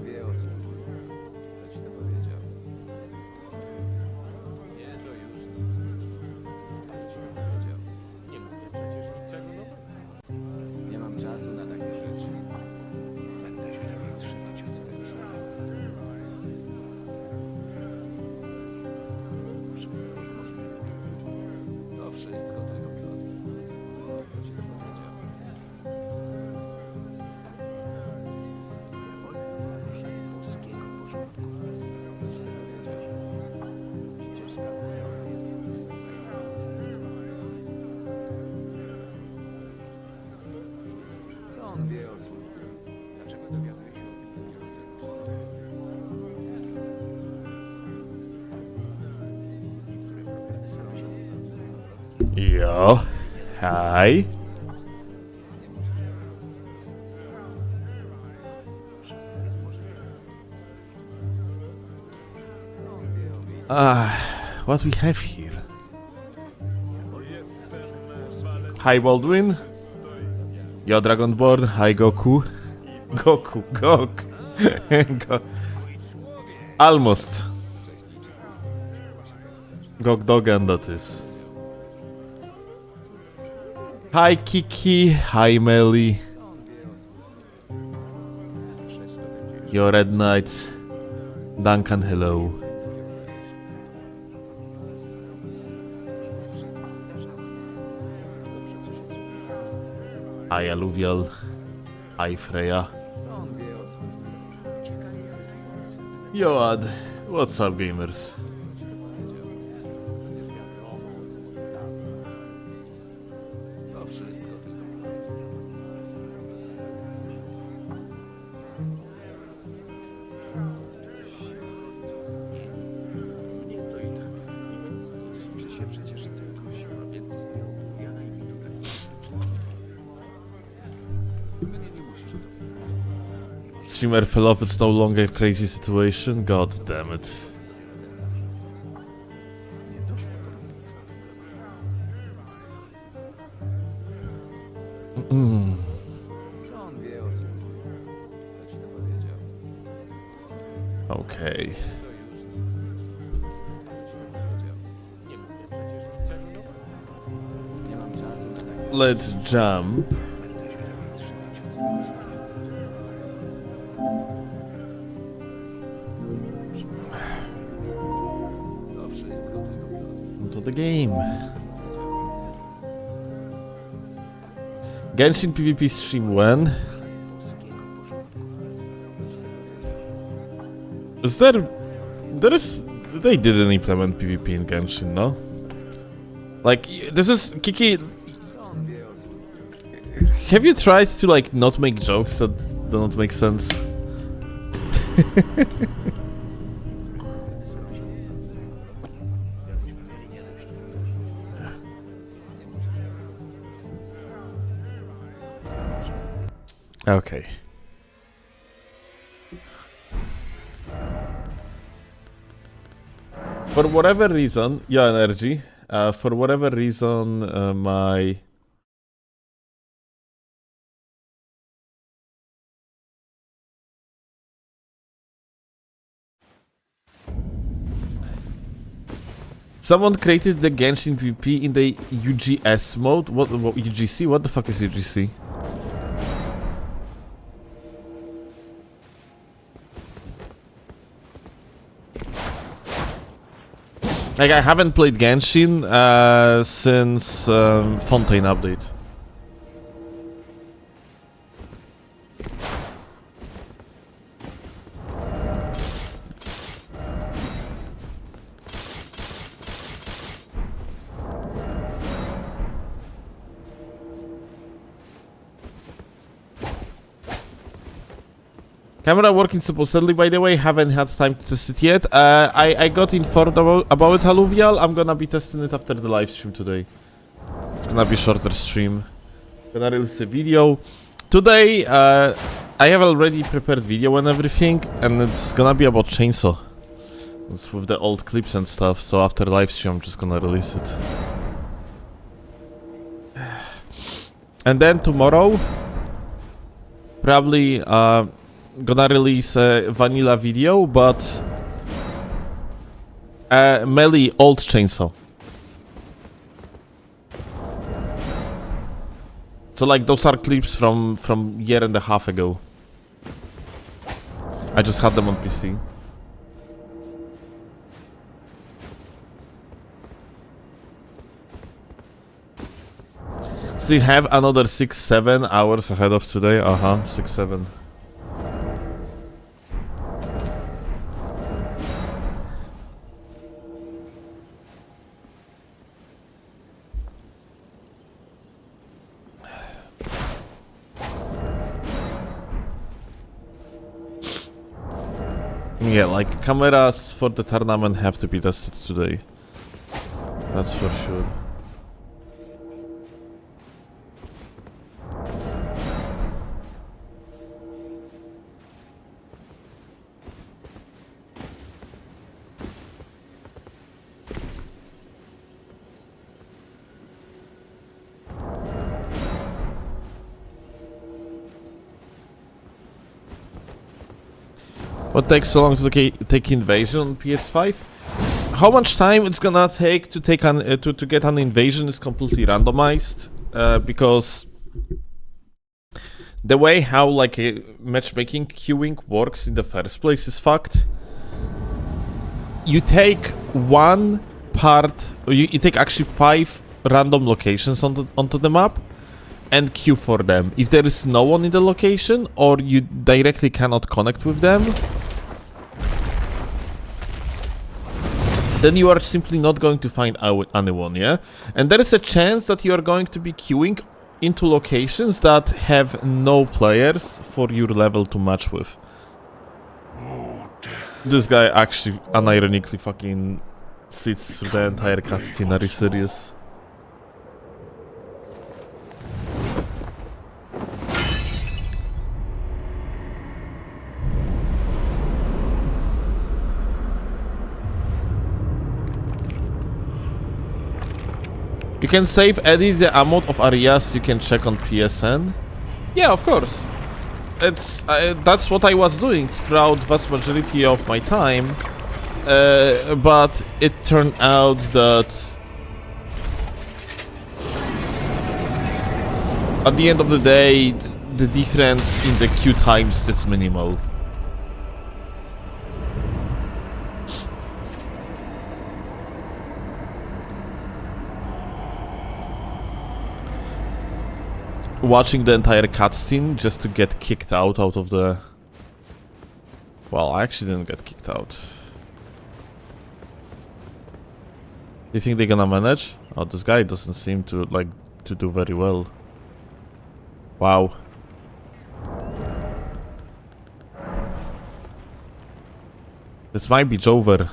wie o służbie. Kto ci to powiedział? Nie, to już nic. Kto ci to powiedział? Nie mówię przecież niczego nowego. Nie mam czasu na takie rzeczy. Będę się lepiej trzymać od tego szlaku. Wszystko jest możliwe. To wszystko tylko plotki. Kto ci to powiedział? Boskiego porządku. Kto ci to powiedział? Przecież tam cały jest Co on wie o służbie? Dlaczego dowiaduje się o tym? Niektóre problemy same się rozwiązują. Jo, hi. Wszystko jest możliwe. Co on wie o służbie? What we have here? Hi Baldwin. Yo Dragonborn. Hi Goku. Gok. Almost. Gok Dogan that is. Hi Kiki. Hi Melly. Yo Red Knight. Duncan, hello. Hi Alluvial. Hi Freya. Co on wie o służbie? Yo Ad. What's up gamers? To wszystko tylko. Mnie to i tak nic. Liczy się przecież tylko siła, więc nie opowiadaj mi tu takich rzeczy. Mnie nie musisz to. Streamer fell off, it's no longer a crazy situation. God damn it. Nie doszło do nic. Co on wie o służbie? Kto ci to powiedział? Okay. To już nic. Kto ci to powiedział? Nie mówię przecież niczego nowego. Nie mam czasu na takie Let's jump. Będę się lepiej trzymać od tego szlaku. To wszystko tylko plotki. To the game. Genshin PvP stream when? Boskiego porządku. Kto ci to powiedział? Is they didn't implement PvP in Genshin, no? Like, this is, Kiki, Co on wie o służbie? have you tried to like not make jokes that do not make sense? Okay. For whatever reason, yeah, energy. For whatever reason, my someone created the Genshin PvP in the UGS mode. What UGC? What the fuck is UGC? Like, I haven't played Genshin since Fontaine update. Camera working supposedly, by the way. Haven't had time to test it yet. I got informed about Alluvial. I'm gonna be testing it after the live stream today. It's gonna be a shorter stream. Gonna release a video today. I have already prepared video and everything, and it's gonna be about Chainsaw. It's with the old clips and stuff. So after live stream, I'm just gonna release it. And then tomorrow, probably gonna release a vanilla video, but melee old chainsaw. So like those are clips from year and a half ago. I just had them on PC. So you have another 6-7 hours ahead of today. 6-7. Yeah, like cameras for the tournament have to be tested today. That's for sure. What takes so long to take invasion on PS5? How much time it's gonna take to get an invasion is completely randomized, because the way how like a matchmaking queuing works in the first place is fucked. You take one part, you take actually 5 random locations onto the map and queue for them. If there is no one in the location or you directly cannot connect with them, then you are simply not going to find anyone, yeah? And there is a chance that you are going to be queuing into locations that have no players for your level to match with. This guy actually unironically fucking sits through the entire cutscene. Are you serious? You can save edit the amount of areas you can check on PSN. Yeah, of course. It's that's what I was doing throughout vast majority of my time, but it turned out that at the end of the day, the difference in the queue times is minimal. Watching the entire cutscene just to get kicked out of the... Well, I actually didn't get kicked out. Do you think they're gonna manage? Oh, this guy doesn't seem to like to do very well. Wow. This might be Jover.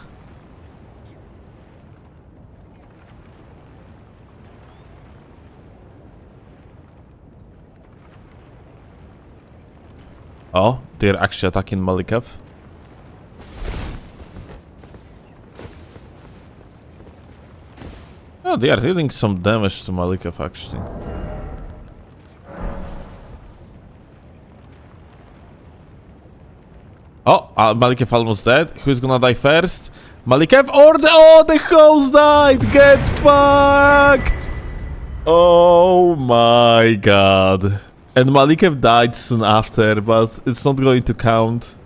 Oh, they're actually attacking Malikev. Oh, they are dealing some damage to Malikev actually. Oh, Malikev almost dead. Who's gonna die first? Malikev or the... Oh, the host died! Get fucked! Oh my god. And Malikev died soon after, but it's not going to count.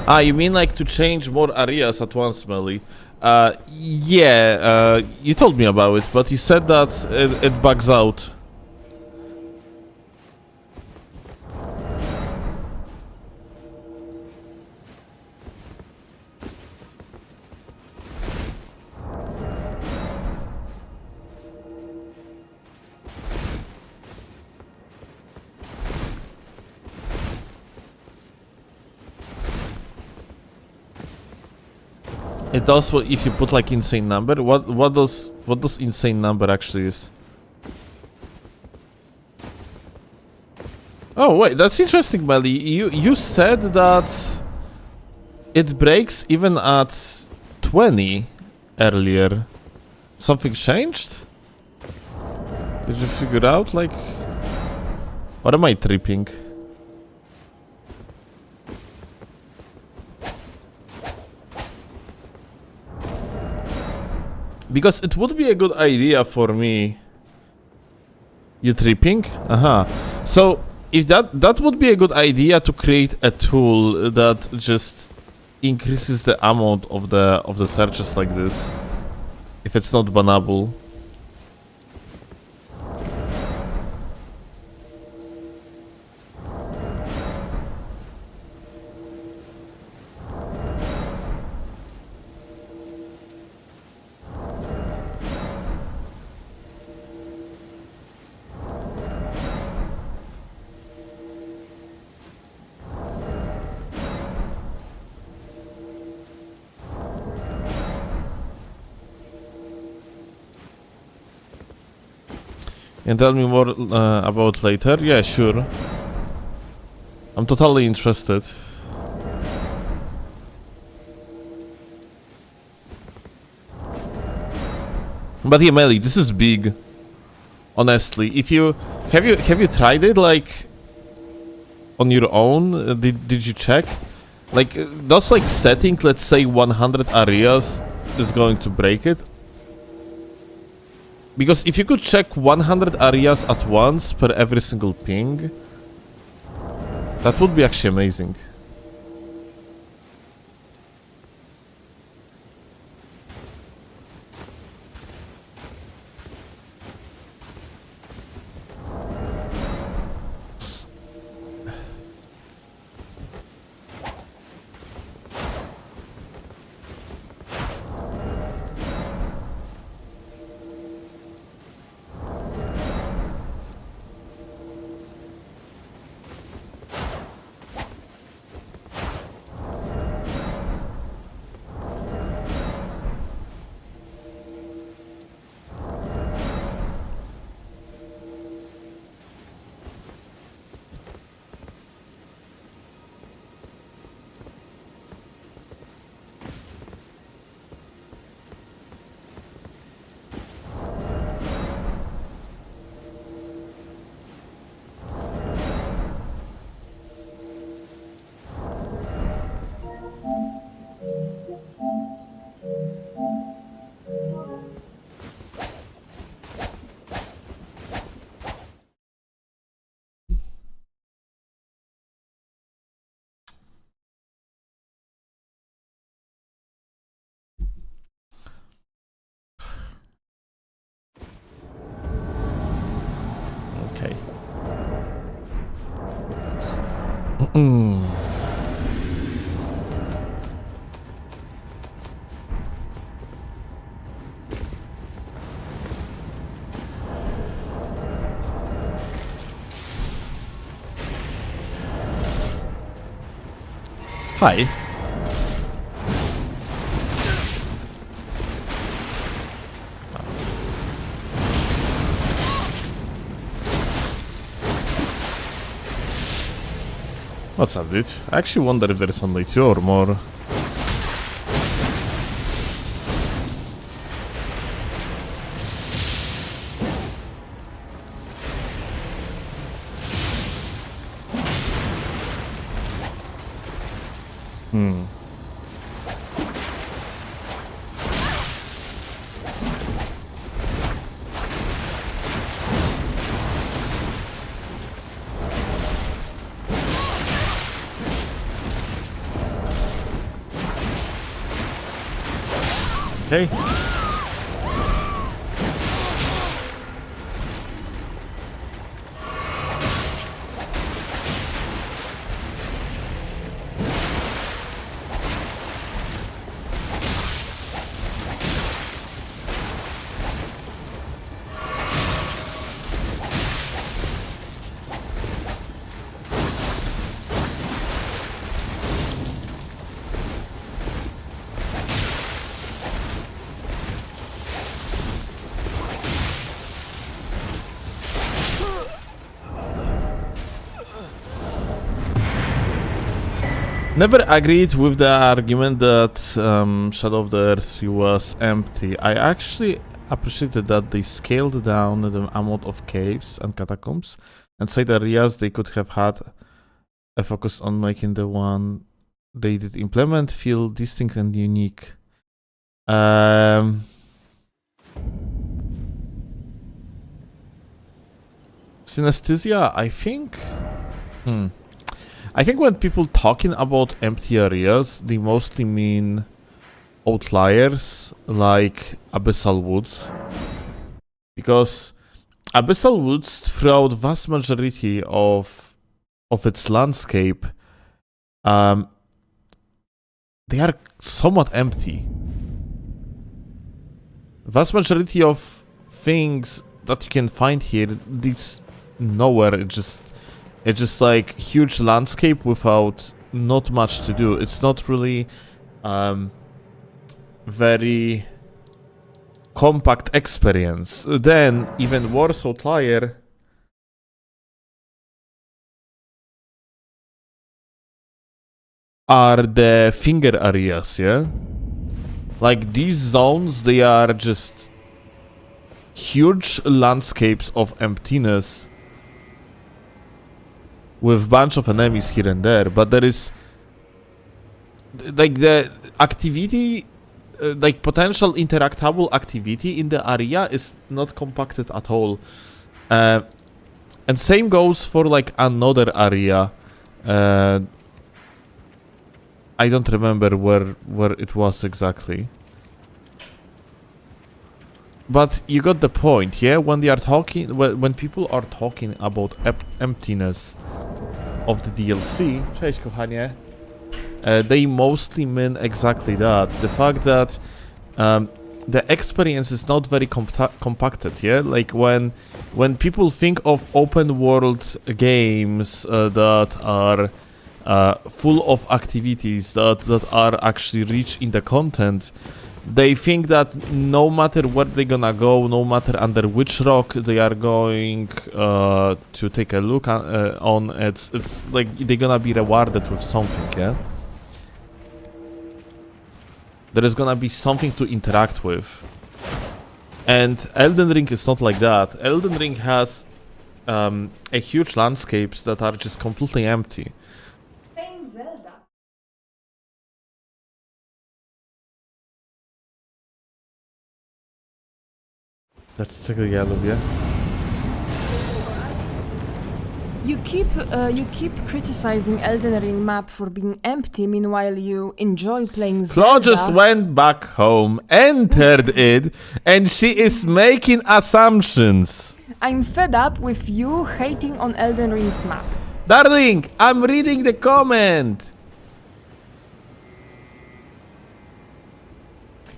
Ah, you mean like to change more areas at once, Melly? Yeah, you told me about it, but you said that it bugs out. It does what if you put like insane number. What does insane number actually is? Oh wait, that's interesting, Melly. You said that it breaks even at 20 earlier. Something changed? Did you figure out, like... Or am I tripping? Because it would be a good idea for me... You tripping? So, if that would be a good idea to create a tool that just increases the amount of the searches like this. If it's not bannable. And tell me more about later? Yeah, sure. I'm totally interested. But yeah, Melly, this is big. Honestly, if you have you tried it like on your own? Did you check? Like does like setting, let's say 100 areas is going to break it? Because if you could check 100 areas at once per every single ping, that would be actually amazing. Okay. Hi. What's up, dude? I actually wonder if there's only 2 or more. Okay. Never agreed with the argument that Shadow of the Earth was empty. I actually appreciated that they scaled down the amount of caves and catacombs and said areas they could have had a focus on making the one they did implement feel distinct and unique. Synesthesia, I think. I think when people talking about empty areas, they mostly mean outliers like Abyssal Woods. Because Abyssal Woods, throughout vast majority of its landscape, they are somewhat empty. Vast majority of things that you can find here, it's nowhere. It's just like huge landscape without not much to do. It's not really very compact experience. Then even worse outlier are the finger areas, yeah? Like these zones, they are just huge landscapes of emptiness with bunch of enemies here and there, but there is like the activity, like potential interactable activity in the area is not compacted at all. And same goes for like another area. I don't remember where it was exactly. But you got the point, yeah? When they are talking, when people are talking about emptiness of the DLC, cześć kochanie, they mostly mean exactly that. The fact that the experience is not very compacted, yeah? Like when people think of open world games that are full of activities that are actually rich in the content, they think that no matter where they're gonna go, no matter under which rock they are going to take a look on, it's like they're gonna be rewarded with something, yeah? There is gonna be something to interact with. And Elden Ring is not like that. Elden Ring has a huge landscapes that are just completely empty. Same Zelda. Czego ja lubię? You keep criticizing Elden Ring map for being empty, meanwhile you enjoy playing Flo Zelda. just went back home, entered it, and she is making assumptions. I'm fed up with you hating on Elden Ring's map. Darling, I'm reading the comment.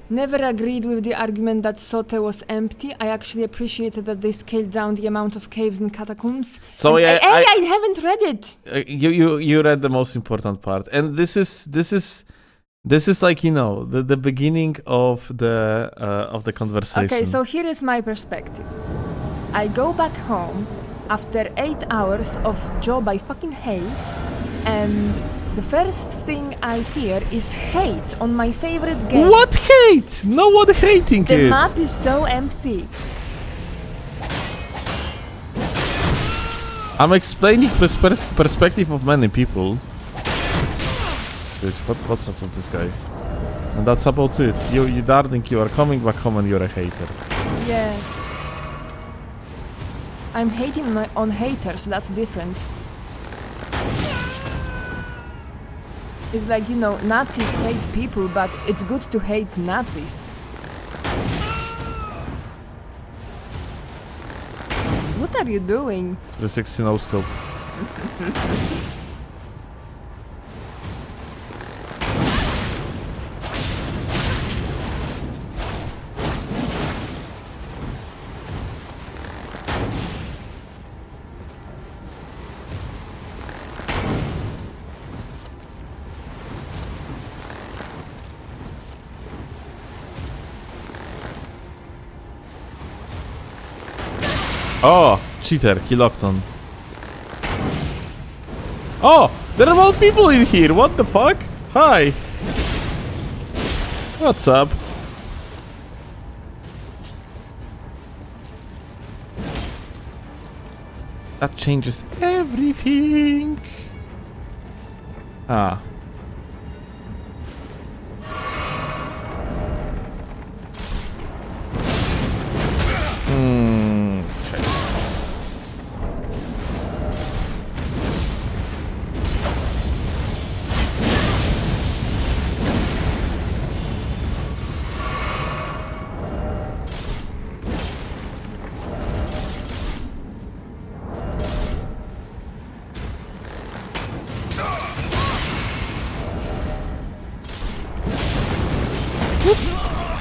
Never agreed with the argument that Sote was empty. I actually appreciated that they scaled down the amount of caves and catacombs. So And- yeah, I haven't read it. you read the most important part, and this is like, you know, the beginning of the conversation. Okay, so here is my perspective. I go back home after 8 hours of job I fucking hate, and the first thing I hear is hate on my favorite game. What hate? No one hating The it. map is so empty. I'm explaining perspective of many people. Dude, what's up with this guy? And that's about it. You darling, you are coming back home and you're a hater. Yeah. I'm hating on haters, that's different. It's like, you know, Nazis hate people, but it's good to hate Nazis. What are you doing? 360 no scope. Oh, cheater, he locked on. Oh, There are more people in here. What the fuck? Hi. What's up? That changes everything. Ah. Okay.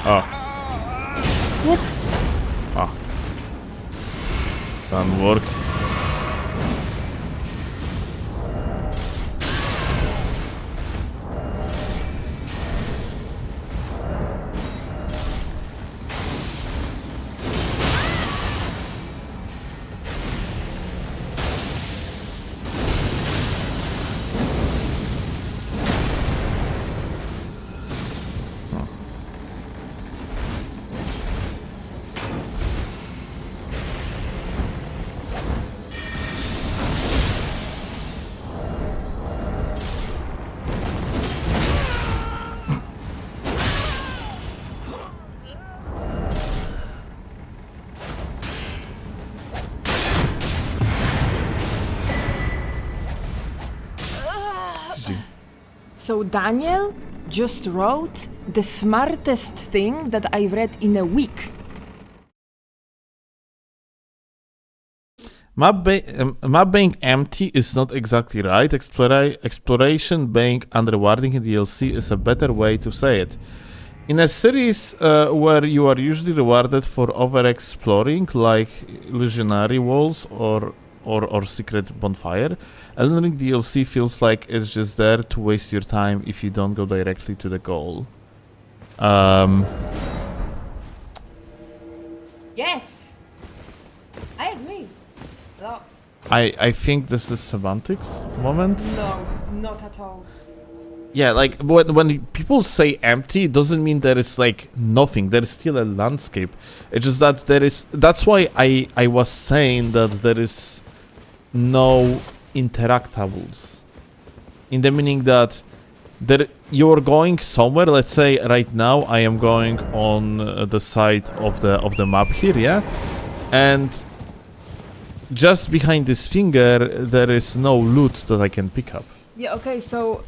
Oh. Whoop. Oh. Doesn't work. So Daniel just wrote the smartest thing that I've read in a week. Map being empty is not exactly right. Exploration being unrewarding in DLC is a better way to say it. In a series where you are usually rewarded for over-exploring, like illusionary walls or secret bonfire, Elden Ring DLC feels like it's just there to waste your time if you don't go directly to the goal. Yes, I agree. No, I think this is semantics moment. no, not at all. Yeah, like when people say empty, it doesn't mean there is like nothing. There is still a landscape. It's just that there is. That's why I was saying that there is no interactables, in the meaning that you're going somewhere. Let's say right now I am going on the side of the map here, yeah, and just behind this finger there is no loot that I can pick up. Yeah, okay, so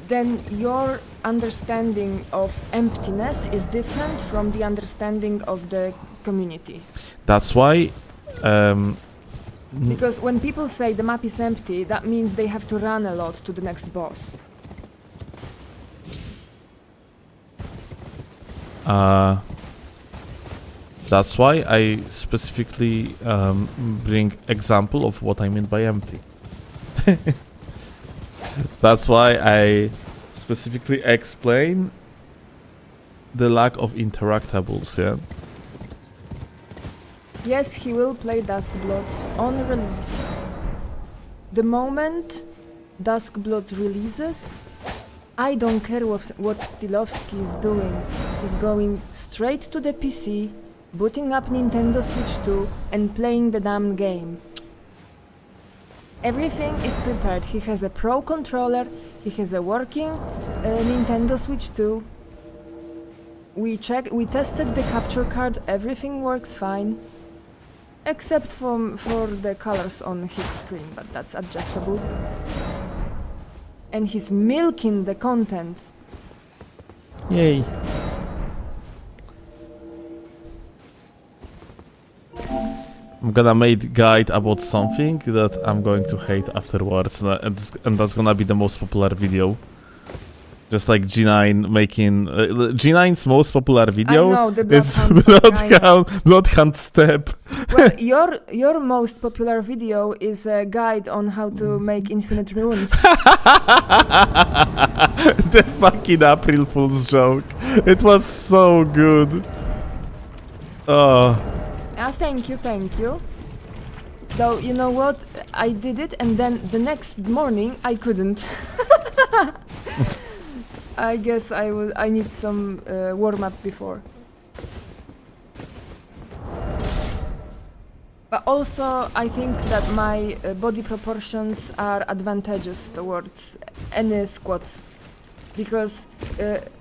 then your understanding of emptiness is different from the understanding of the community. That's why. Because when people say the map is empty, that means they have to run a lot to the next boss. That's why I specifically bring example of what I mean by empty. That's why I specifically explain the lack of interactables, yeah? Yes, he will play Duskbloods on release. The moment Duskbloods releases, I don't care what Steelovsky is doing. He's going straight to the PC, booting up Nintendo Switch 2 and playing the damn game. Everything is prepared. He has a Pro controller, he has a working Nintendo Switch 2. We tested the capture card, everything works fine. Except for the colors on his screen, but that's adjustable. And he's milking the content. Yay. I'm gonna make guide about something that I'm going to hate afterwards, and that's gonna be the most popular video. Just like G9 making G9's most popular video. I know, the is Bloodhound. Bloodhound step. Well, your most popular video is a guide on how to make infinite runes. The fucking April Fool's joke. It was so good. Oh. Ah, thank you, thank you. Though, you know what? I did it and then the next morning I couldn't. I guess I need some warm-up before. But also, I think that my body proportions are advantageous towards any squats. Because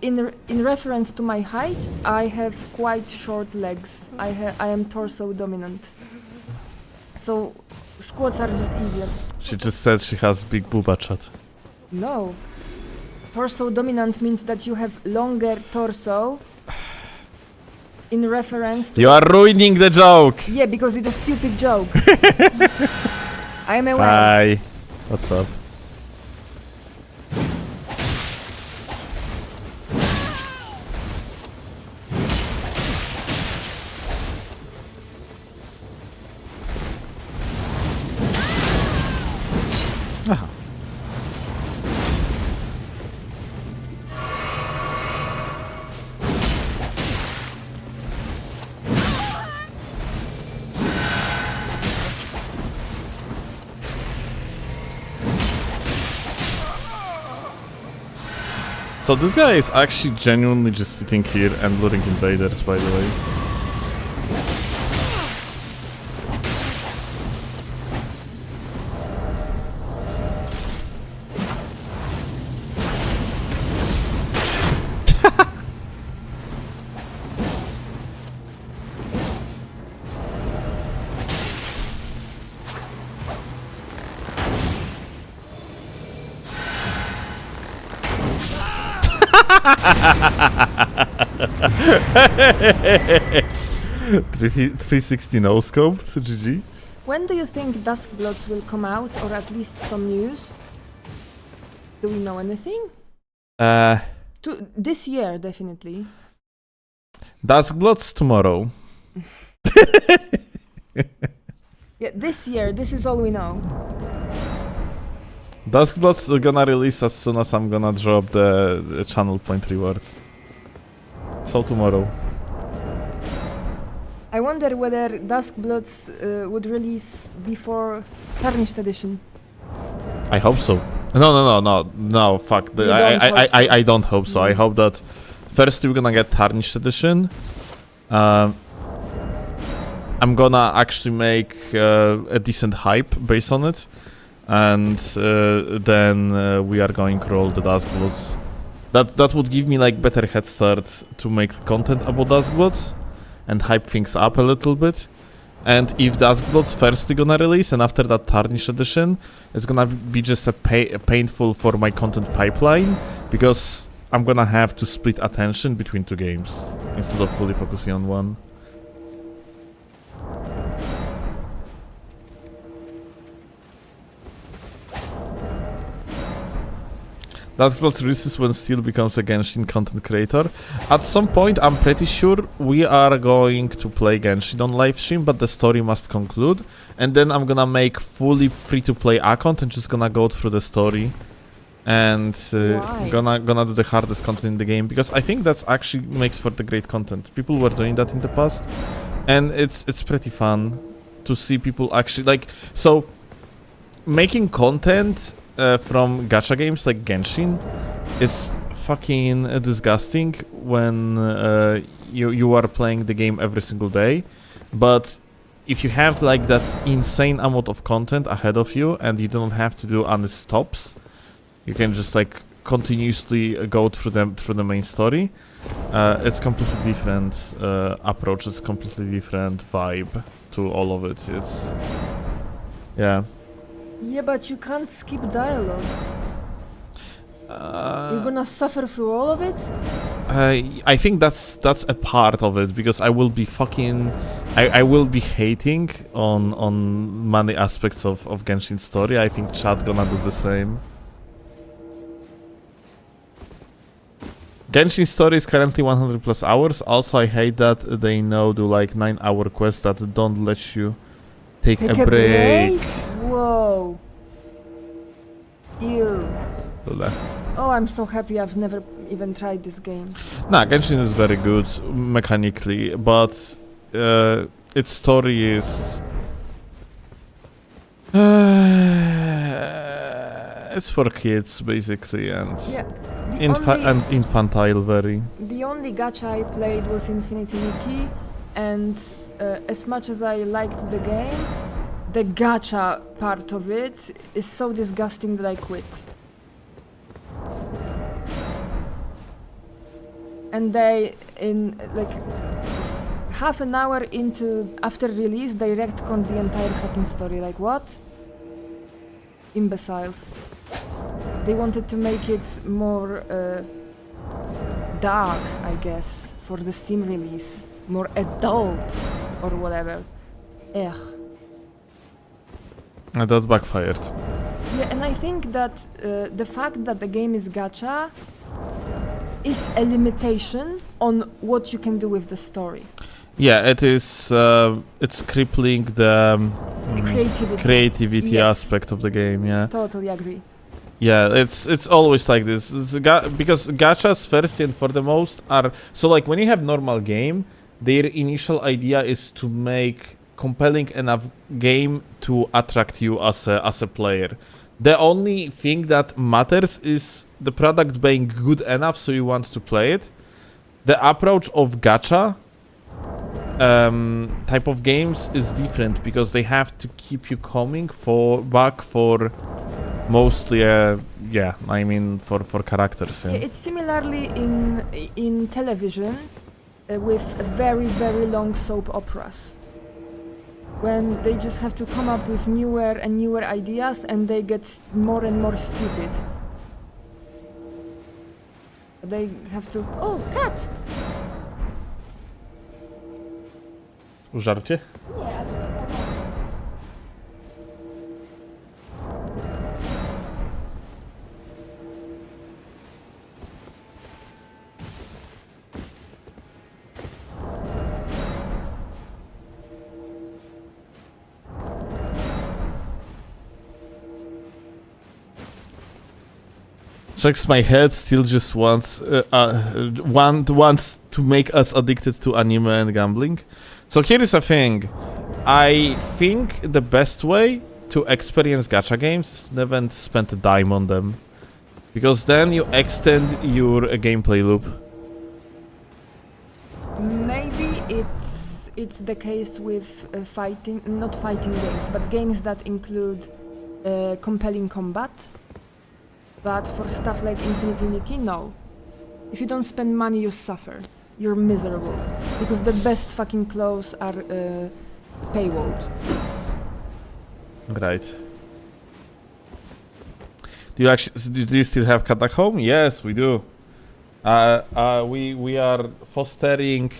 in reference to my height, I have quite short legs. I am torso dominant. So squats are just easier. She just said she has big booba chat. No. Torso dominant means that you have longer torso in reference to... You are ruining the joke! Yeah, because it's a stupid joke. I am aware. Hi. What's up? Aha. So this guy is actually genuinely just sitting here and luring invaders, by the way. $360 no scoped, GG. When do you think Duskbloods will come out, or at least some news? Do we know anything? This year, definitely. Duskbloods tomorrow. Yeah, this year, this is all we know. Duskbloods are gonna release as soon as I'm gonna drop the channel point rewards. So tomorrow. I wonder whether Duskbloods would release before Tarnished Edition. I hope so. No, fuck. You don't hope so. I don't hope so. I hope that first we're gonna get Tarnished Edition. I'm gonna actually make a decent hype based on it. And then we are going to roll the Duskbloods. That would give me like better head start to make content about Duskbloods and hype things up a little bit. And if Duskbloods first is gonna release and after that Tarnished Edition, it's gonna be just a painful for my content pipeline because I'm gonna have to split attention between two games instead of fully focusing on one. Duskbloods releases when Steel becomes a Genshin content creator. At some point, I'm pretty sure we are going to play Genshin on live stream, but the story must conclude. And then I'm gonna make fully free-to-play account and just gonna go through the story. And gonna do the hardest content in the game, because I think that's actually makes for the great content. People were doing that in the past. And it's pretty fun to see people actually, like, so making content from gacha games like Genshin is fucking disgusting when you are playing the game every single day. But if you have like that insane amount of content ahead of you and you don't have to do any stops, you can just like continuously go through the main story. It's completely different approach. It's completely different vibe to all of it. It's yeah. Yeah, but you can't skip dialogue. You're gonna suffer through all of it? I think that's a part of it, because I will be fucking... I will be hating on many aspects of Genshin's story. I think chat gonna do the same. Genshin's story is currently 100 plus hours. Also, I hate that they now do like 9-hour quests that don't let you take a break. Whoa. Ew. Tyle. Oh, I'm so happy I've never even tried this game. Nah, Genshin is very good mechanically, but its story is It's for kids basically, and Yeah. The and infantile very. The only gacha I played was Infinity Nikki, and as much as I liked the game, the gacha part of it is so disgusting that I quit. And they, in like half an hour after release, they retconned the entire fucking story. Like what? Imbeciles. They wanted to make it more dark, I guess, for the Steam release. More adult, or whatever. Ugh. And that backfired. Yeah, and I think that the fact that the game is gacha is a limitation on what you can do with the story. Yeah, it is. It's crippling the creativity Yes. aspect of the game. Yeah. Totally agree. Yeah, it's always like this. Because gachas first and for the most are so like when you have normal game, their initial idea is to make compelling enough game to attract you as a player. The only thing that matters is the product being good enough so you want to play it. The approach of gacha type of games is different because they have to keep you coming back for mostly yeah, I mean for characters. Yeah. It's similarly in television with very, very long soap operas. When they just have to come up with newer and newer ideas and they get more and more stupid. They have to... Oh, cat! Żarcie? Shakes my head, still just wants to make us addicted to anime and gambling. So here is a thing. I think the best way to experience gacha games is to never spend a dime on them. Because then you extend your gameplay loop. Maybe it's the case with not fighting games, but games that include compelling combat. But for stuff like Infinity Nikki, no. If you don't spend money, you suffer. You're miserable. Because the best fucking clothes are paywalled. Right. Do you still have cat at home? Yes, we do. We are fostering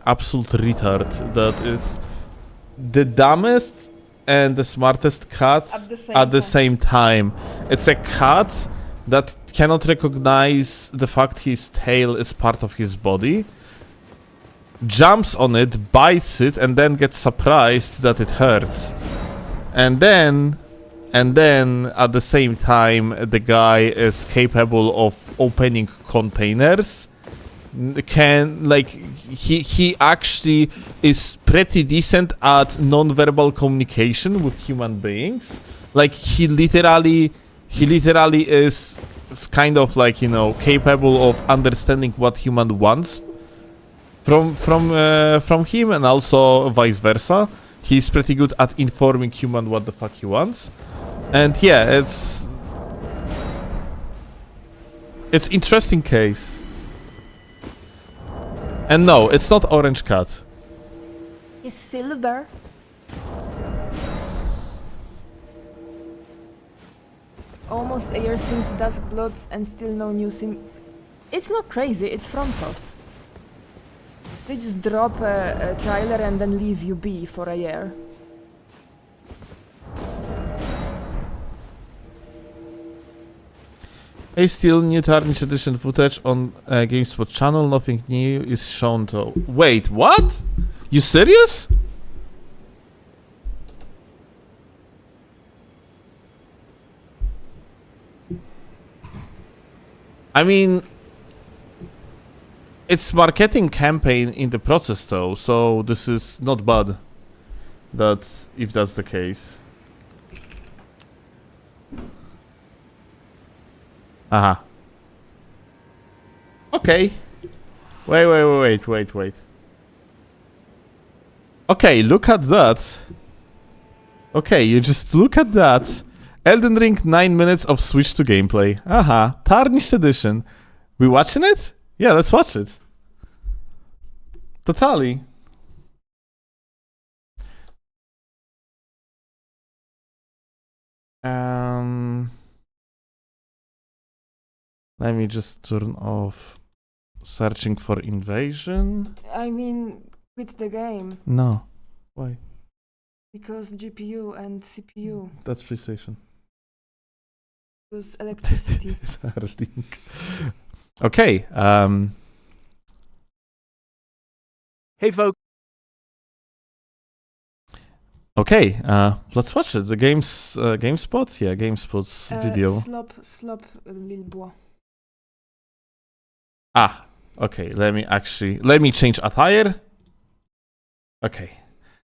absolute retard that is the dumbest and the smartest cat at the same time. It's a cat that cannot recognize the fact his tail is part of his body, jumps on it, bites it, and then gets surprised that it hurts. And then at the same time, the guy is capable of opening containers. He actually is pretty decent at non-verbal communication with human beings. Like he literally is kind of like, you know, capable of understanding what human wants from him, and also vice versa. He's pretty good at informing human what the fuck he wants. And yeah, it's interesting case. And no, it's not orange cat. It's silver. Almost a year since Dusk Bloods and still no news in... It's not crazy, it's FromSoft. They just drop a trailer and then leave you be for a year. Hey, still new Tarnish Edition footage on GameSpot channel. Nothing new is shown though. Wait, what? You serious? I mean, it's marketing campaign in the process though, so this is not bad. If that's the case. Uh-huh. Okay. Wait. Okay, look at that. Okay, you just look at that. Elden Ring 9 minutes of Switch to gameplay. Aha, Tarnished Edition. We watching it? Yeah, let's watch it. Totally. Let me just turn off searching for invasion. I mean, quit the game No. Why? because GPU and CPU That's PlayStation. use electricity. Starlink. Okay. Hey, folks. Okay. Let's watch it. The game's GameSpot. Yeah, GameSpot's video. Slop, little boy. Ah. Okay. Let me change attire. Okay.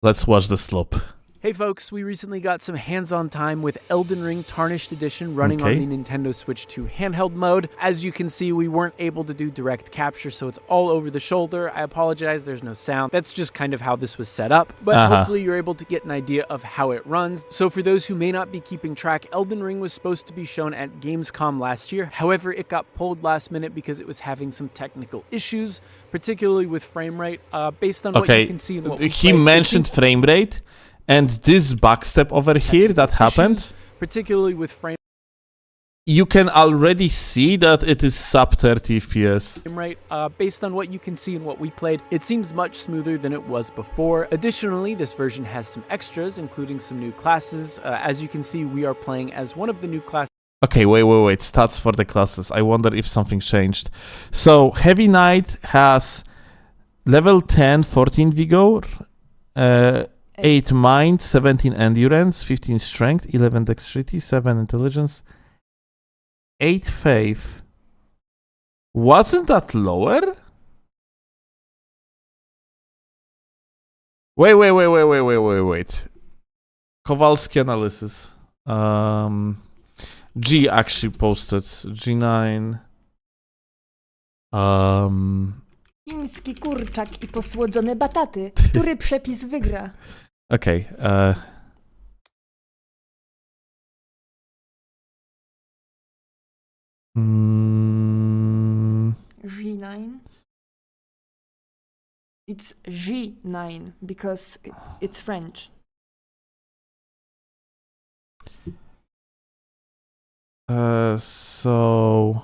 Let's watch the slop. Hey folks, we recently got some hands-on time with Elden Ring Tarnished Edition running Okay. on the Nintendo Switch 2 handheld mode. As you can see, we weren't able to do direct capture, so it's all over the shoulder. I apologize, there's no sound. That's just kind of how this was set up, but hopefully you're able to get an idea of how it runs. So for those who may not be keeping track, Elden Ring was supposed to be shown at Gamescom last year. However, it got pulled last minute because it was having some technical issues, particularly with frame rate. Based on what you can see and what we He played, it mentioned seems- frame rate, and this backstep over here that happened. particularly with frame You can already see that it is sub 30 FPS. rate. Based on what you can see and what we played, it seems much smoother than it was before. Additionally, this version has some extras, including some new classes. As you can see, we are playing as one of the new classes. Okay, wait. Stats for the classes. I wonder if something changed. So, Heavy Knight has level 10, 14 Vigor, 8 Mind, 17 Endurance, 15 Strength, 11 Dexterity, 7 Intelligence, 8 Faith. Wasn't that lower? Wait. Kowalski analysis. G actually posted G9. Chiński kurczak i posłodzone bataty. Który przepis wygra? Okay. G9. It's G9 because it's French. So.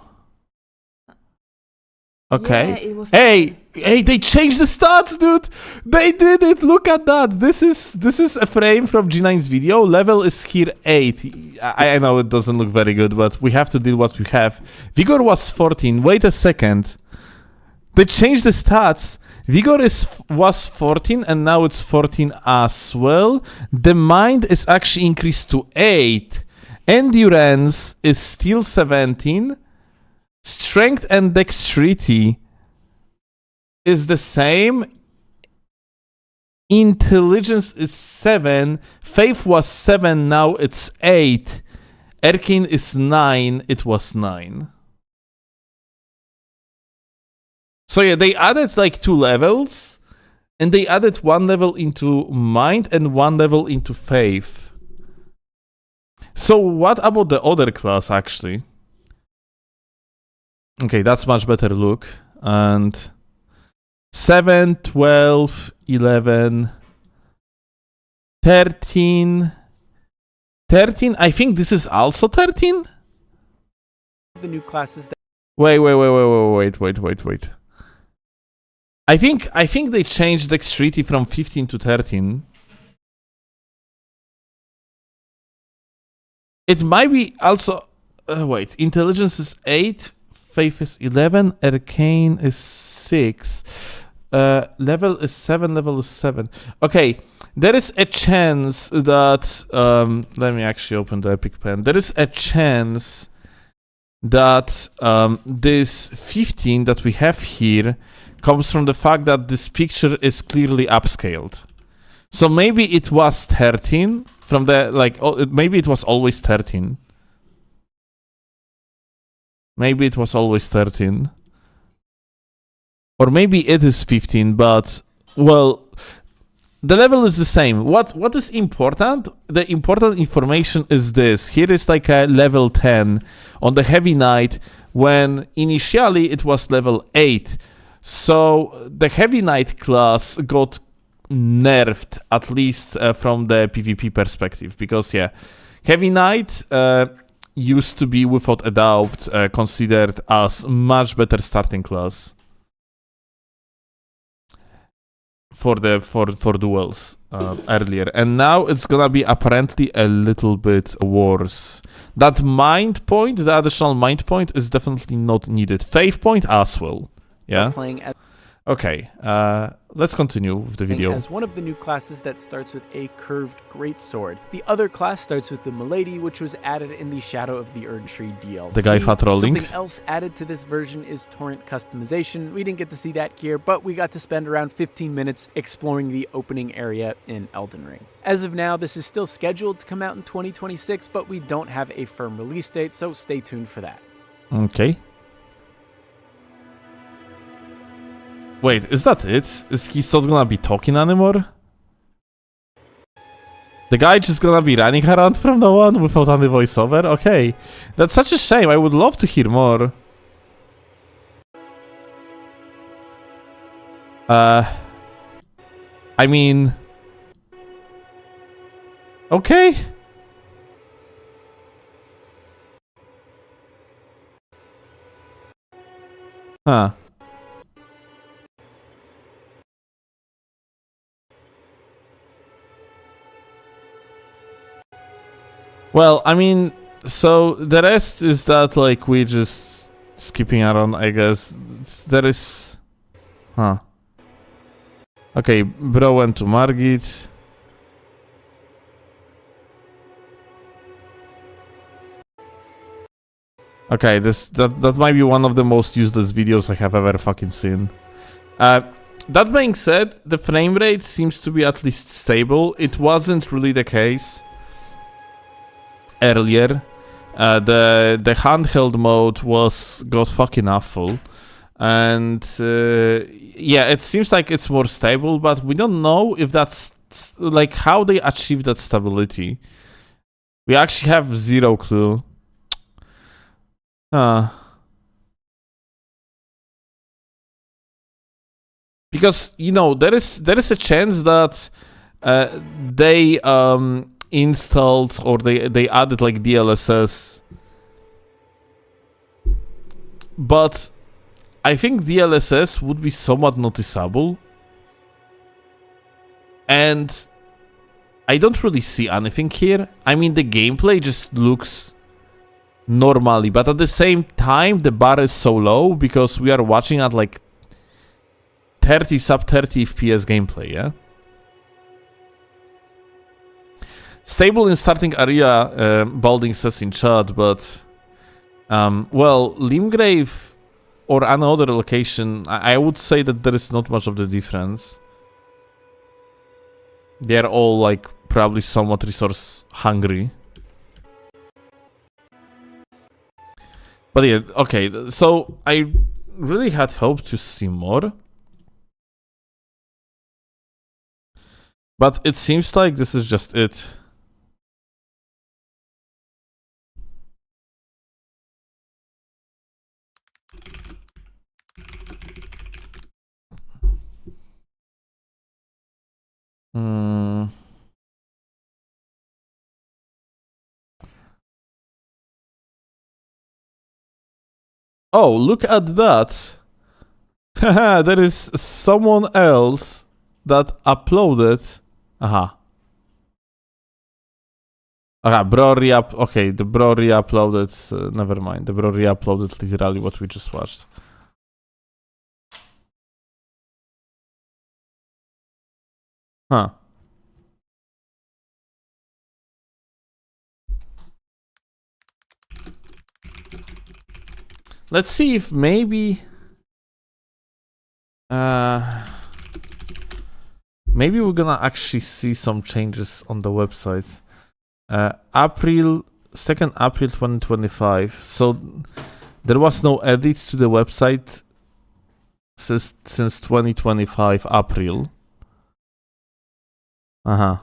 Okay. Yeah, it was Hey, they changed the stats, dude. They did it. Look at that. This is a frame from G9's video. Level is here 8. I know it doesn't look very good, but we have to deal what we have. Vigor was 14. Wait a second. They changed the stats. Vigor was 14 and now it's 14 as well. The mind is actually increased to 8. Endurance is still 17. Strength and dexterity is the same. Intelligence is 7. Faith was 7, now it's 8. Arcane is 9, it was 9. So yeah, they added like 2 levels. And they added 1 level into mind and 1 level into faith. So what about the other class actually? Okay, that's much better look. And 7, 12, 11, 13. 13, I think this is also 13? The new classes that Wait. I think they changed dexterity from 15 to 13. It might be also... wait, intelligence is 8, faith is 11, arcane is 6, level is 7, level is 7. Okay, there is a chance that... let me actually open the Epic Pen. There is a chance that this 15 that we have here comes from the fact that this picture is clearly upscaled. So maybe it was 13 from the, like, maybe it was always 13. Maybe it was always 13. Or maybe it is 15, but, well, the level is the same. What is important? The important information is this. Here is like a level 10 on the Heavy Knight, when initially it was level 8. So the Heavy Knight class got nerfed, at least from the PvP perspective, because yeah, Heavy Knight used to be without a doubt considered as much better starting class for duels earlier, and now it's gonna be apparently a little bit worse. That mind point, the additional mind point, is definitely not needed. Faith point as well. Yeah. Playing as Okay, let's continue with the video. as one of the new classes that starts with a curved greatsword. The other class starts with the Milady, which was added in the Shadow of the Erdtree DLC. The guy fat rolling. Something else added to this version is torrent customization. We didn't get to see that here, but we got to spend around 15 minutes exploring the opening area in Elden Ring. As of now, this is still scheduled to come out in 2026, but we don't have a firm release date, so stay tuned for that. Okay. Wait, is that it? Is he not gonna be talking anymore? The guy just gonna be running around from now on without any voiceover? Okay. That's such a shame. I would love to hear more. I mean... Okay. Huh. Well, I mean, so the rest is that, like, we just skipping around, I guess. There is... Huh. Okay, bro went to Margit. Okay, that might be one of the most useless videos I have ever fucking seen. That being said, the frame rate seems to be at least stable. It wasn't really the case earlier. The handheld mode got fucking awful, and yeah, it seems like it's more stable, but we don't know if that's like how they achieve that stability. We actually have zero clue. Because, you know, there is a chance that they installed or they added like DLSS, but I think DLSS would be somewhat noticeable, and I don't really see anything here. I mean, the gameplay just looks normally, but at the same time the bar is so low because we are watching at like 30 sub 30 FPS gameplay, yeah? Stable in starting area, Balding says in chat, but well, Limgrave or another location, I would say that there is not much of the difference. They're all like probably somewhat resource hungry. But yeah, okay, so I really had hoped to see more. But it seems like this is just it. Oh, look at that. Haha, there is someone else that uploaded. Aha. Okay, bro okay, the bro re-uploaded, never mind. The bro re-uploaded literally what we just watched. Huh. Let's see if maybe... maybe we're gonna actually see some changes on the website. April 2nd April 2025. So There was no edits to the website since 2025 April. Uh-huh.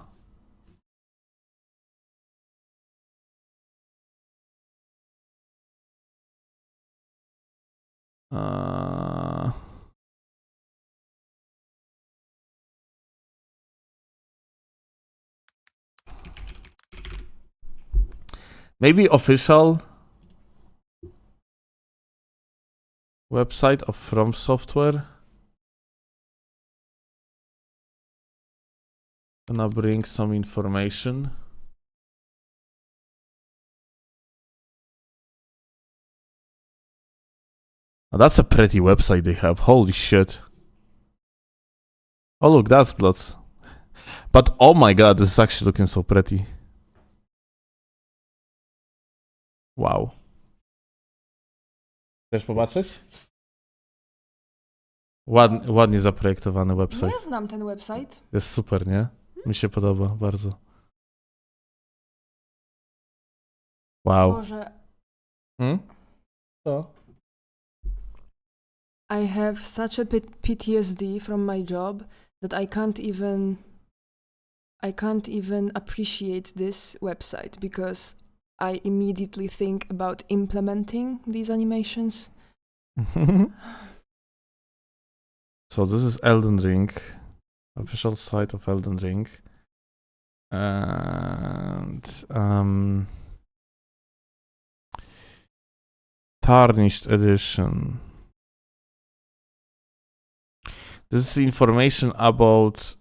Maybe official website of From Software. Gonna bring some information. Oh, that's a pretty website they have. Holy shit. Oh look, that's Bloods. But oh my god, this is actually looking so pretty. Wow. Chcesz popatrzeć? Ładnie zaprojektowany No website. ja znam ten website. Jest super, nie? Mi się podoba bardzo. Wow. Boże, Co? I have such a PTSD from my job that I can't even appreciate this website because I immediately think about implementing these animations. So this is Elden Ring, official site of Elden Ring, and Tarnished Edition. This is information about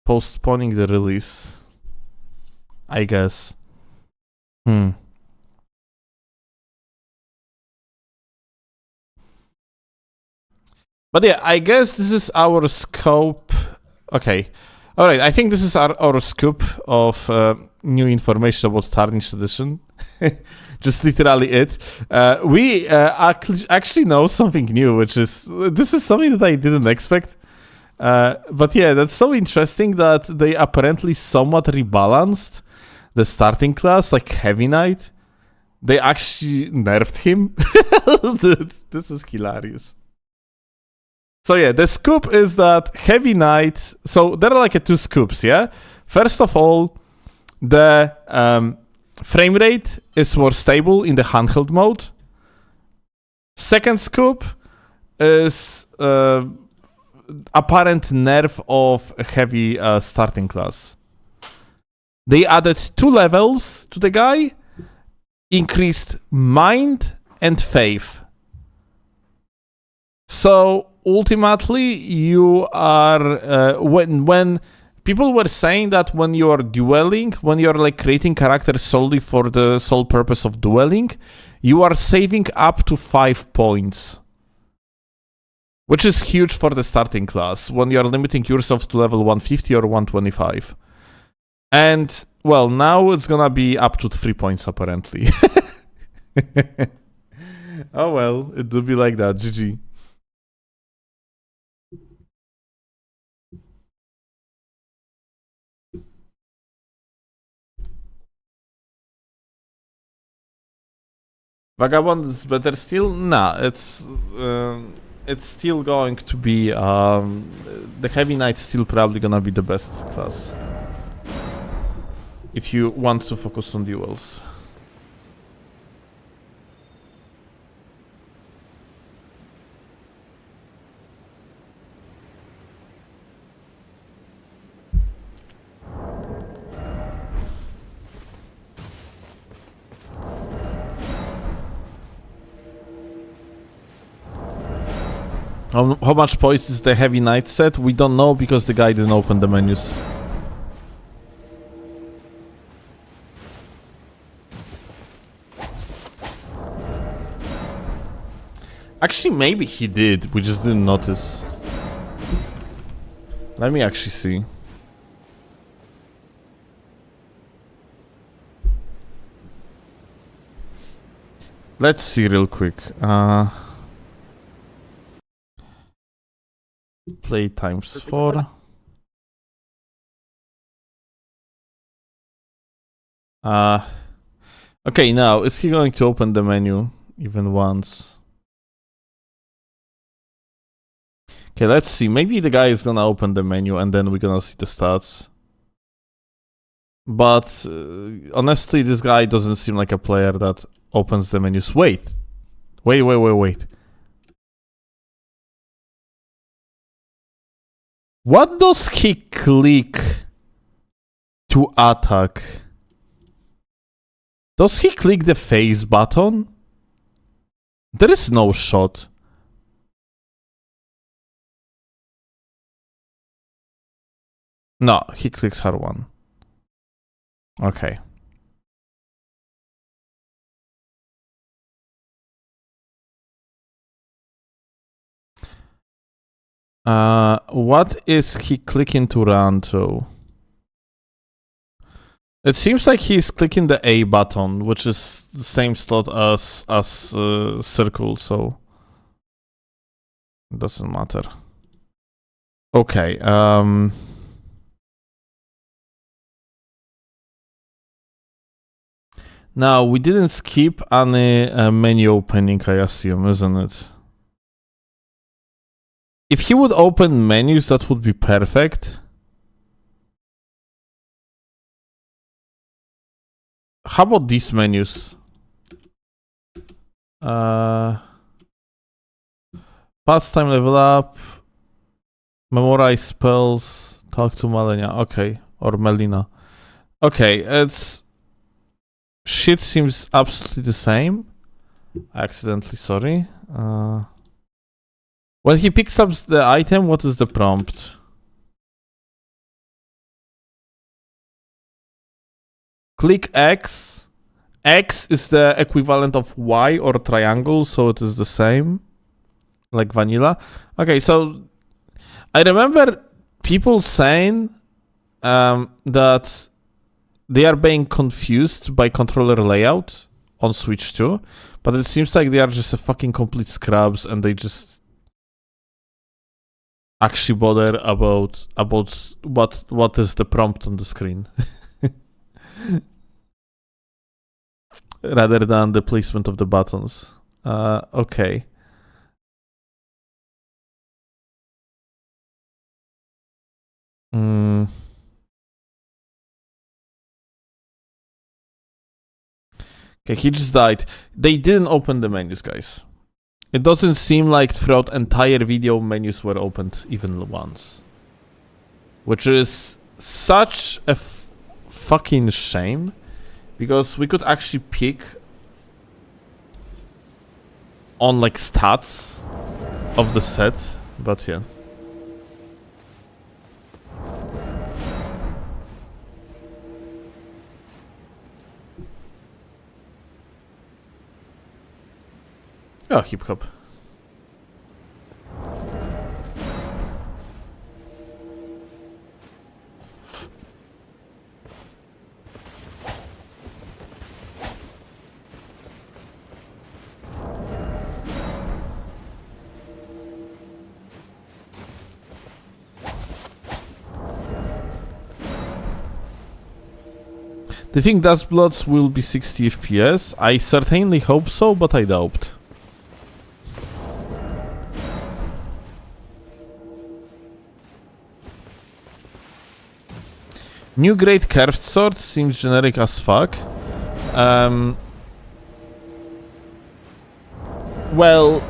postponing the release, I guess. But yeah, I guess this is our scope. Okay. Alright, I think this is our scoop of new information about Tarnished Edition. Just literally it. We actually know something new, which is... This is something that I didn't expect. But yeah, that's so interesting that they apparently somewhat rebalanced the starting class, like Heavy Knight. They actually nerfed him. This is hilarious. So yeah, the scoop is that Heavy Knight... So there are like two scoops, yeah? First of all, the frame rate is more stable in the handheld mode. Second scoop is apparent nerf of a heavy starting class. They added 2 levels to the guy, increased mind and faith. So ultimately, you are when people were saying that when you're dueling, when you're like creating characters solely for the sole purpose of dueling, you are saving up to 5 points, which is huge for the starting class when you're limiting yourself to level 150 or 125. And well, now it's gonna be up to 3 points apparently. Oh well, it do be like that. GG. Vagabond is better still? Nah, it's still going to be the Heavy Knight's still probably gonna be the best class if you want to focus on duels. How much points is the Heavy Knight set? We don't know because the guy didn't open the menus. Actually, maybe he did. We just didn't notice. Let me actually see. Let's see real quick. Play times 4. Okay, now, is he going to open the menu even once? Okay, let's see. Maybe the guy is gonna open the menu and then we're gonna see the stats. But honestly, this guy doesn't seem like a player that opens the menus. Wait. What does he click to attack? Does he click the face button? There is no shot. No, he clicks R1. Okay. What is he clicking to run to? It seems like he's clicking the A button, which is the same slot as circle, so it doesn't matter. Okay, now we didn't skip any menu opening, I assume, isn't it? If he would open menus, that would be perfect. How about these menus? Pastime level up. Memorize spells. Talk to Melania. Okay. Or Melina. Okay, it's... Shit seems absolutely the same. Accidentally, sorry. When he picks up the item, what is the prompt? Click X. X is the equivalent of Y or triangle, so it is the same. Like vanilla. Okay, so I remember people saying that they are being confused by controller layout on Switch 2, but it seems like they are just a fucking complete scrubs and they just actually bother about what is the prompt on the screen rather than the placement of the buttons. Okay. Okay, he just died. They didn't open the menus, guys. It doesn't seem like throughout entire video menus were opened even once. Which is such a fucking shame. Because we could actually pick on like stats of the set. But yeah. Oh, hip hop. Do you think Dust Bloods will be 60 FPS? I certainly hope so, but I doubt. New Great Curved Sword seems generic as fuck. Well,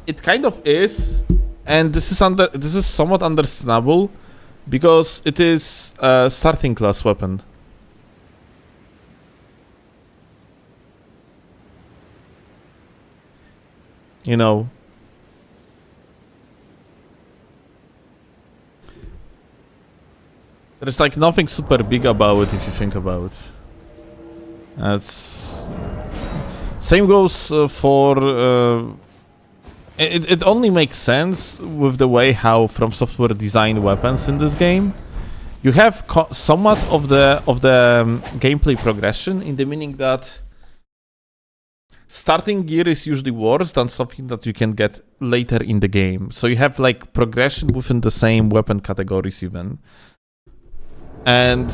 it kind of is, and this is somewhat understandable because it is a starting class weapon. You know. There's like nothing super big about it if you think about it. That's... Same goes for... It only makes sense with the way how From Software designed weapons in this game. You have somewhat of the gameplay progression in the meaning that starting gear is usually worse than something that you can get later in the game. So you have like progression within the same weapon categories even. And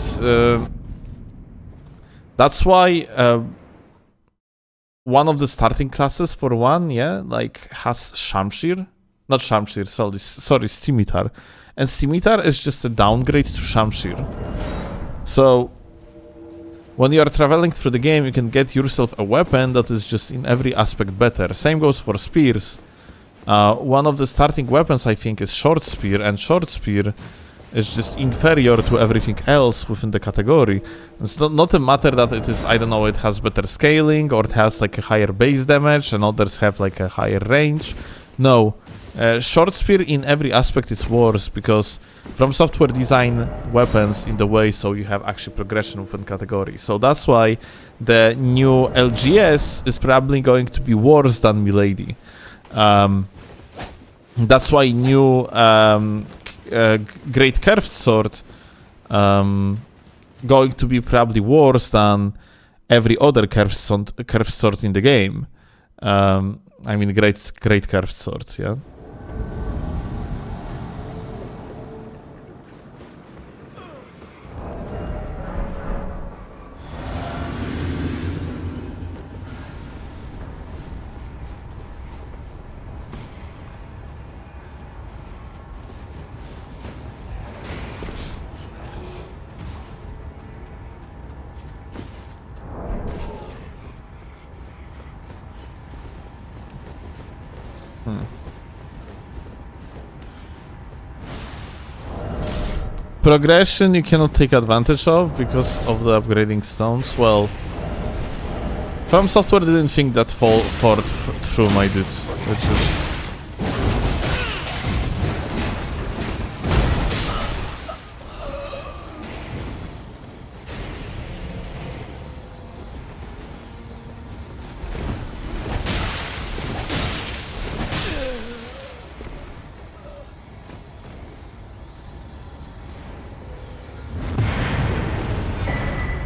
that's why one of the starting classes for one, yeah, like has Shamshir. Not Shamshir, sorry, Scimitar. And Scimitar is just a downgrade to Shamshir. So when you are traveling through the game, you can get yourself a weapon that is just in every aspect better. Same goes for spears. One of the starting weapons, I think, is Short Spear, and Short Spear is just inferior to everything else within the category. It's not a matter that it is, I don't know, it has better scaling, or it has like a higher base damage, and others have like a higher range. No. Short Spear in every aspect is worse, because From Software design weapons in the way so you have actually progression within category. So that's why the new LGS is probably going to be worse than Milady. That's why new Great Curved Sword going to be probably worse than every other curved sword in the game. I mean great Curved Sword, yeah. Progression you cannot take advantage of because of the upgrading stones. Well, From Software didn't think that forward through, my dude. Which is...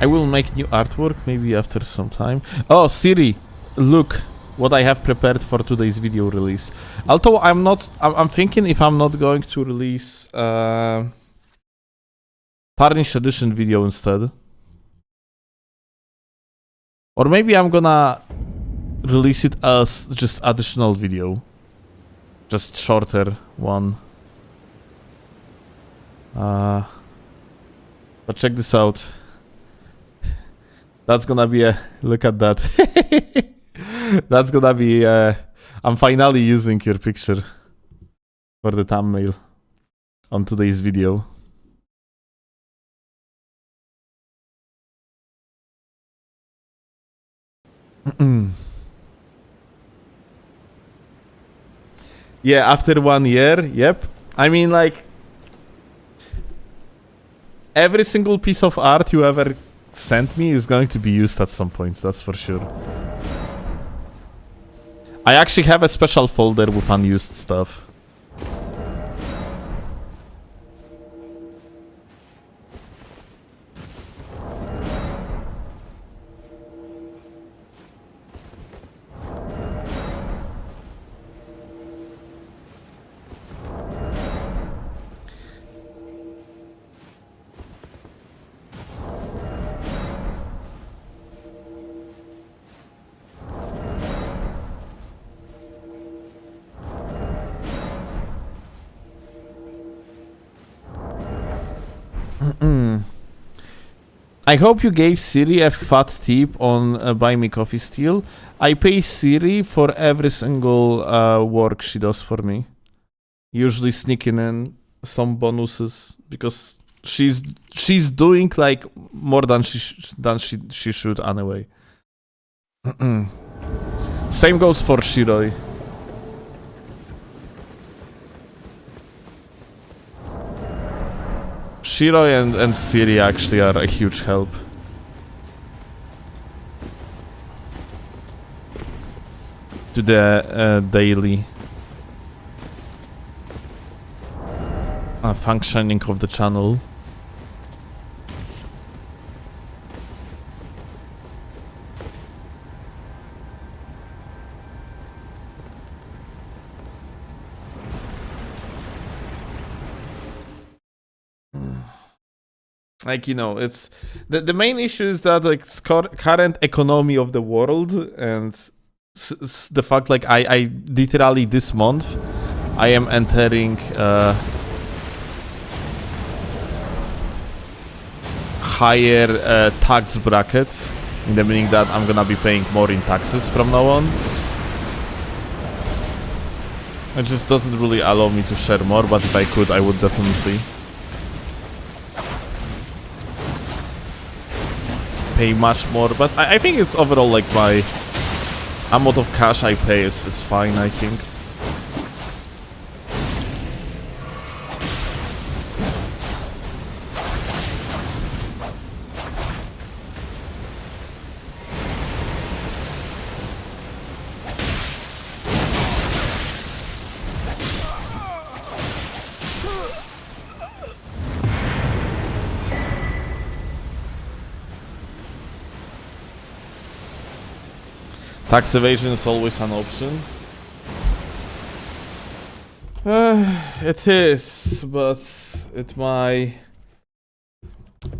I will make new artwork maybe after some time. Oh, Siri, look what I have prepared for today's video release. Although I'm thinking if I'm not going to release Tarnished Edition video instead. Or maybe I'm gonna release it as just additional video. Just shorter one. But check this out. That's gonna be a... Look at that. That's gonna be... I'm finally using your picture for the thumbnail on today's video. Yeah, after 1 year, yep. I mean, like... Every single piece of art you ever sent me is going to be used at some point, that's for sure. I actually have a special folder with unused stuff. I hope you gave Siri a fat tip on Buy Me Coffee Steal. I pay Siri for every single work she does for me. Usually sneaking in some bonuses because she's doing like more than she should anyway. Same goes for Shiroi. Shiroi and Siri actually are a huge help. To the daily functioning of the channel. Like, you know, it's the main issue is that like current economy of the world and the fact like I literally this month I am entering higher tax brackets, in the meaning that I'm gonna be paying more in taxes from now on. It just doesn't really allow me to share more, but if I could, I would definitely pay much more. But I think it's overall like my amount of cash I pay is fine, I think. Tax evasion is always an option. It is, but it might...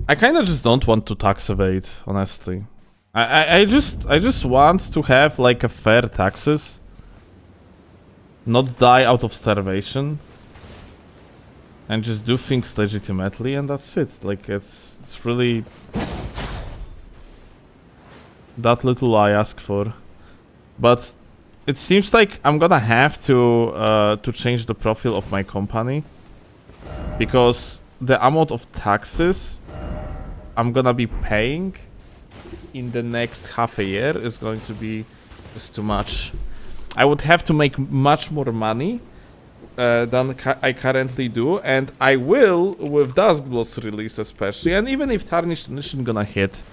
I kind of just don't want to tax evade, honestly. I just want to have like a fair taxes, not die out of starvation, and just do things legitimately, and that's it. Like it's really that little I ask for. But it seems like I'm gonna have to change the profile of my company, because the amount of taxes I'm gonna be paying in the next half a year is going to be just too much. I would have to make much more money than I currently do, and I will with Duskbloods release especially, and even if Tarnished Edition gonna hit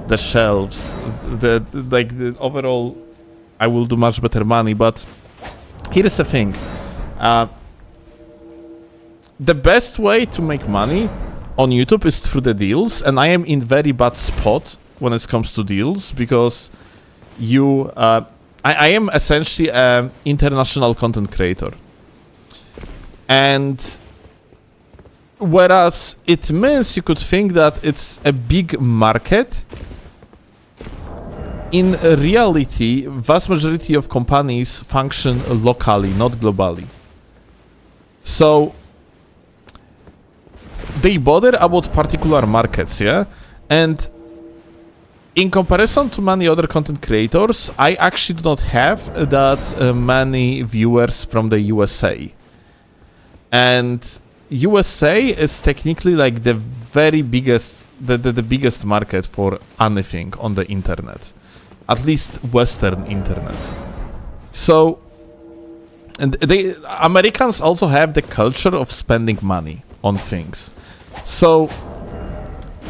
the shelves, the overall I will do much better money. But here's the thing. The best way to make money on YouTube is through the deals, and I am in very bad spot when it comes to deals, because I am essentially an international content creator. And whereas it means you could think that it's a big market, in reality, vast majority of companies function locally, not globally. So they bother about particular markets, yeah? And in comparison to many other content creators, I actually do not have that many viewers from the USA. And USA is technically like the very biggest, the biggest market for anything on the internet. At least Western internet. So, and Americans also have the culture of spending money on things. So,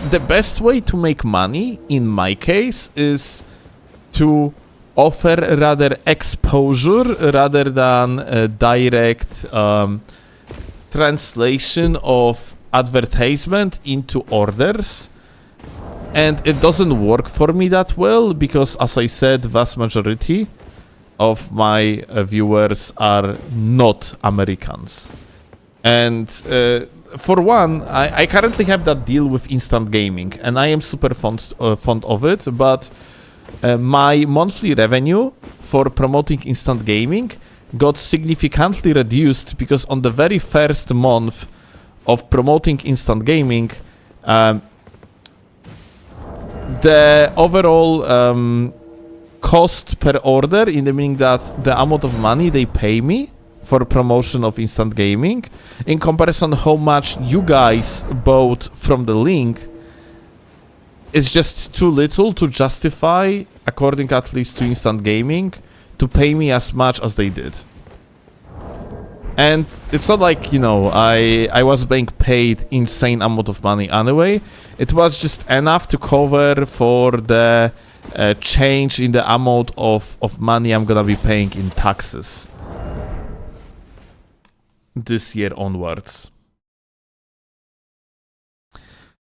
the best way to make money, in my case, is to offer rather exposure rather than direct translation of advertisement into orders. And it doesn't work for me that well, because, as I said, vast majority of my viewers are not Americans. And for one, I currently have that deal with Instant Gaming, and I am super fond of it, but my monthly revenue for promoting Instant Gaming got significantly reduced, because on the very first month of promoting Instant Gaming, the overall cost per order, in the meaning that the amount of money they pay me for promotion of Instant Gaming, in comparison how much you guys bought from the link, is just too little to justify, according at least to Instant Gaming, to pay me as much as they did. And it's not like, you know, I was being paid insane amount of money anyway. It was just enough to cover for the change in the amount of money I'm gonna be paying in taxes this year onwards.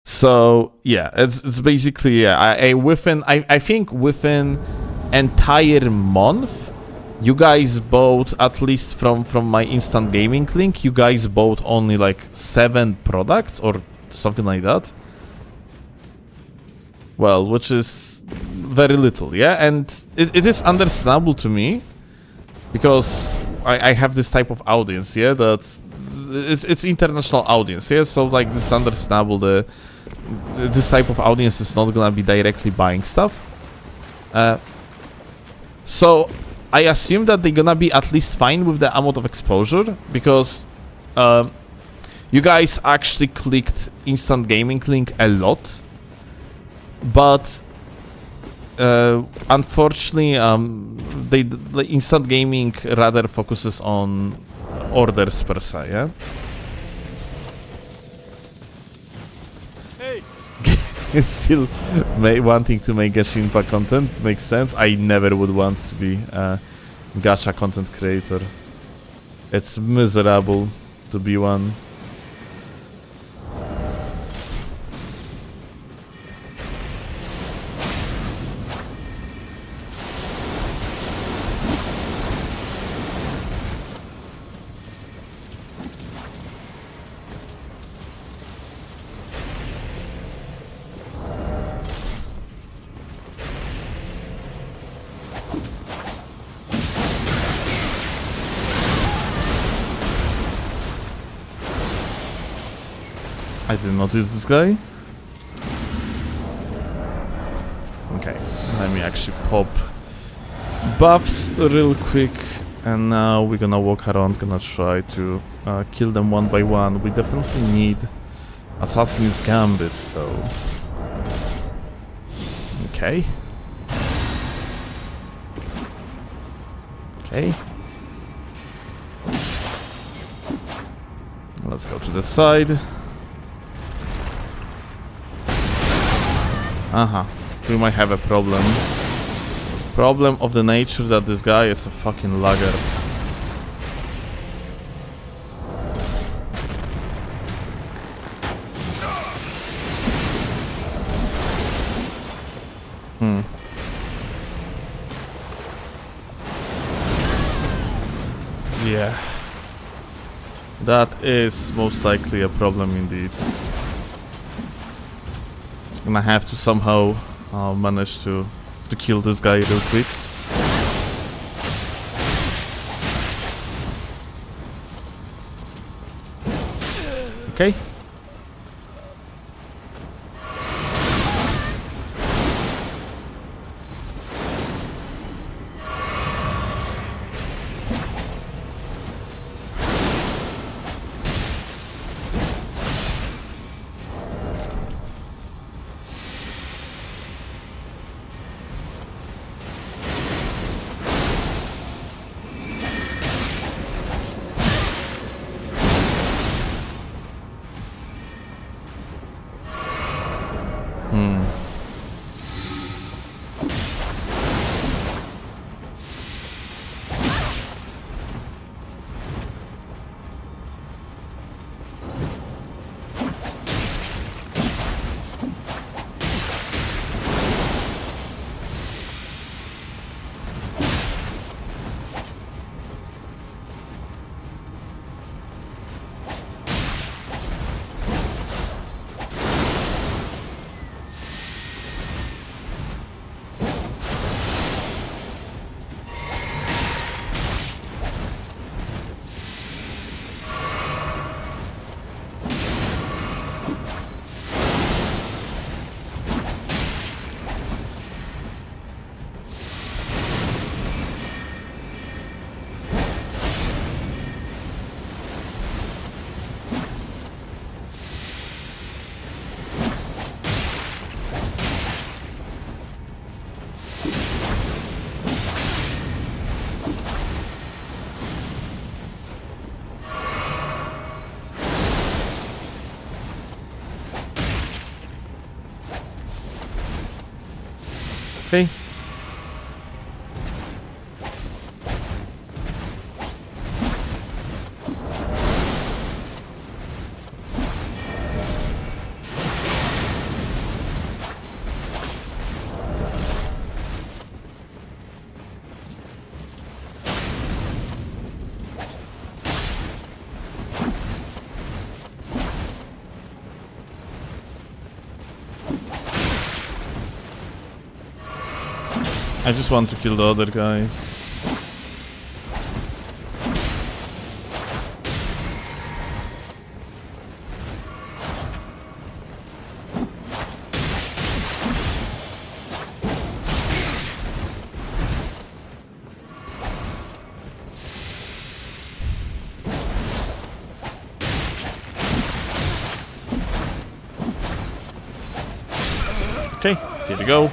So yeah, it's basically, yeah, I think within entire month, you guys bought, at least from my Instant Gaming link, you guys bought only like 7 products or something like that. well, which is very little, yeah? And it is understandable to me, because I have this type of audience, yeah? That it's international audience, yeah? So, like, this is understandable. This type of audience is not gonna be directly buying stuff. So, I assume that they're gonna be at least fine with the amount of exposure, because you guys actually clicked instant gaming link a lot, but unfortunately, the instant gaming rather focuses on orders per se, yeah? Hey. Still wanting to make Gashinpa content makes sense. I never would want to be a gacha content creator. It's miserable to be one. I didn't notice this guy. Okay, let me actually pop buffs real quick, and now we're gonna walk around, gonna try to kill them one by one. We definitely need Assassin's Gambit, so... Okay. Okay. Let's go to the side. We might have a problem. Problem of the nature that this guy is a fucking laggard. Yeah. That is most likely a problem indeed. Gonna have to somehow manage to kill this guy real quick. Okay. Okay. I just want to kill the other guy. Okay, here we go.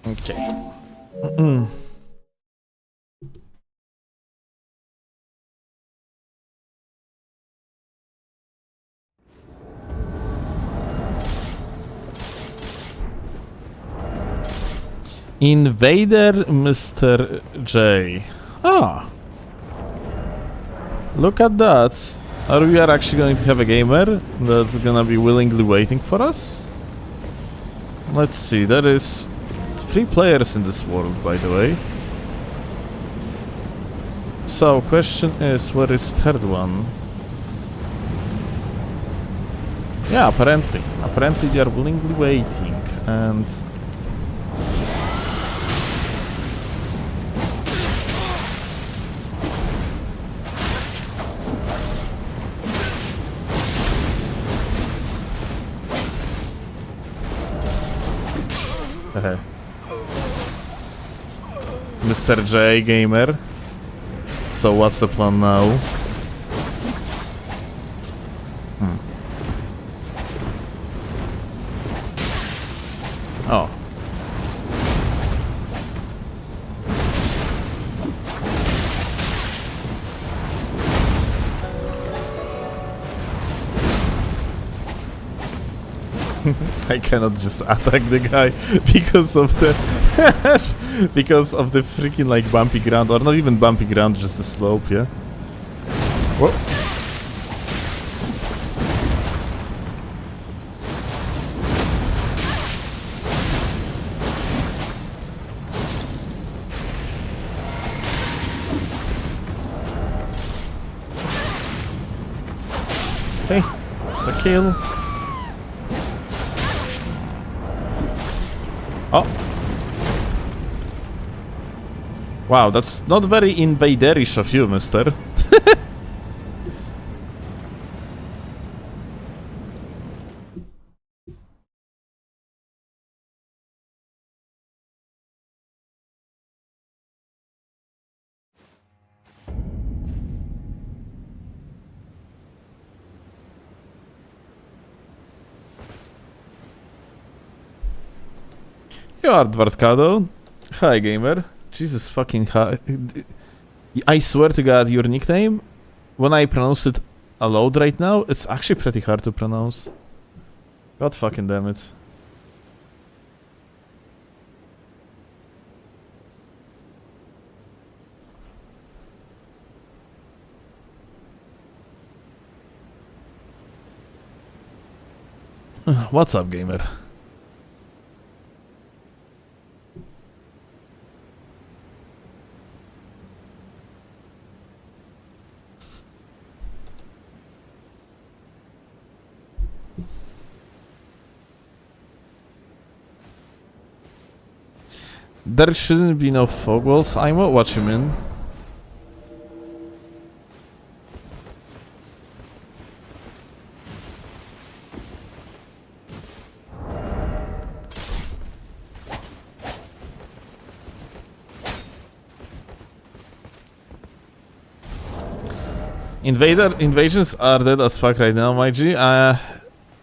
Okay. Invader Mr. J. Ah. Look at that. Are we actually going to have a gamer that's gonna be willingly waiting for us? Let's see, there is 3 players in this world, by the way. So, question is, where is third one? Yeah, apparently. Apparently they are willingly waiting, and... Mr. J gamer. So what's the plan now? Oh. I cannot just attack the guy because of the because of the freaking like bumpy ground, or not even bumpy ground, just the slope, yeah. Whoa. Okay, it's a kill. Oh. Wow, that's not very invaderish of you, mister. You are Dwartkado. Hi, gamer. Jesus fucking hi. I swear to God, your nickname, when I pronounce it aloud right now, it's actually pretty hard to pronounce. God fucking damn it. What's up, gamer? There shouldn't be no fog walls. I'm what you mean. Invasions are dead as fuck right now, my G. I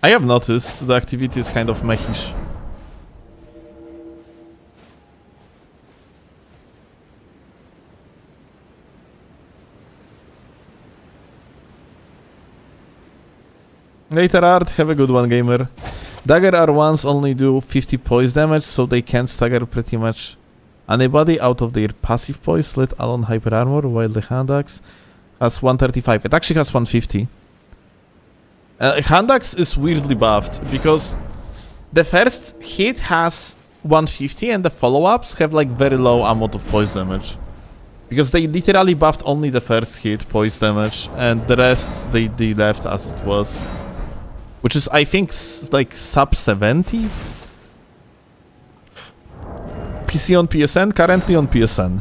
have noticed the activity is kind of mechish. Later art, have a good one, gamer. Dagger R1s only do 50 poise damage, so they can't stagger pretty much anybody out of their passive poise, let alone hyper armor, while the hand axe has 135. It actually has 150. Hand axe is weirdly buffed because the first hit has 150 and the follow-ups have like very low amount of poise damage. Because they literally buffed only the first hit poise damage and the rest they left as it was. Which is, I think, like sub 70? PC on PSN? Currently on PSN.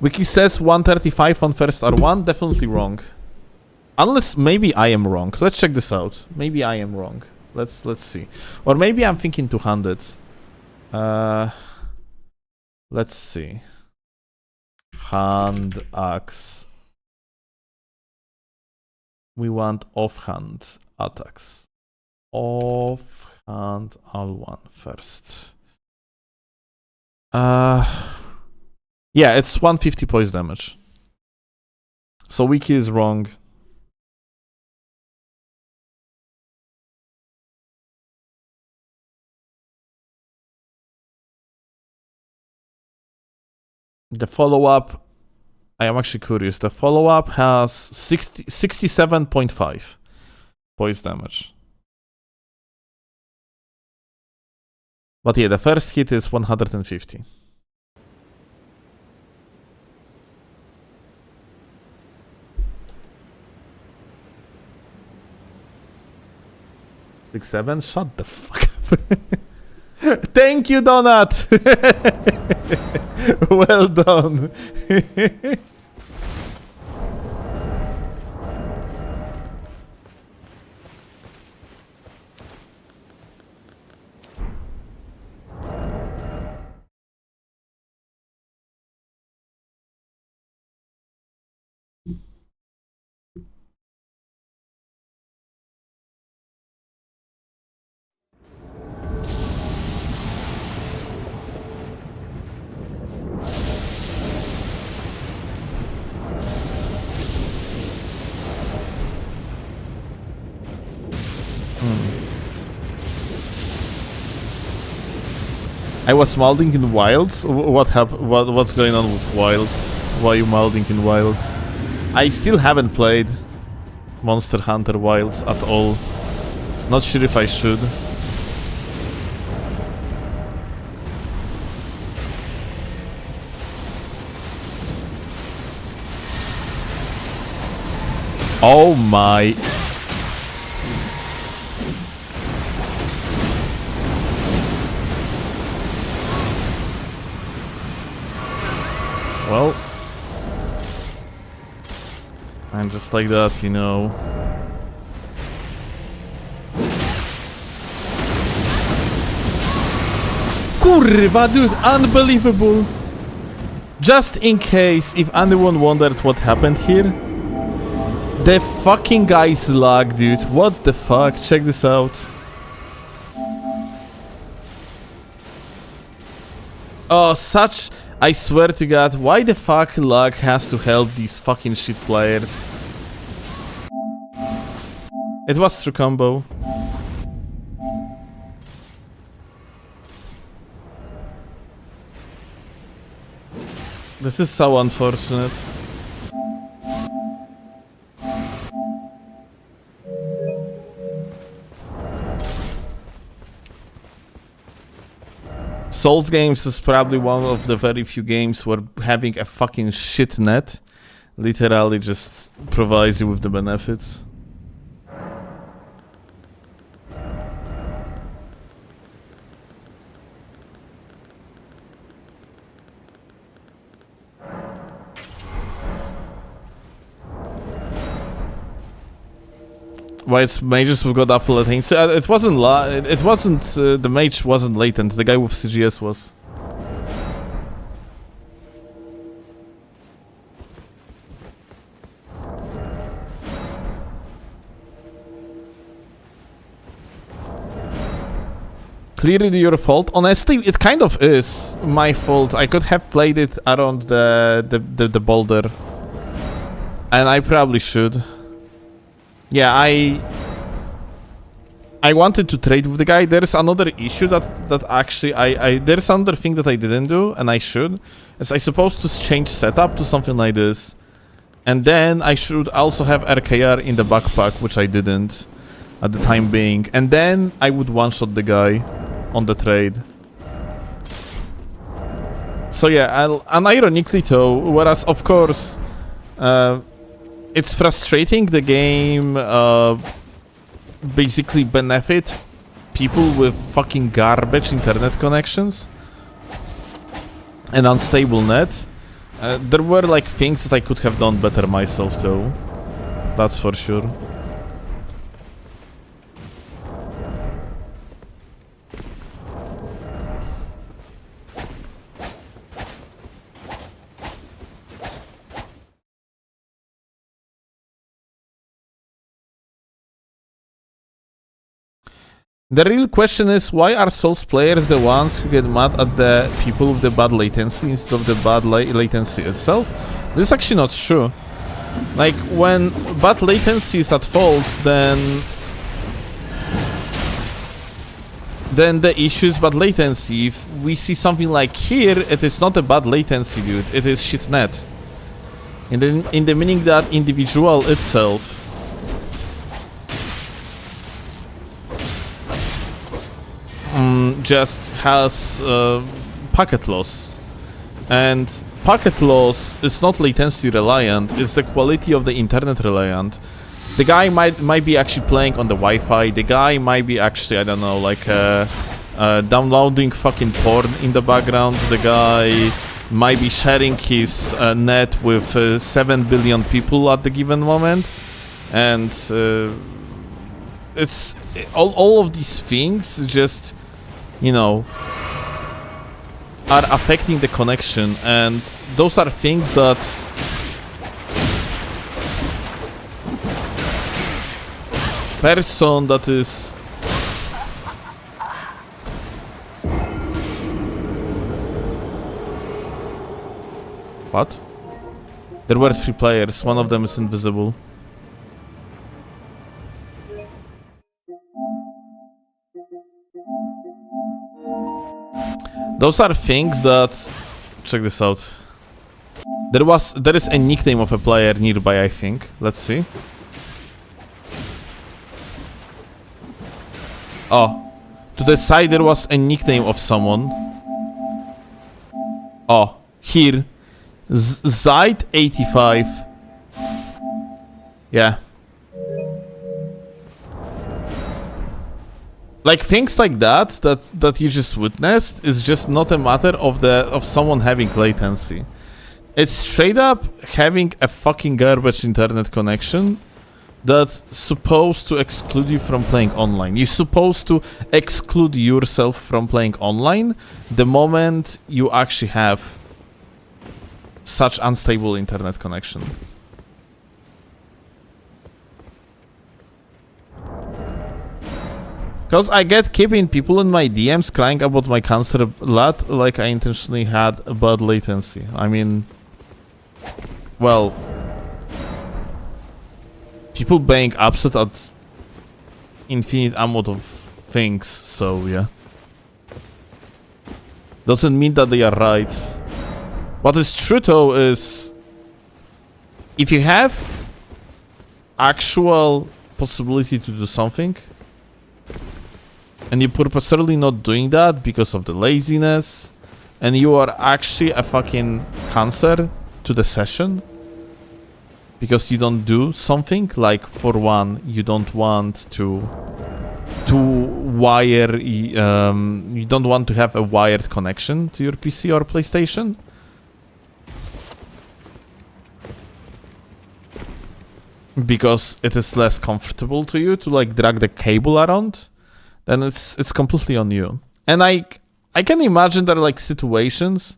Wiki says 135 on first R1. Definitely wrong. Unless maybe I am wrong. Let's check this out. Maybe I am wrong. Let's see. Or maybe I'm thinking 200. Let's see. Hand axe. We want offhand attacks. Offhand R1 first. Yeah, it's 150 poise damage. So Wiki is wrong. The follow-up, I am actually curious. The follow-up has 67.5 poise damage. But yeah, the first hit is 150. Seven? Shut the fuck up. Thank you, Donut! Well done. I was molding in wilds. What happened? What's going on with wilds? Why are you molding in wilds? I still haven't played Monster Hunter Wilds at all. Not sure if I should. Oh my. Well, and just like that, you know. Kurwa, dude, unbelievable! Just in case, if anyone wondered what happened here, the fucking guy's lag, dude. What the fuck? Check this out. Oh, such... I swear to God, why the fuck lag has to help these fucking shit players? It was through combo. This is so unfortunate. Souls games is probably one of the very few games where having a fucking shit net literally just provides you with the benefits. Why it's mages who got awful latency? It wasn't the mage wasn't latent. The guy with CGS was. clearly your fault. Honestly, it kind of is my fault. I could have played it around the boulder. And I probably should. Yeah, I wanted to trade with the guy. There's another issue that actually there's another thing that I didn't do, and I should. Is I supposed to change setup to something like this. And then I should also have RKR in the backpack, which I didn't at the time being. And then I would one-shot the guy on the trade. So yeah, unironically though, whereas of course it's frustrating, the game basically benefit people with fucking garbage internet connections and unstable net. There were like things that I could have done better myself though. That's for sure. The real question is, why are Souls players the ones who get mad at the people with the bad latency instead of the bad latency itself? This is actually not true. Like, when bad latency is at fault, then the issue is bad latency. If we see something like here, it is not a bad latency, dude. It is shit net. In the meaning that individual itself just has packet loss, and packet loss is not latency reliant, it's the quality of the internet reliant. The guy might be actually playing on the Wi-Fi, the guy might be actually, I don't know, like downloading fucking porn in the background, the guy might be sharing his net with 7 billion people at the given moment, and it's all of these things just, you know, are affecting the connection, and those are things that person that is what? There were 3 players, one of them is invisible. Those are things that... Check this out. There is a nickname of a player nearby, I think. Let's see. Oh. To the side there was a nickname of someone. Oh. Here. Zaid85. Yeah. Like things like that you just witnessed is just not a matter of someone having latency. It's straight up having a fucking garbage internet connection that's supposed to exclude you from playing online. You're supposed to exclude yourself from playing online the moment you actually have such unstable internet connection. Because I get keeping people in my DMs crying about my cancer a lot, like I intentionally had a bad latency. I mean, well, people being upset at infinite amount of things, so yeah. Doesn't mean that they are right. What is true though is, if you have actual possibility to do something, and you're purposely not doing that because of the laziness, and you are actually a fucking cancer to the session because you don't do something, like for one, you don't want to wire, you don't want to have a wired connection to your PC or PlayStation. Because it is less comfortable to you to like drag the cable around. Then it's completely on you. And I can imagine there are like situations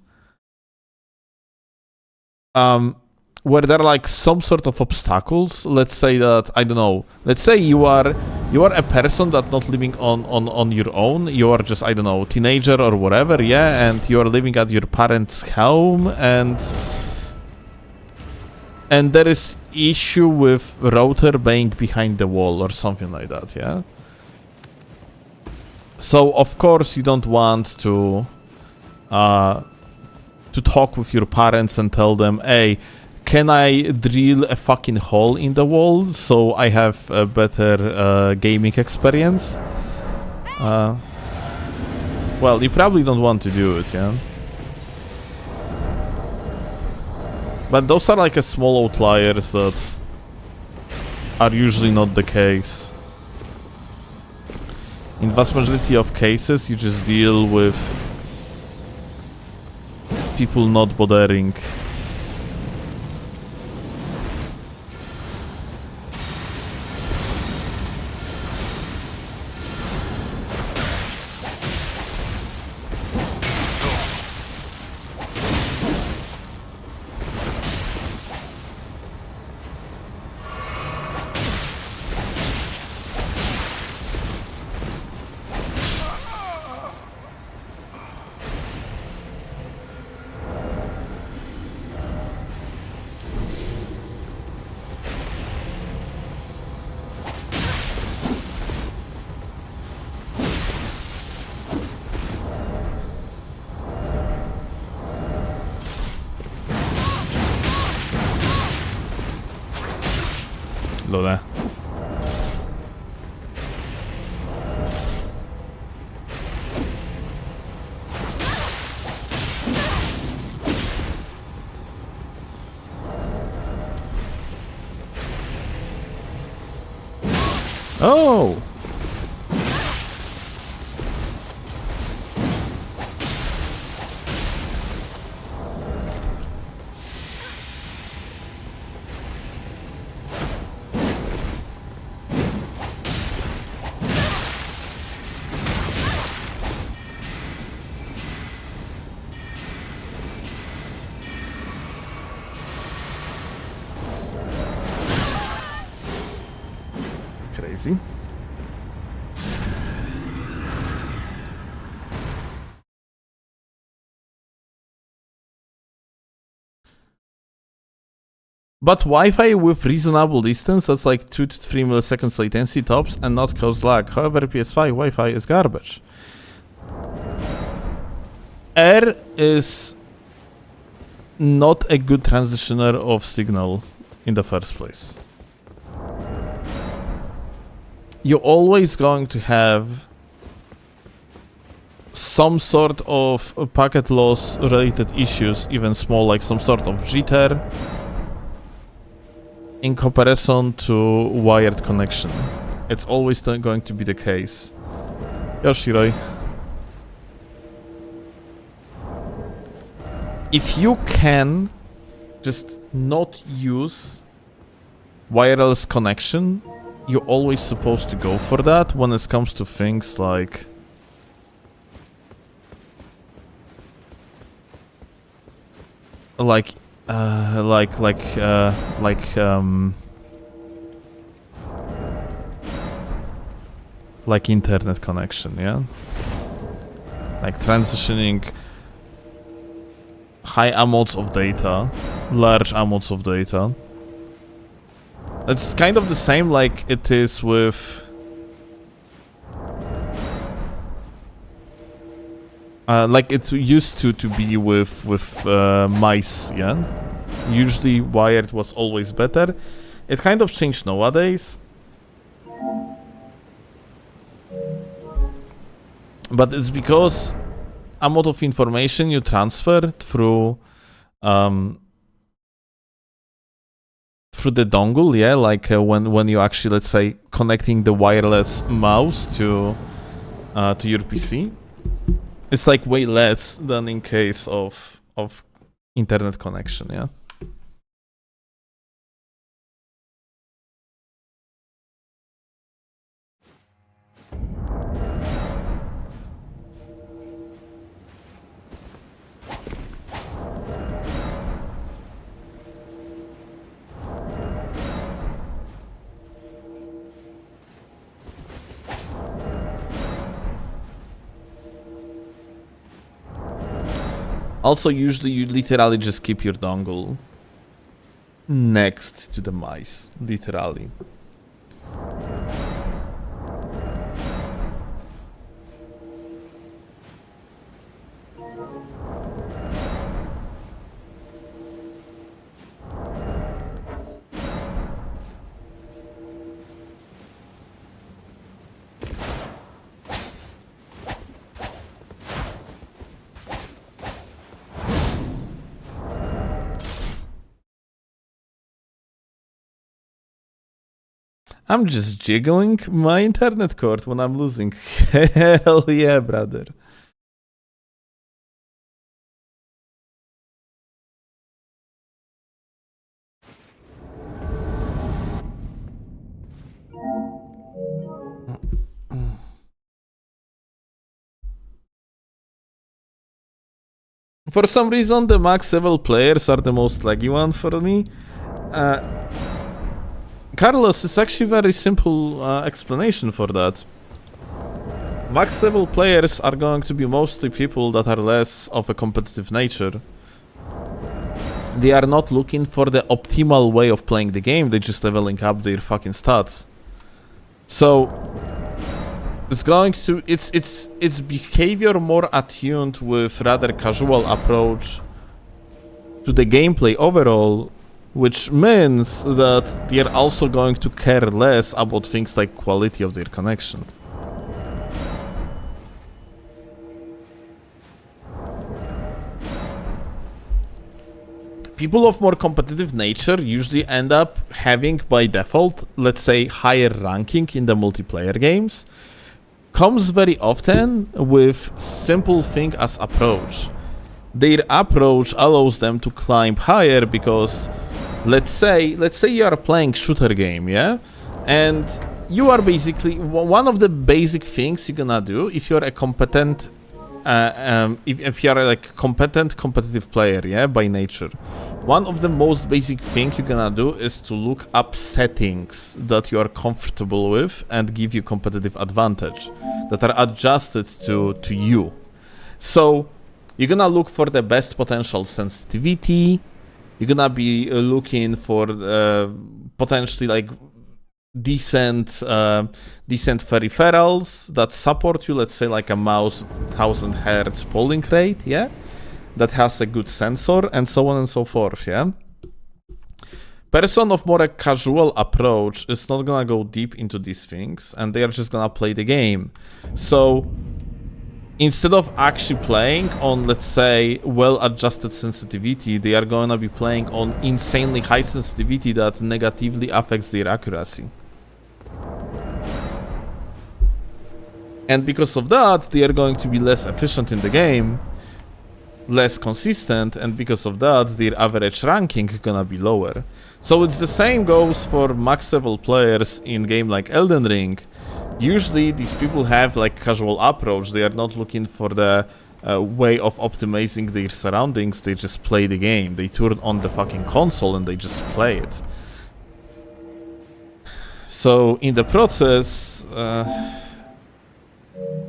where there are like some sort of obstacles. Let's say that, I don't know, let's say you are You are a person that's not living on your own. You are just, I don't know, teenager or whatever, yeah, and you are living at your parents' home, and there is issue with router being behind the wall or something like that, yeah. So of course you don't want to talk with your parents and tell them, hey, can I drill a fucking hole in the wall so I have a better gaming experience? Well, you probably don't want to do it, yeah? But those are like a small outliers that are usually not the case. In vast majority of cases, you just deal with people not bothering. Lole. Oh! Crazy. But Wi-Fi with reasonable distance, that's like 2 to 3 milliseconds latency tops and not cause lag. However, PS5 Wi-Fi is garbage. Air is not a good transitioner of signal in the first place. You're always going to have some sort of packet loss related issues, even small, like some sort of jitter, in comparison to wired connection. It's always going to be the case. Yoshiroi. If you can just not use wireless connection, you're always supposed to go for that when it comes to things like internet connection, yeah? Like transitioning high amounts of data, large amounts of data. It's kind of the same like it is with like it used to be with mice, yeah? Usually wired was always better. It kind of changed nowadays. But it's because amount of information you transfer through the dongle, yeah, like when you actually, let's say, connecting the wireless mouse to your PC, it's like way less than in case of internet connection, yeah. Also, usually you literally just keep your dongle next to the mice, literally. I'm just jiggling my internet cord when I'm losing. Hell yeah, brother. For some reason, the max level players are the most laggy one for me. Carlos, it's actually a very simple explanation for that. Max level players are going to be mostly people that are less of a competitive nature. They are not looking for the optimal way of playing the game, they're just leveling up their fucking stats. So it's going to it's behavior more attuned with rather casual approach to the gameplay overall, which means that they're also going to care less about things like quality of their connection. People of more competitive nature usually end up having, by default, let's say, higher ranking in the multiplayer games. Comes very often with simple thing as approach. Their approach allows them to climb higher because let's say you are playing shooter game, yeah? And you are basically one of the basic things you're gonna do if you're a competent if you're like competent competitive player, yeah, by nature. One of the most basic thing you're gonna do is to look up settings that you are comfortable with and give you competitive advantage that are adjusted to you. So you're gonna look for the best potential sensitivity. You're gonna be looking for potentially like decent peripherals that support you, let's say like a mouse 1000 Hz polling rate, yeah, that has a good sensor and so on and so forth, yeah. Person of more a casual approach is not gonna go deep into these things and they are just gonna play the game. So instead of actually playing on, let's say, well-adjusted sensitivity, they are gonna be playing on insanely high sensitivity that negatively affects their accuracy. And because of that, they are going to be less efficient in the game, less consistent, and because of that, their average ranking is gonna be lower. So it's the same goes for max level players in game like Elden Ring. Usually these people have like casual approach, they are not looking for the way of optimizing their surroundings, they just play the game. They turn on the fucking console and they just play it. So in the process,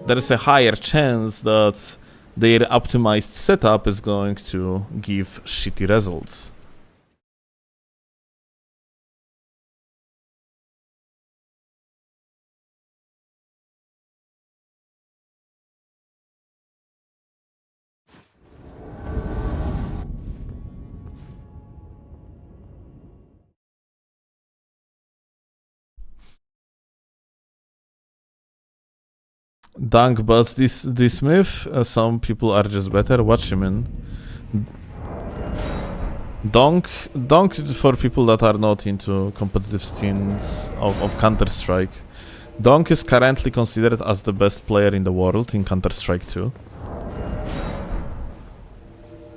there is a higher chance that their optimized setup is going to give shitty results. Dunk busts this myth. Some people are just better. Watch him in. Donk for people that are not into competitive scenes of Counter-Strike. Donk is currently considered as the best player in the world in Counter-Strike 2.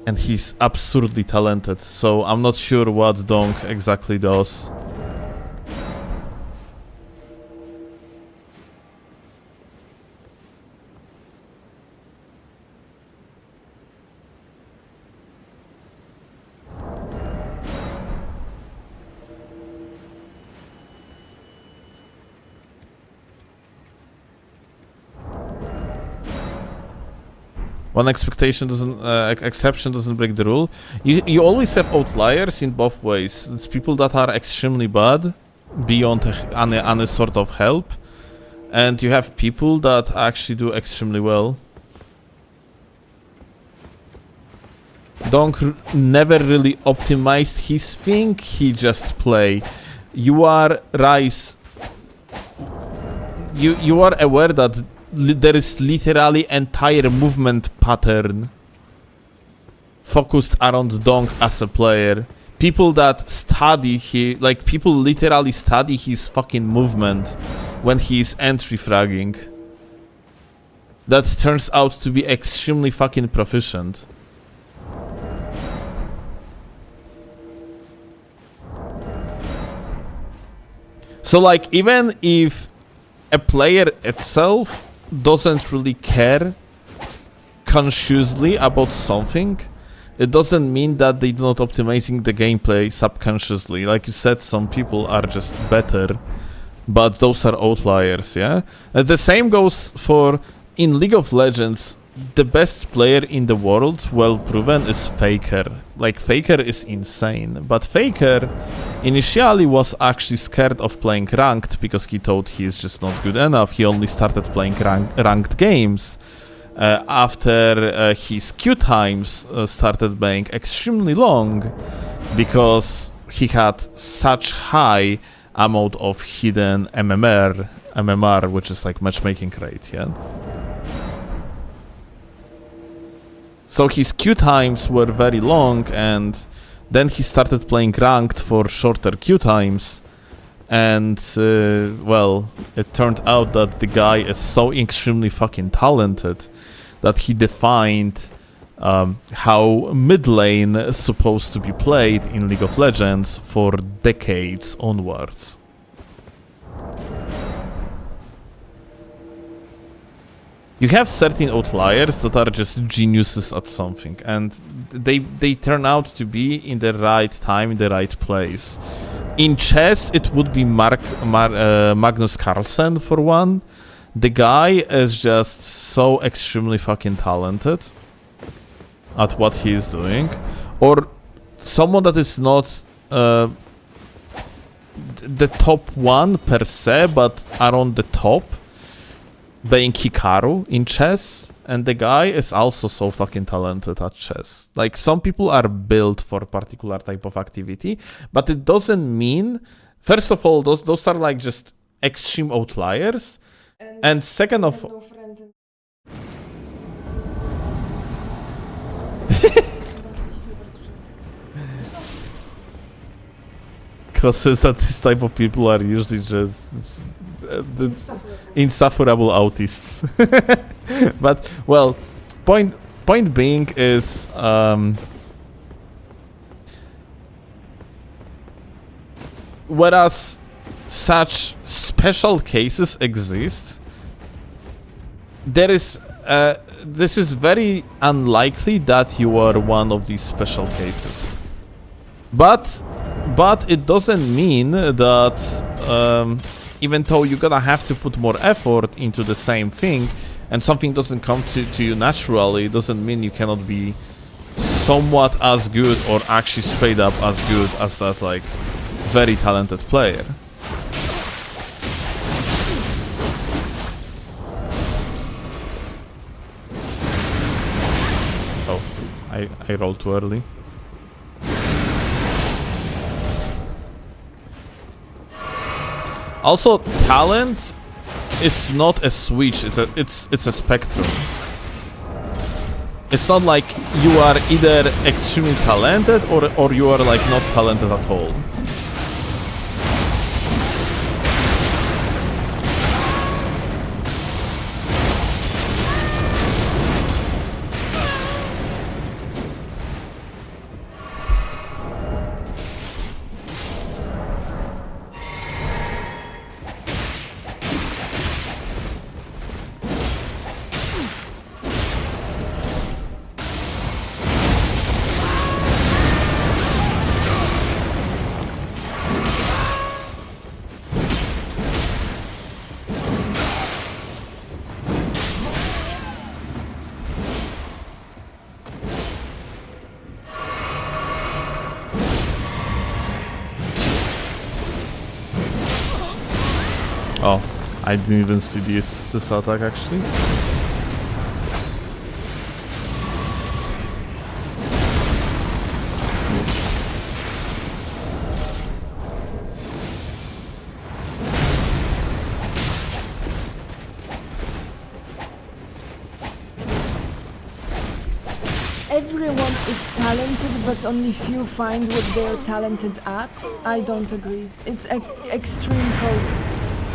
And he's absurdly talented, so I'm not sure what Donk exactly does. One expectation doesn't, exception doesn't break the rule. You always have outliers in both ways. It's people that are extremely bad, beyond any sort of help, and you have people that actually do extremely well. Donk never really optimized his thing, he just play. You are, Rice, you are aware that there is literally entire movement pattern focused around Donk as a player. People that study people literally study his fucking movement when he is entry fragging. That turns out to be extremely fucking proficient. So like, even if a player itself doesn't really care consciously about something, it doesn't mean that they're not optimizing the gameplay subconsciously. Like you said, some people are just better, but those are outliers, yeah? The same goes for, in League of Legends, the best player in the world, well proven, is Faker. Like, Faker is insane, but Faker initially was actually scared of playing ranked because he thought he is just not good enough. He only started playing ranked games after his queue times started being extremely long because he had such high amount of hidden MMR, which is like matchmaking rate, yeah? So his queue times were very long, and then he started playing ranked for shorter queue times, and well, it turned out that the guy is so extremely fucking talented that he defined how mid lane is supposed to be played in League of Legends for decades onwards. You have certain outliers that are just geniuses at something, and they turn out to be in the right time, in the right place. In chess, it would be Magnus Carlsen for one. The guy is just so extremely fucking talented at what he is doing. Or someone that is not the top one per se, but around the top, being Hikaru in chess, and the guy is also so fucking talented at chess. Like, some people are built for a particular type of activity, but it doesn't mean, first of all, those are like just extreme outliers, and second of all, because that this type of people are usually just the insufferable autists. But well, point being is whereas such special cases exist, there is this is very unlikely that you are one of these special cases. But it doesn't mean that even though you're gonna have to put more effort into the same thing and something doesn't come to you naturally, it doesn't mean you cannot be somewhat as good or actually straight up as good as that like very talented player. Oh, I rolled too early. Also, talent is not a switch, it's a spectrum. It's not like you are either extremely talented or you are like not talented at all. Oh, I didn't even see this attack actually. Everyone is talented, but only few find what they're talented at. I don't agree. It's extreme code.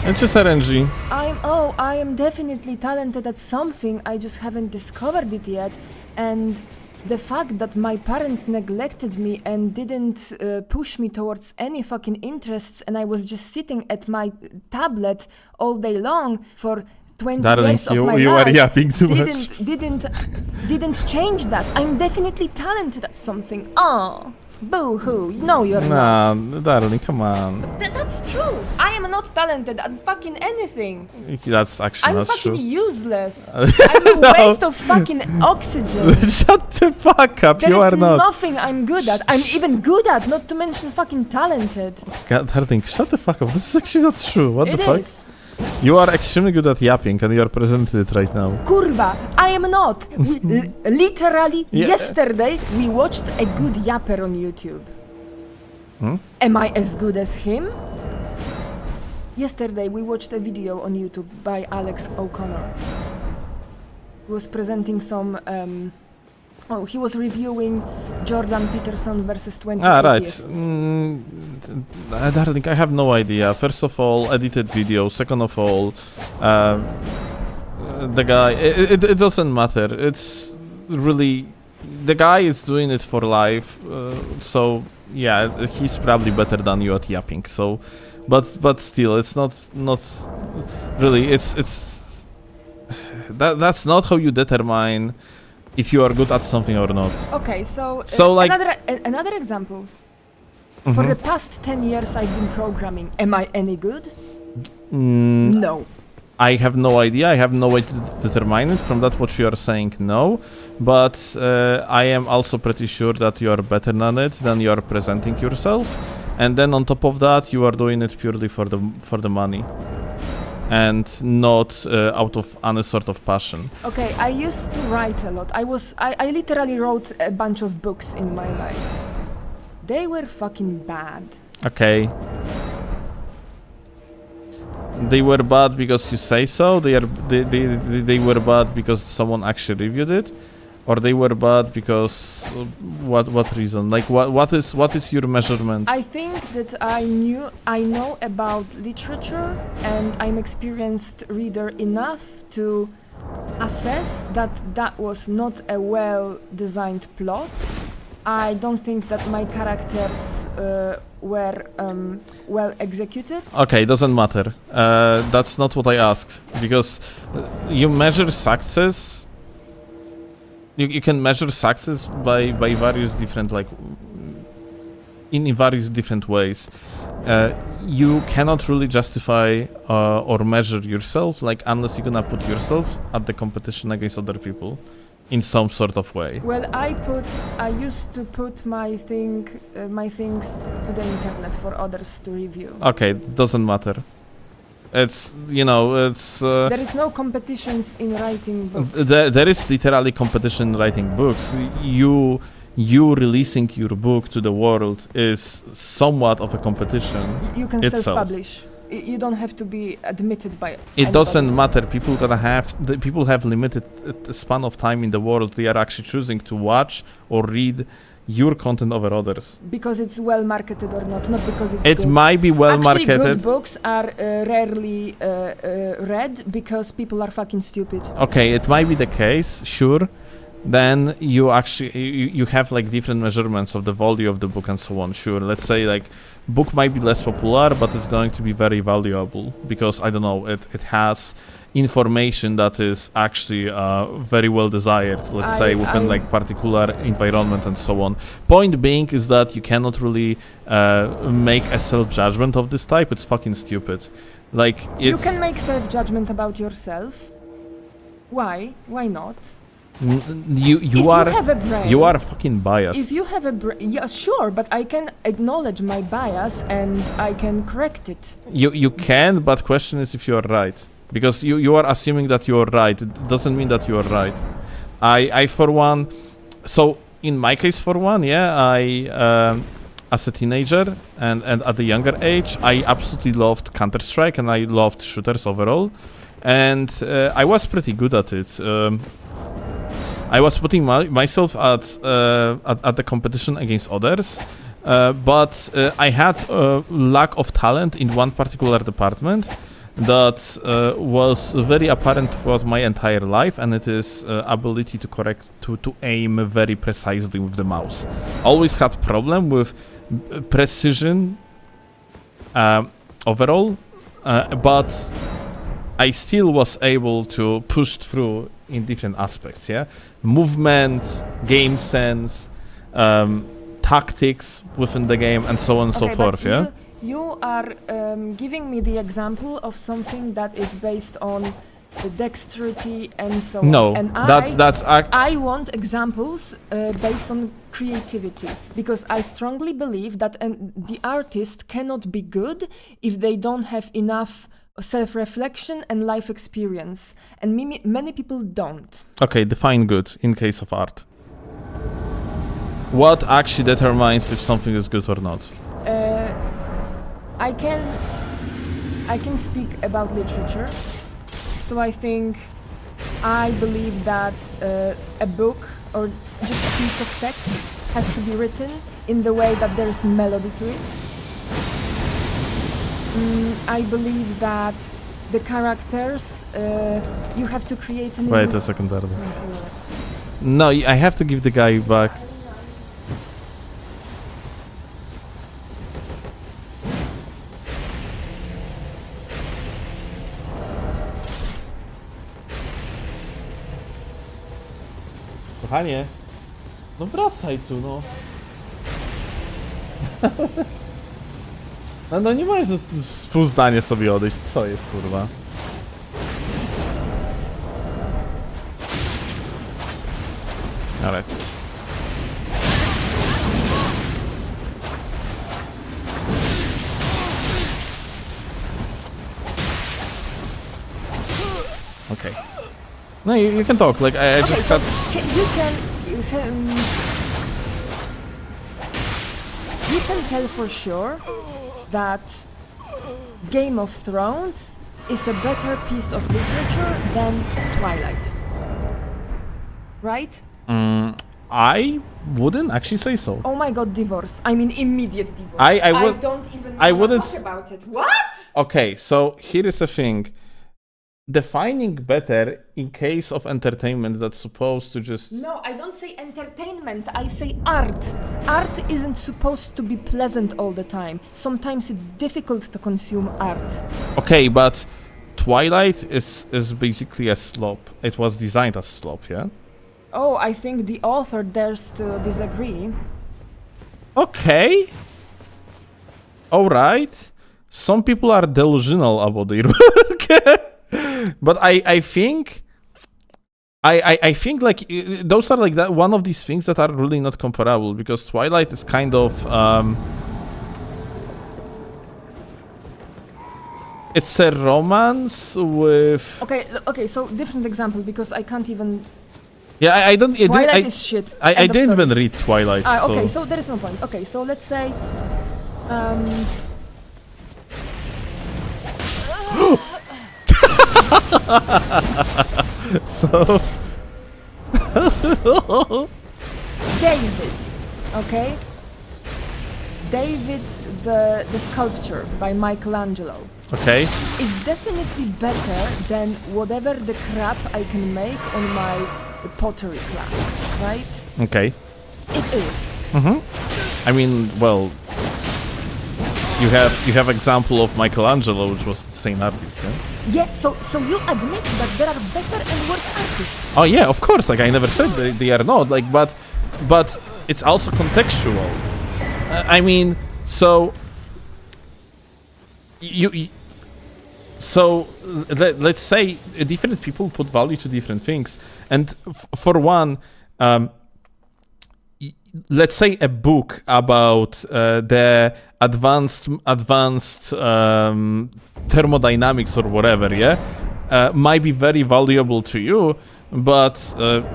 It's just RNG. I am definitely talented at something, I just haven't discovered it yet. And the fact that my parents neglected me and didn't push me towards any fucking interests, and I was just sitting at my tablet all day long for 20 Darling, years of my you life are yapping too much. didn't change that. I'm definitely talented at something. Oh, boo-hoo. No, you're Nah, not. darling, come on. That's true. I am not talented at fucking anything. That's actually I'm not fucking true. useless. I'm a No. waste of fucking oxygen. Shut the fuck up, There you are is not. nothing I'm good at. I'm even good at, not to mention fucking talented. God, darling, shut the fuck up. This is actually not true. What It the fuck? is. You are extremely good at yapping and you are presenting it right now. Kurva, I am not. Literally, Yeah. yesterday we watched a good yapper on YouTube. Am I as good as him? Yesterday we watched a video on YouTube by Alex O'Connor. He was presenting some he was reviewing Jordan Peterson versus 20 Ah, right. atheists. Darling, I have no idea. First of all, edited video. Second of all, the guy, it doesn't matter. It's really, the guy is doing it for life. So, yeah, he's probably better than you at yapping. So, but still, it's not really, it's that's not how you determine if you are good at something or not. Okay, so, like- another example. For the past 10 years I've been programming. Am I any good? No. I have no idea. I have no way to determine it. From that, what you are saying, no. But I am also pretty sure that you are better than it, than you are presenting yourself. And then on top of that, you are doing it purely for the money, and not out of any sort of passion. Okay, I used to write a lot. I literally wrote a bunch of books in my life. They were fucking bad. Okay. They were bad because you say so. They were bad because someone actually reviewed it, or they were bad because what reason? Like what is your measurement? I think that I know about literature, and I'm experienced reader enough to assess that that was not a well-designed plot. I don't think that my characters were well executed. Okay, doesn't matter. That's not what I asked, because you measure success. You can measure success by various different, like, in various different ways. You cannot really justify or measure yourself, like, unless you're gonna put yourself at the competition against other people in some sort of way. Well, I used to put my things to the internet for others to review. Okay, doesn't matter. It's, you know, it's... There is no competitions in writing books. There is literally competition in writing books. You releasing your book to the world is somewhat of a competition. You can itself. self-publish. You don't have to be admitted by It anybody. doesn't matter. People have limited span of time in the world. They are actually choosing to watch or read your content over others. Because it's well marketed or not because it's It good. might be well Actually, marketed. good books are rarely read because people are fucking stupid. Okay, it might be the case, sure. Then you actually you have like different measurements of the value of the book and so on. Sure, let's say like book might be less popular, but it's going to be very valuable because I don't know, it has information that is actually very well desired. Let's say within like particular environment and so on. Point being is that you cannot really make a self-judgment of this type. It's fucking stupid. Like it's, you can make self-judgment about yourself. Why? Why not? You If you have a brain, you are fucking biased. If you have a yeah, sure, but I can acknowledge my bias and I can correct it. You can, but question is if you are right. Because you are assuming that you are right. It doesn't mean that you are right. I for one, so in my case for one, yeah, I as a teenager and at a younger age, I absolutely loved Counter-Strike and I loved shooters overall, and I was pretty good at it. I was putting myself at the competition against others, but I had a lack of talent in one particular department that was very apparent throughout my entire life, and it is ability to aim very precisely with the mouse. Always had problem with precision overall, but I still was able to push through in different aspects, yeah? Movement, game sense, tactics within the game, and so on and so forth, yeah? You are giving me the example of something that is based on the dexterity and so No, on. that's I want examples based on creativity, because I strongly believe that the artist cannot be good if they don't have enough self-reflection and life experience, and many people don't. Okay, define good in case of art. What actually determines if something is good or not? I can speak about literature. So I believe that a book or just a piece of text has to be written in the way that there's melody to it. I believe that the characters, you have to create an... Wait a second, Dardo. No, I have to give the guy back. Kochanie, no wracaj tu, no. No nie możesz w współzdanie sobie odejść, co jest, kurwa? Alright. Okay. No, you can talk, like, I Okay, just so had... You can tell for sure that Game of Thrones is a better piece of literature than Twilight. Right? I wouldn't actually say so. Oh my god, divorce. I mean immediate divorce. I don't even I wanna wouldn't talk about it. What? Okay, so here is the thing. Defining better in case of entertainment that's supposed to just... No, I don't say entertainment, I say art. Art isn't supposed to be pleasant all the time. Sometimes it's difficult to consume art. Okay, but Twilight is basically a slope. It was designed as slope, yeah? Oh, I think the author dares to disagree. Okay. Alright. Some people are delusional about their work. But I think like those are like that one of these things that are really not comparable, because Twilight is kind of it's a romance with... Okay, so different example, because I can't even... Yeah, I don't... Twilight is shit. I didn't even read Twilight. Okay, so there is no point. Okay, so let's say... So... David, okay? David, the sculpture by Michelangelo. Okay. Is definitely better than whatever the crap I can make on my pottery class, right? Okay. It is. I mean, well, you have example of Michelangelo, which was the same artist, yeah? Yeah, so you admit that there are better and worse artists. Oh yeah, of course. Like I never said they are not. Like, but it's also contextual. I mean, so you So let's say different people put value to different things, and for one, let's say a book about the advanced thermodynamics or whatever, might be very valuable to you, but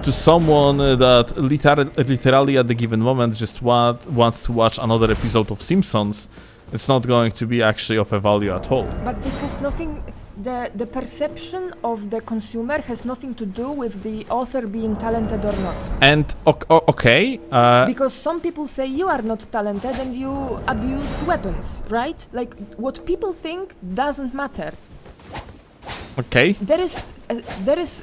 to someone that literally at the given moment just wants to watch another episode of Simpsons, it's not going to be actually of a value at all. But this has nothing. The perception of the consumer has nothing to do with the author being talented or not. And okay, Because some people say you are not talented and you abuse weapons, right? Like, what people think doesn't matter. okay. There is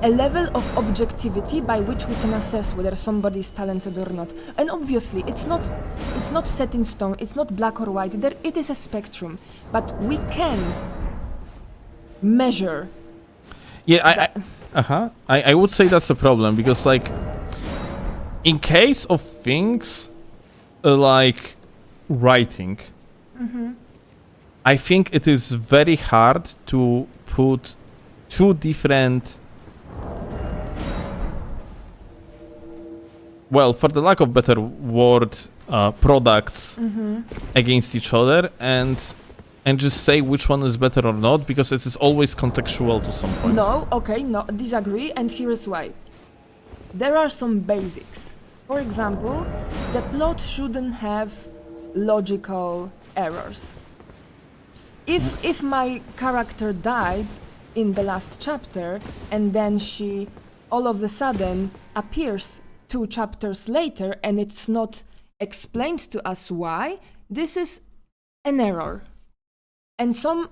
a level of objectivity by which we can assess whether somebody is talented or not. And obviously, it's not set in stone. It's not black or white. It is a spectrum, but we can measure. Yeah, I would say that's a problem, because like in case of things like writing, I think it is very hard to put two different, well, for the lack of better word, products against each other and just say which one is better or not, because it is always contextual to some point. No, disagree, and here is why. There are some basics. For example, the plot shouldn't have logical errors. If my character died in the last chapter and then she all of a sudden appears 2 chapters later and it's not explained to us why, this is an error. And some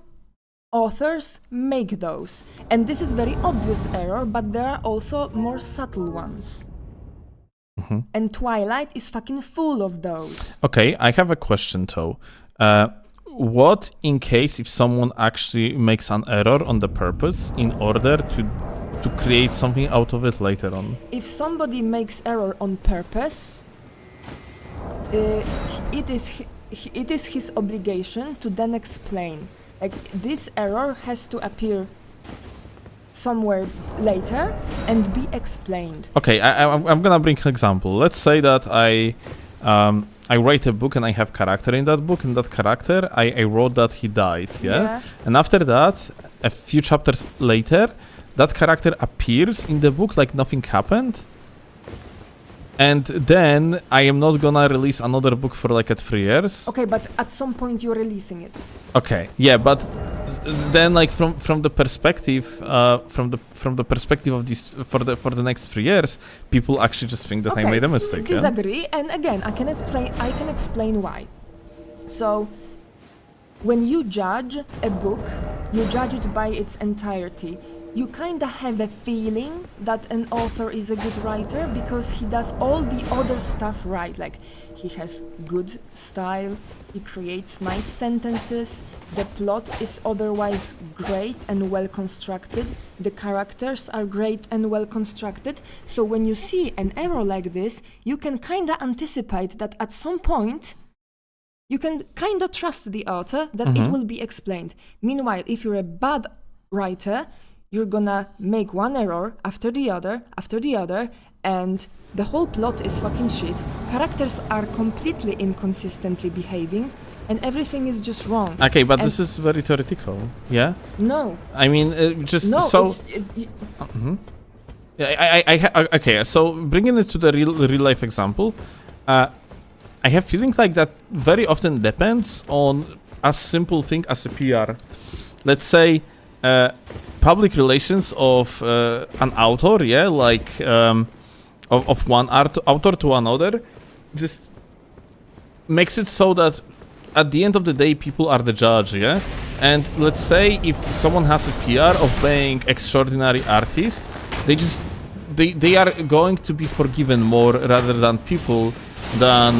authors make those. And this is very obvious error, but there are also more subtle ones. And Twilight is fucking full of those. Okay, I have a question though. What in case if someone actually makes an error on the purpose in order to create something out of it later on? If somebody makes error on purpose, it is his obligation to then explain. Like, this error has to appear somewhere later and be explained. Okay, I'm gonna bring an example. Let's say that I write a book and I have character in that book, and that character, I wrote that he died, yeah? And after that, a few chapters later, that character appears in the book like nothing happened. And then I am not gonna release another book for like 3 years. Okay, but at some point you're releasing it. Okay, yeah, but then like from the perspective from the perspective of this for the next 3 years, people actually just think that I made a mistake. Disagree, and again, I can explain why. So, when you judge a book, you judge it by its entirety. You kind of have a feeling that an author is a good writer because he does all the other stuff right. Like, he has good style, he creates nice sentences, the plot is otherwise great and well constructed, the characters are great and well constructed. So when you see an error like this, you can kind of anticipate that at some point you can kind of trust the author that it will be explained. Meanwhile, if you're a bad writer, you're gonna make one error after the other, and the whole plot is fucking shit. Characters are completely inconsistently behaving, and everything is just wrong. Okay, but this is very theoretical, yeah? No. I mean, just No, so... it's Okay, so bringing it to the real life example, I have feeling like that very often depends on a simple thing as a PR. Let's say public relations of an author, yeah, like of one author to another, just makes it so that at the end of the day people are the judge, yeah. And let's say if someone has a PR of being extraordinary artist, they are going to be forgiven more rather than people than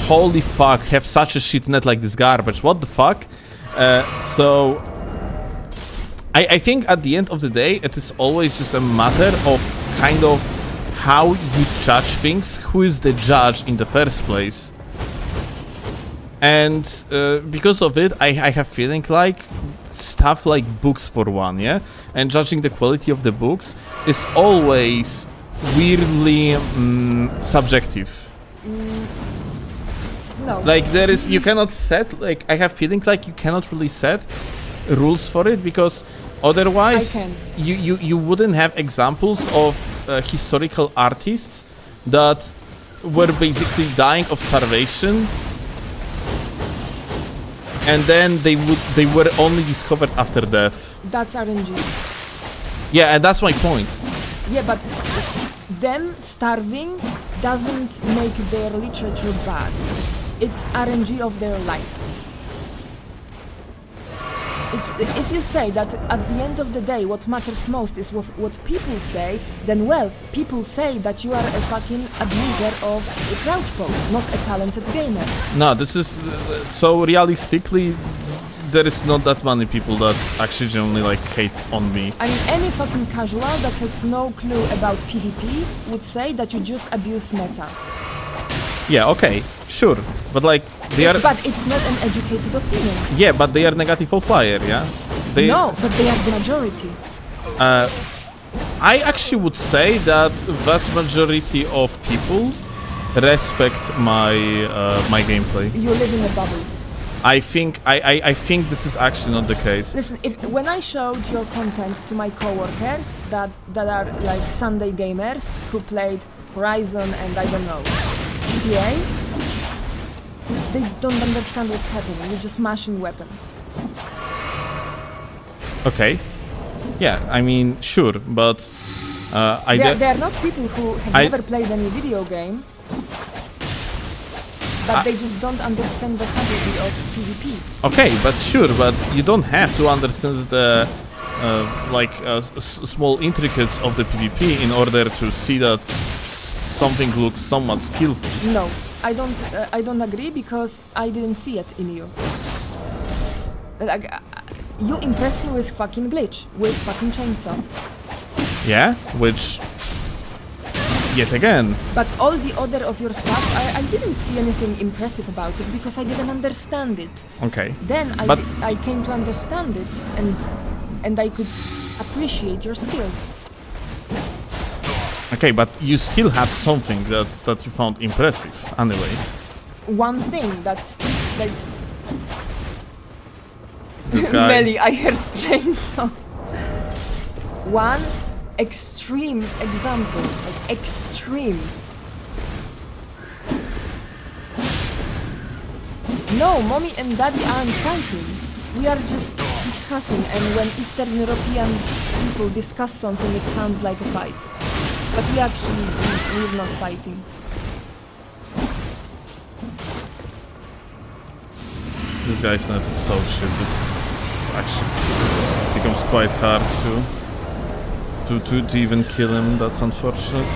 holy fuck, have such a shit net like this garbage, what the fuck. So I think at the end of the day it is always just a matter of kind of how you judge things, who is the judge in the first place. And because of it, I have feeling like stuff like books for one, yeah? And judging the quality of the books is always weirdly subjective. No. Like there is, you cannot set, like I have feeling like you cannot really set rules for it because otherwise I can. you wouldn't have examples of historical artists that were basically dying of starvation and then they were only discovered after death. That's RNG. Yeah, and that's my point. Yeah, but them starving doesn't make their literature bad. It's RNG of their life. If you say that at the end of the day what matters most is what people say, then well, people say that you are a fucking abuser of crouch pose, not a talented gamer. No, this is so realistically there is not that many people that actually genuinely like hate on me. I mean, any fucking casual that has no clue about PvP would say that you just abuse meta. Yeah, okay, sure, but like they are. But it's not an educated opinion. Yeah, but they are negative player, yeah. No, but they are the majority. I actually would say that vast majority of people respect my my gameplay. You live in a bubble. I think this is actually not the case. Listen, when I showed your content to my coworkers that are like Sunday gamers who played Horizon and I don't know, GTA, they don't understand what's happening. You're just mashing weapon. Okay. Yeah, I mean, sure, but they are not people who have never played any video game, but they just don't understand the subtlety of PvP. Okay, but sure, but you don't have to understand the small intricacies of the PvP in order to see that something looks somewhat skillful. No, I don't agree because I didn't see it in you. Like, you impressed me with fucking glitch, with fucking chainsaw. Yeah, which yet again. But all the other of your stuff, I didn't see anything impressive about it because I didn't understand it. Okay. Then I came to understand it and I could appreciate your skills. Okay, but you still had something that you found impressive anyway. One thing that's like This guy. Melly, I heard chainsaw. One extreme example, like extreme. No, mommy and daddy aren't fighting. We are just discussing, and when Eastern European people discuss something, it sounds like a fight. But we're not fighting. This guy's not so shit. This actually becomes quite hard to even kill him. That's unfortunate.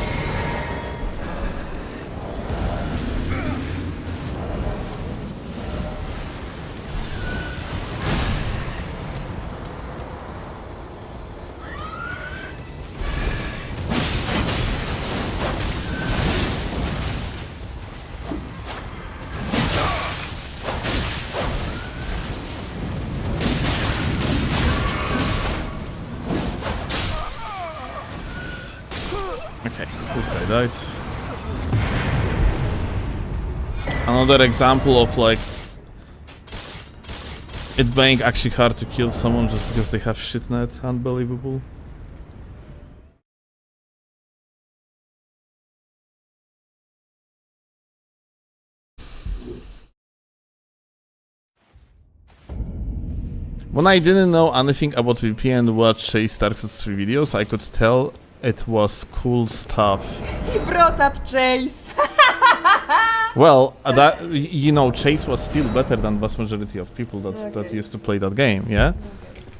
Okay, this guy died. Another example of like it being actually hard to kill someone just because they have shit net. Unbelievable. When I didn't know anything about VP and watched Chase Dark Souls 3 videos, I could tell it was cool stuff. He brought up Chase. Well, that you know, Chase was still better than vast majority of people that used to play that game, yeah?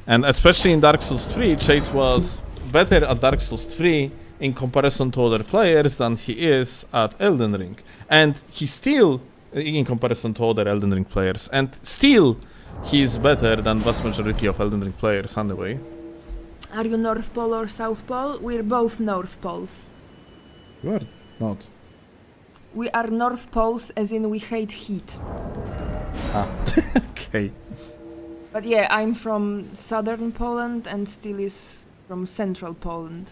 And especially in Dark Souls 3, Chase was better at Dark Souls 3 in comparison to other players than he is at Elden Ring. And he's still, in comparison to other Elden Ring players, and still he's better than vast majority of Elden Ring players anyway. Are you North Pole or South Pole? We're both North Poles. You are not. We are North Poles as in we hate heat. Ah, okay. But yeah, I'm from southern Poland and Steel is from central Poland.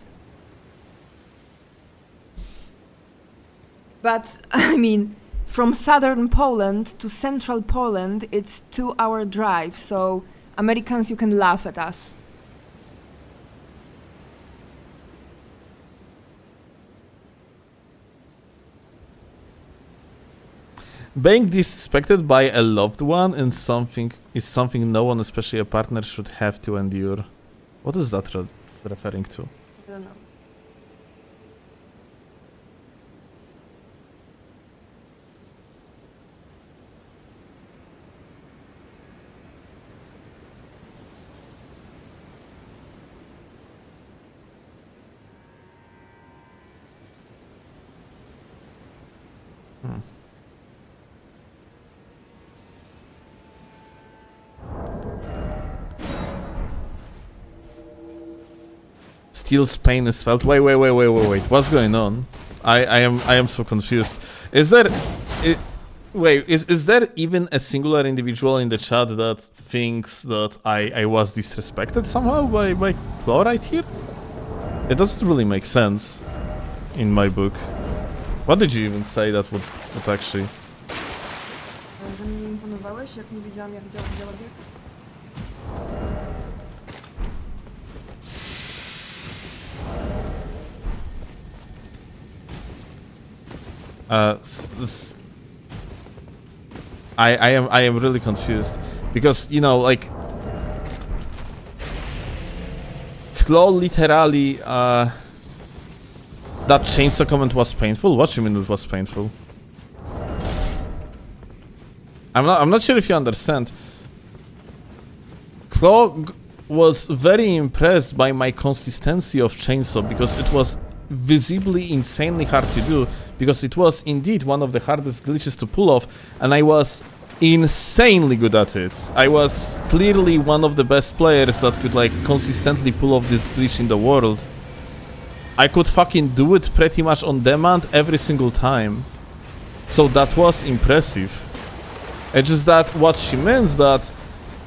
But, I mean, from southern Poland to central Poland, it's 2-hour drive, so Americans, you can laugh at us. Being disrespected by a loved one and something is something no one, especially a partner, should have to endure. What is that referring to? I don't know. Steel's pain is felt. Wait. What's going on? I am so confused. Is there... is there even a singular individual in the chat that thinks that I was disrespected somehow by Claw right here? It doesn't really make sense in my book. What did you even say that would actually... Że mi nie imponowałeś, jak nie wiedziałam, jak działa bieg? I am really confused because, you know, like Claw literally that chainsaw comment was painful. What do you mean it was painful? I'm not sure if you understand. Claw was very impressed by my consistency of chainsaw because it was visibly insanely hard to do, because it was indeed one of the hardest glitches to pull off, and I was insanely good at it. I was clearly one of the best players that could like consistently pull off this glitch in the world. I could fucking do it pretty much on demand every single time. So that was impressive. It's just that what she means that,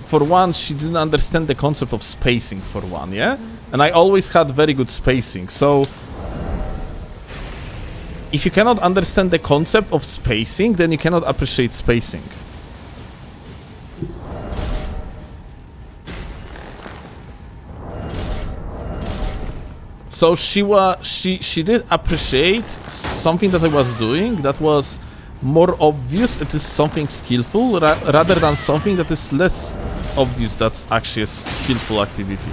for one, she didn't understand the concept of spacing, for one, yeah? And I always had very good spacing, so if you cannot understand the concept of spacing, then you cannot appreciate spacing. So she did appreciate something that I was doing that was more obvious. It is something skillful rather than something that is less obvious that's actually a skillful activity.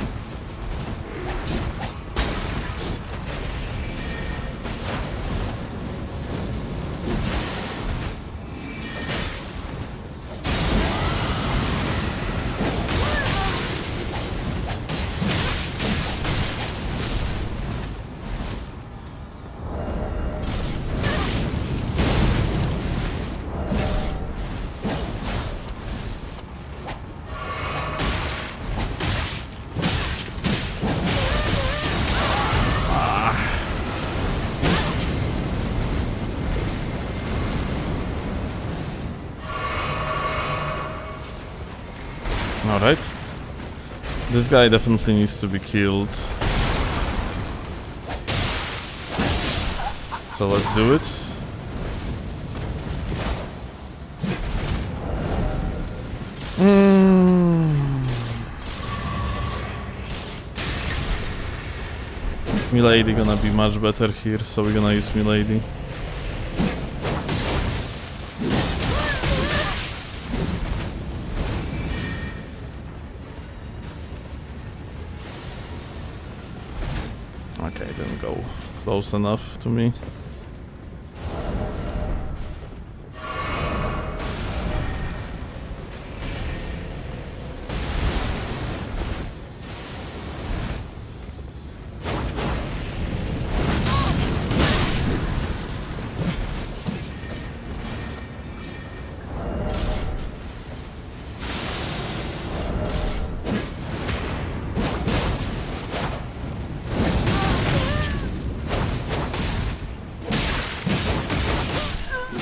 Alright. This guy definitely needs to be killed. So let's do it. Milady gonna be much better here, so we're gonna use Milady. Okay, didn't go close enough to me.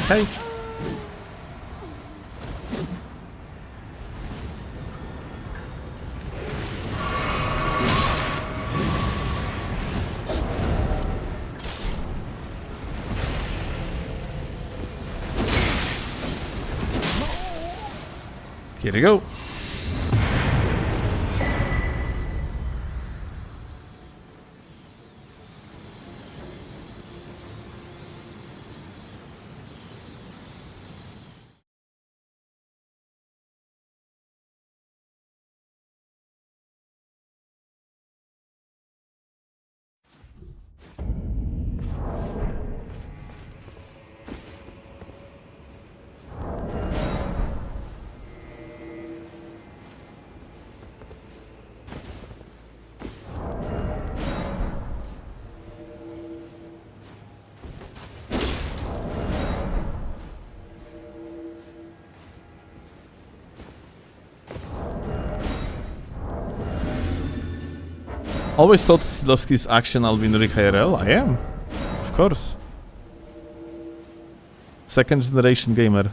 Hey. Here we go. Always thought Steelovsky's action I'll be in Rick IRL. I am. Of course. Second generation gamer.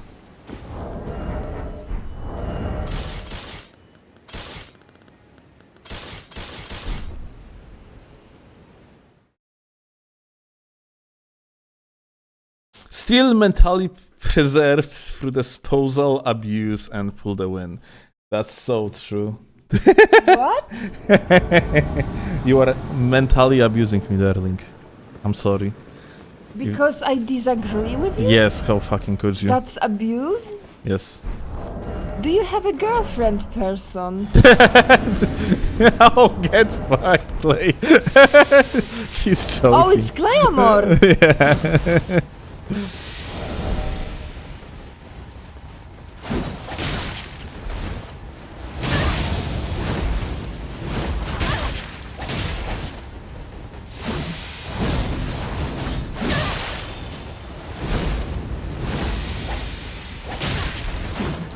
Still mentally preserved through disposal, abuse, and pull the win. That's so true. What? You are mentally abusing me, darling. I'm sorry. Because I disagree with you? Yes, how fucking could you? That's abuse? Yes. Do you have a girlfriend, person? Oh, get fucked, Clay. He's joking. Oh, it's Claymore! Yeah.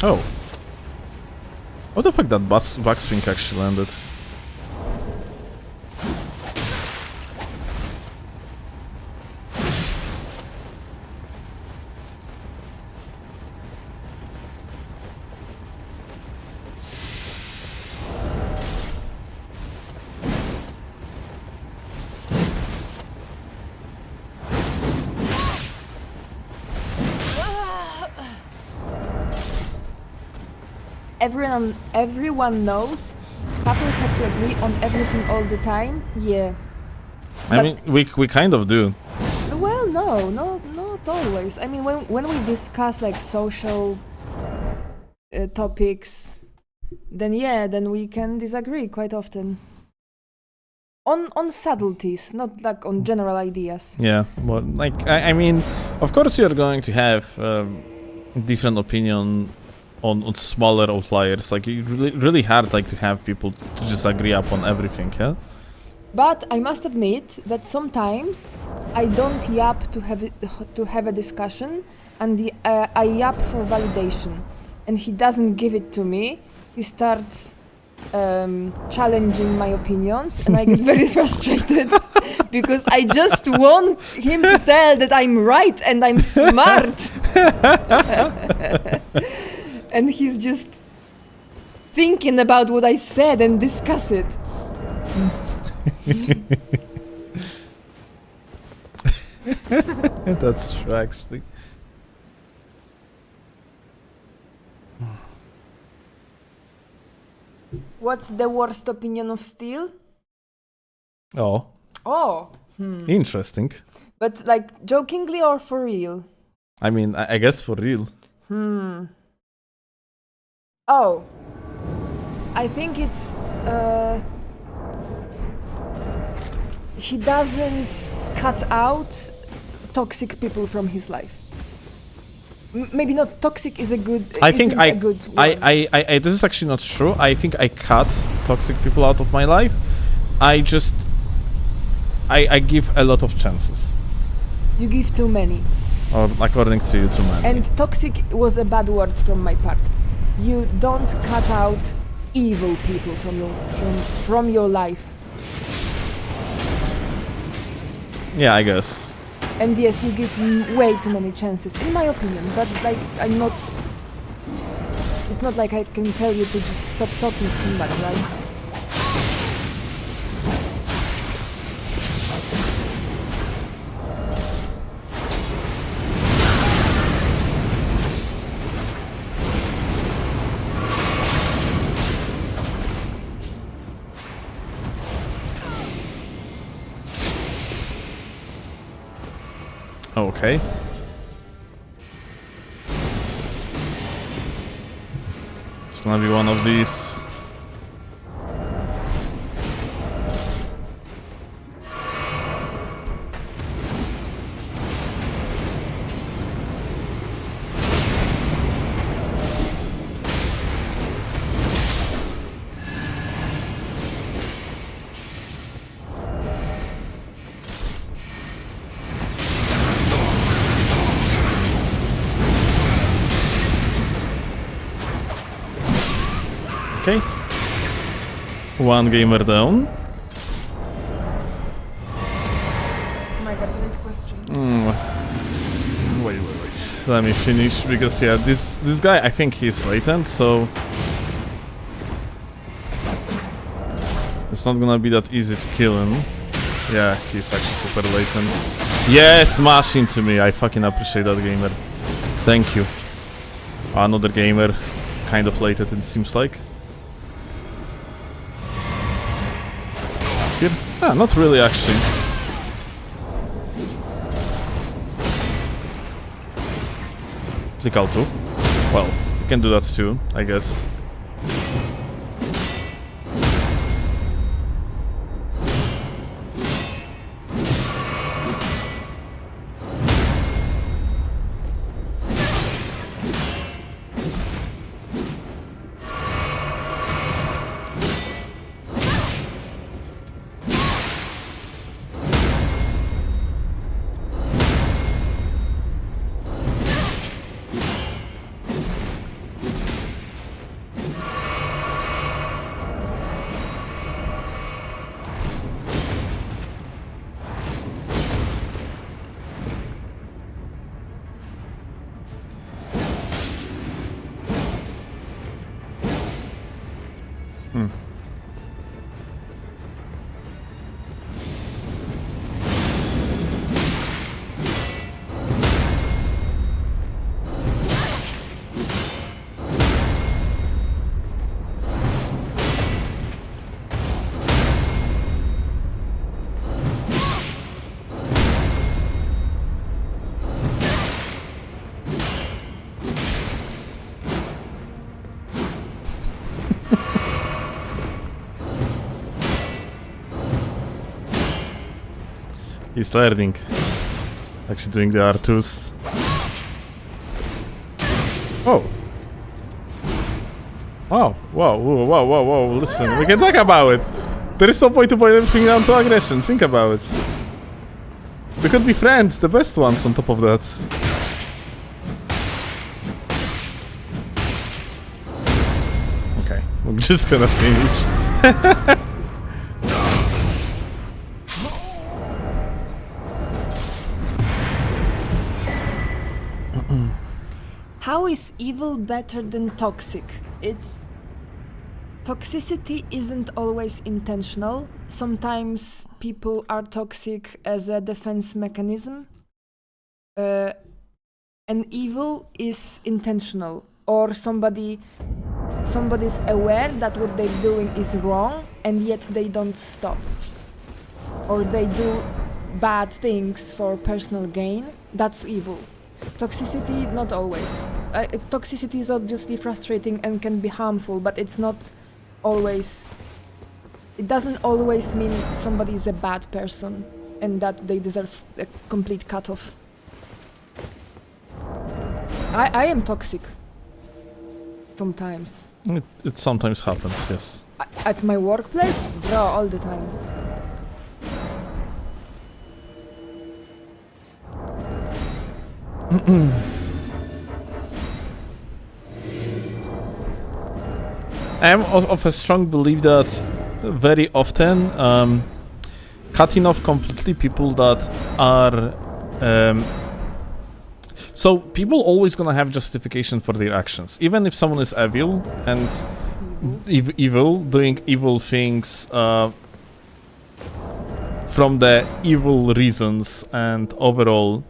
Oh. What the fuck that backswing actually landed? Everyone knows couples have to agree on everything all the time. Yeah. I mean, we kind of do. Well, no, not always. I mean, when we discuss like social topics, then we can disagree quite often. On subtleties, not like on general ideas. Yeah, but like I mean, of course you're going to have different opinion on smaller outliers. Like it's really hard like to have people to just agree upon everything, yeah? But I must admit that sometimes I don't yap to have a discussion, and I yap for validation, and he doesn't give it to me. He starts challenging my opinions, and I get very frustrated because I just want him to tell that I'm right and I'm smart. And he's just thinking about what I said and discuss it. That's true, actually. What's the worst opinion of Steel? Oh, Oh. interesting. But like jokingly or for real? I mean, I guess for real. Oh. I think it's he doesn't cut out toxic people from his life. Maybe not toxic is a good. I think isn't a good word. I this is actually not true. I think I cut toxic people out of my life. I give a lot of chances. You give too many. Or according to you, too many. And toxic was a bad word from my part. You don't cut out evil people from your life. Yeah, I guess. And yes, you give way too many chances, in my opinion. But like, I'm not. It's not like I can tell you to just stop talking to somebody, right? Okay. It's gonna be one of these. Okay. One gamer down. Oh my god, great question. Wait. Let me finish because yeah, this guy I think he's latent, so it's not gonna be that easy to kill him. Yeah, he's actually super latent. Yeah, smash into me. I fucking appreciate that gamer. Thank you. Another gamer, kind of latent it seems like. Here? Ah, not really actually. Click L2. Well, you can do that too, I guess. He's learning. Actually doing the R2s. Oh! Wow, whoa, listen, we can talk about it! There is no point to point everything down to aggression, think about it. We could be friends, the best ones on top of that. Okay, we're just gonna finish. How is evil better than toxic? Toxicity isn't always intentional. Sometimes people are toxic as a defense mechanism. And evil is intentional, or somebody's aware that what they're doing is wrong and yet they don't stop. Or they do bad things for personal gain. That's evil. Toxicity, not always. Toxicity is obviously frustrating and can be harmful, but it's not always... It doesn't always mean somebody is a bad person and that they deserve a complete cutoff. I am toxic. Sometimes. It sometimes happens, yes. At my workplace? Bro, all the time. I am of a strong belief that very often cutting off completely people that are so people always gonna have justification for their actions, even if someone is evil and evil doing evil things from the evil reasons and overall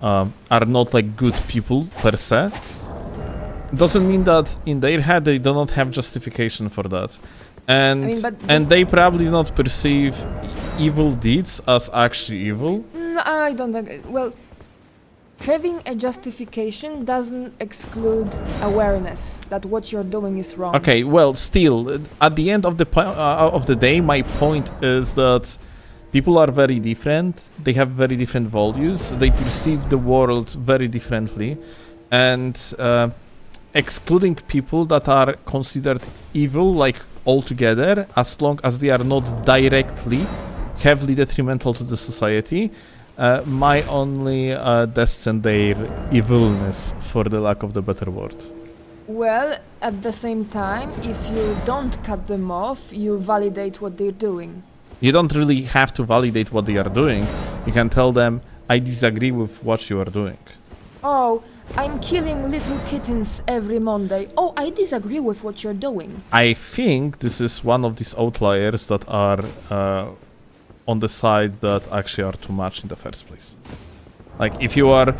are not like good people per se. Doesn't mean that in their head they do not have justification for that, and they probably do not perceive evil deeds as actually evil. No, I don't agree. Well, Having a justification doesn't exclude awareness that what you're doing is wrong. Okay, well, still, at the end of the day, my point is that people are very different. They have very different values. They perceive the world very differently, and excluding people that are considered evil, like altogether, as long as they are not directly heavily detrimental to the society, might only destine their evilness, for the lack of the better word. Well, at the same time, if you don't cut them off, you validate what they're doing. You don't really have to validate what they are doing. You can tell them, I disagree with what you are doing. Oh, I'm killing little kittens every Monday. Oh, I disagree with what you're doing. I think this is one of these outliers that are on the side that actually are too much in the first place. Like if you are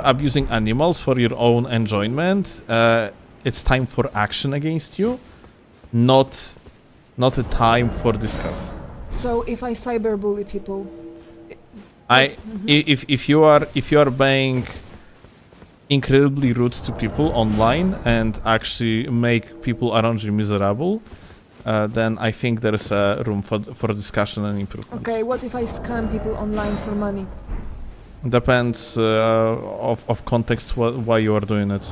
abusing animals for your own enjoyment, it's time for action against you, not a time for discuss. So if I cyberbully people, if you are being incredibly rude to people online and actually make people around you miserable, then I think there is room for discussion and improvement. okay, what if I scam people online for money? Depends of context why you are doing it.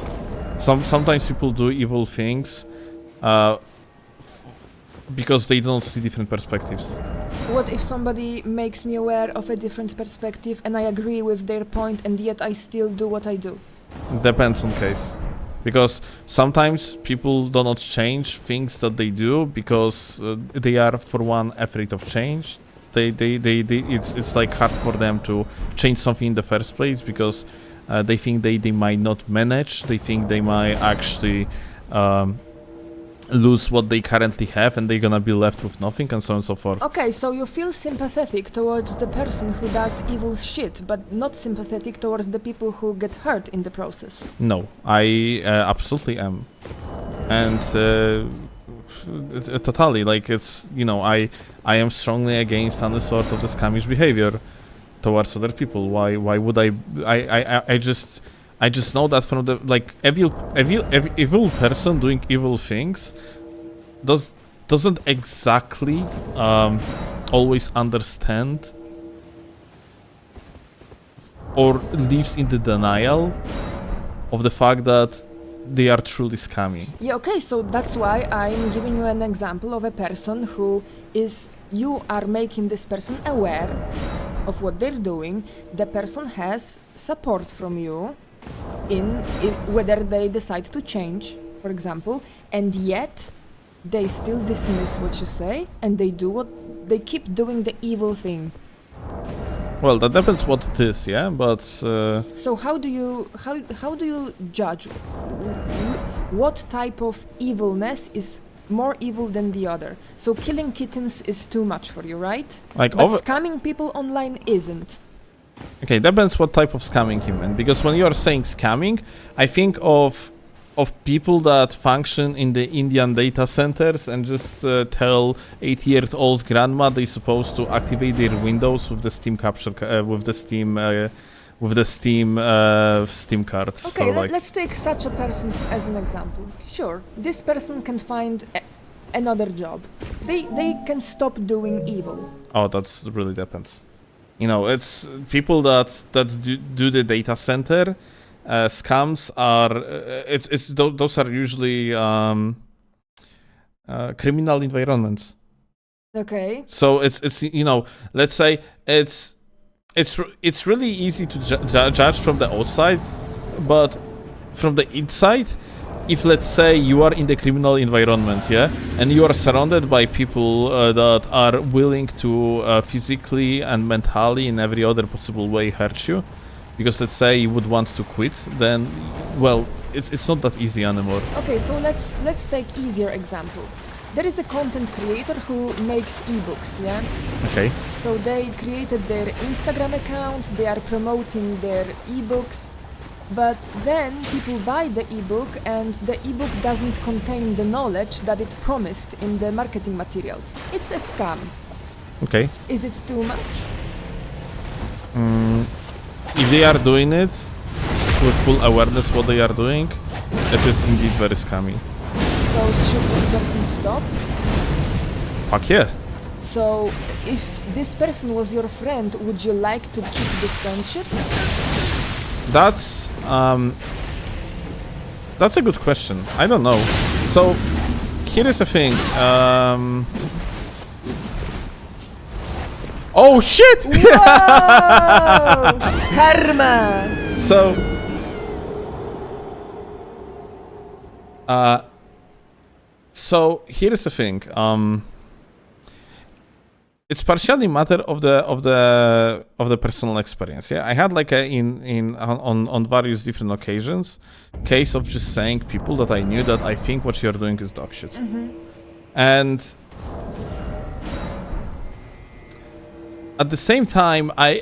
Sometimes people do evil things because they don't see different perspectives. What if somebody makes me aware of a different perspective and I agree with their point and yet I still do what I do? Depends on case. Because sometimes people do not change things that they do because they are, for one, afraid of change. It's like hard for them to change something in the first place because they think they might not manage. They think they might actually lose what they currently have and they're gonna be left with nothing, and so on and so forth. Okay, so you feel sympathetic towards the person who does evil shit, but not sympathetic towards the people who get hurt in the process. No, I absolutely am. And totally, like, it's, you know, I am strongly against any sort of the scamish behavior towards other people. Why would I just know that from the, like, evil person doing evil things doesn't exactly always understand or lives in the denial of the fact that they are truly scammy. Yeah, okay, so that's why I'm giving you an example of a person who is, you are making this person aware of what they're doing. The person has support from you in whether they decide to change, for example, and yet they still dismiss what you say and they keep doing the evil thing. Well, that depends what it is, yeah, but So how do you judge what type of evilness is more evil than the other? So killing kittens is too much for you, right? like But scamming people online isn't. okay, depends what type of scamming you mean. Because when you are saying scamming, I think of people that function in the Indian data centers and just tell 80-year-old's grandma they're supposed to activate their Windows with the Steam capture with the Steam cards. Okay, So, like, let's take such a person as an example. Sure, this person can find another job. They can stop doing evil. oh, that's really depends. You know, it's people that do the data center scams are those are usually criminal environments. Okay. So it's you know, let's say it's really easy to judge from the outside, but from the inside, if let's say you are in the criminal environment, yeah, and you are surrounded by people that are willing to physically and mentally in every other possible way hurt you, because let's say you would want to quit, then, well, it's not that easy anymore. Okay, so let's take easier example. There is a content creator who makes ebooks, yeah? Okay. So they created their Instagram account, they are promoting their ebooks, but then people buy the ebook and the ebook doesn't contain the knowledge that it promised in the marketing materials. It's a scam. Okay. Is it too much? If they are doing it with full awareness what they are doing, it is indeed very scammy. So should this person stop? Fuck yeah. So if this person was your friend, would you like to keep this friendship? That's a good question. I don't know. So here is the thing. Oh shit! Whoa! Karma! So so here is the thing. It's partially matter of the personal experience. Yeah, I had like on various different occasions, case of just saying people that I knew that I think what you're doing is dog shit, and at the same time, I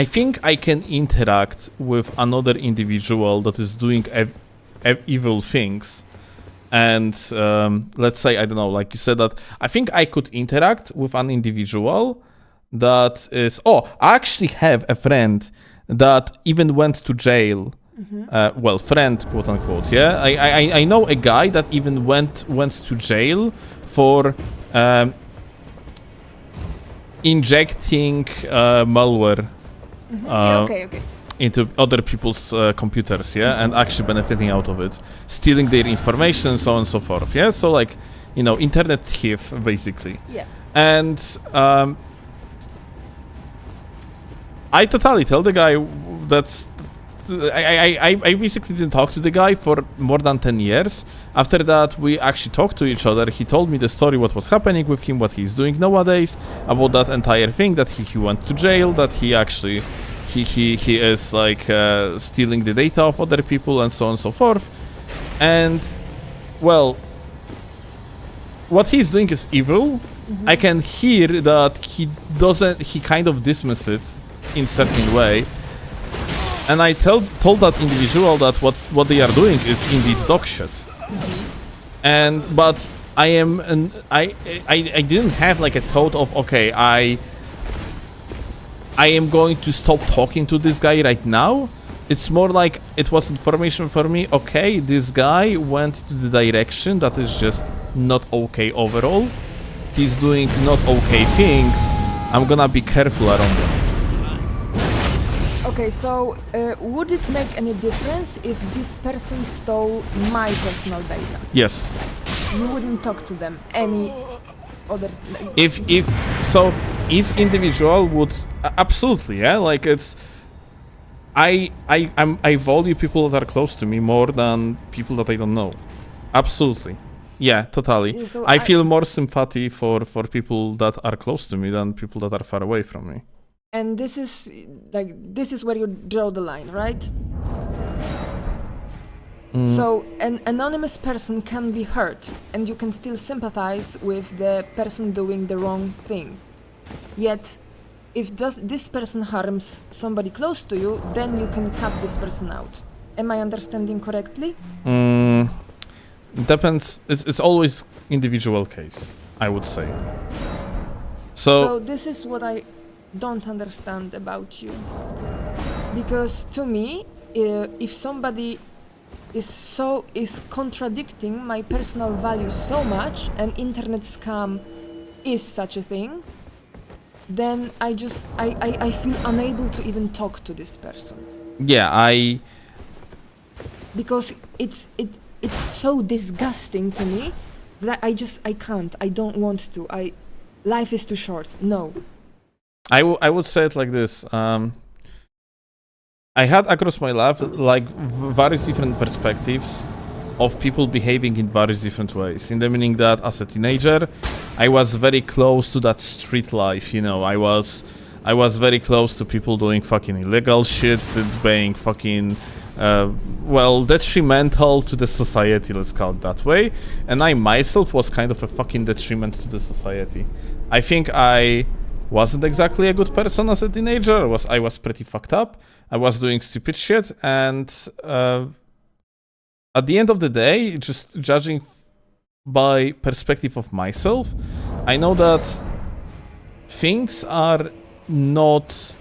think I can interact with another individual that is doing evil things. And let's say, I don't know, like you said that, I think I could interact with an individual that is... Oh, I actually have a friend that even went to jail. Well, friend, quote unquote, yeah? I know a guy that even went to jail for injecting malware. Okay. Into other people's computers, yeah, and actually benefiting out of it, stealing their information, and so on and so forth, yeah. So like, you know, internet thief, basically. Yeah. And I totally tell the guy that's I basically didn't talk to the guy for more than 10 years. After that, we actually talked to each other. He told me the story, what was happening with him, what he's doing nowadays, about that entire thing, that he went to jail, that he actually he is like stealing the data of other people and so on and so forth. And well, what he's doing is evil. I can hear that he kind of dismisses it in certain way. And I told that individual that what they are doing is indeed dog shit. But I didn't have like a thought of, okay, I am going to stop talking to this guy right now. It's more like it was information for me. Okay, this guy went to the direction that is just not okay overall. He's doing not okay things. I'm gonna be careful around him. Okay, so would it make any difference if this person stole my personal data? Yes. You wouldn't talk to them any other... If individual would... absolutely, yeah? Like, it's... I value people that are close to me more than people that I don't know. Absolutely. Yeah, totally. So I feel more sympathy for people that are close to me than people that are far away from me. And this is where you draw the line, right? So an anonymous person can be hurt, and you can still sympathize with the person doing the wrong thing. Yet, if this person harms somebody close to you, then you can cut this person out. Am I understanding correctly? Depends. It's always individual case, I would say. So this is what I don't understand about you. Because to me, if somebody is contradicting my personal values so much, and internet scam is such a thing, then I feel unable to even talk to this person. Yeah, because it's so disgusting to me that I can't. I don't want to. Life is too short. No. I would say it like this. I had across my life like various different perspectives of people behaving in various different ways. In the meaning that as a teenager, I was very close to that street life. You know, I was very close to people doing fucking illegal shit, being fucking detrimental to the society. Let's call it that way. And I myself was kind of a fucking detriment to the society. I think I wasn't exactly a good person as a teenager. I was pretty fucked up. I was doing stupid shit, and at the end of the day, just judging by perspective of myself, I know that things are not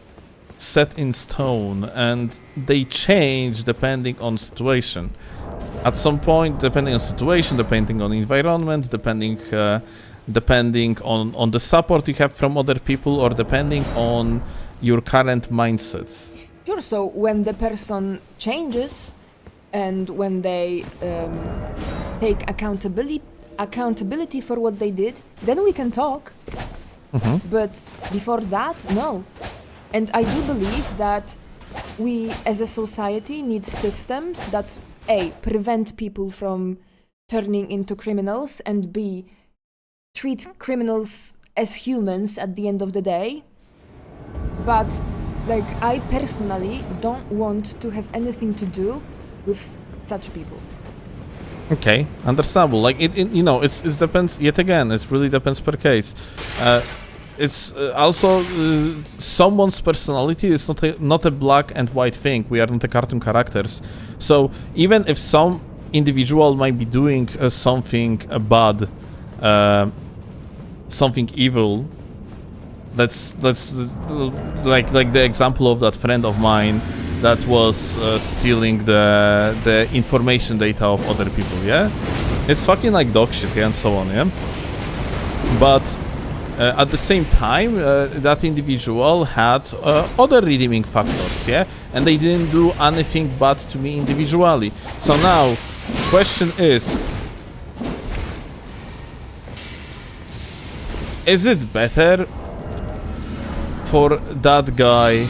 set in stone, and they change depending on situation. At some point, depending on situation, depending on environment, depending on the support you have from other people, or depending on your current mindset. Sure, so when the person changes and when they take accountability for what they did, then we can talk. But before that, no. And I do believe that we as a society need systems that A, prevent people from turning into criminals, and B, treat criminals as humans at the end of the day. But like, I personally don't want to have anything to do with such people. Okay, understandable. Like it depends. Yet again, it really depends per case. It's also someone's personality is not a black and white thing. We are not the cartoon characters. So even if some individual might be doing something bad, something evil, that's like the example of that friend of mine that was stealing the information data of other people. Yeah, it's fucking like dog shit, yeah, and so on. Yeah, but at the same time, that individual had other redeeming factors, yeah, and they didn't do anything bad to me individually. So now, question is it better for that guy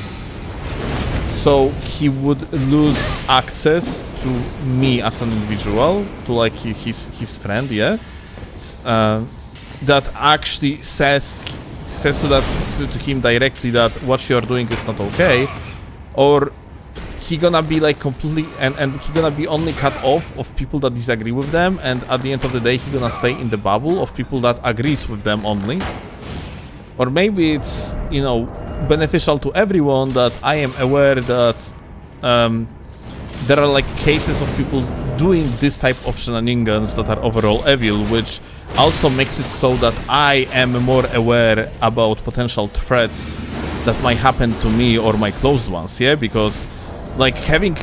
so he would lose access to me as an individual, to like his friend, yeah? That actually says to him directly that what you're doing is not okay, or he gonna be like completely and he gonna be only cut off of people that disagree with them, and at the end of the day he gonna stay in the bubble of people that agrees with them only. Or maybe it's, you know, beneficial to everyone that I am aware that there are like cases of people doing this type of shenanigans that are overall evil, which also makes it so that I am more aware about potential threats that might happen to me or my closed ones, yeah? Because like having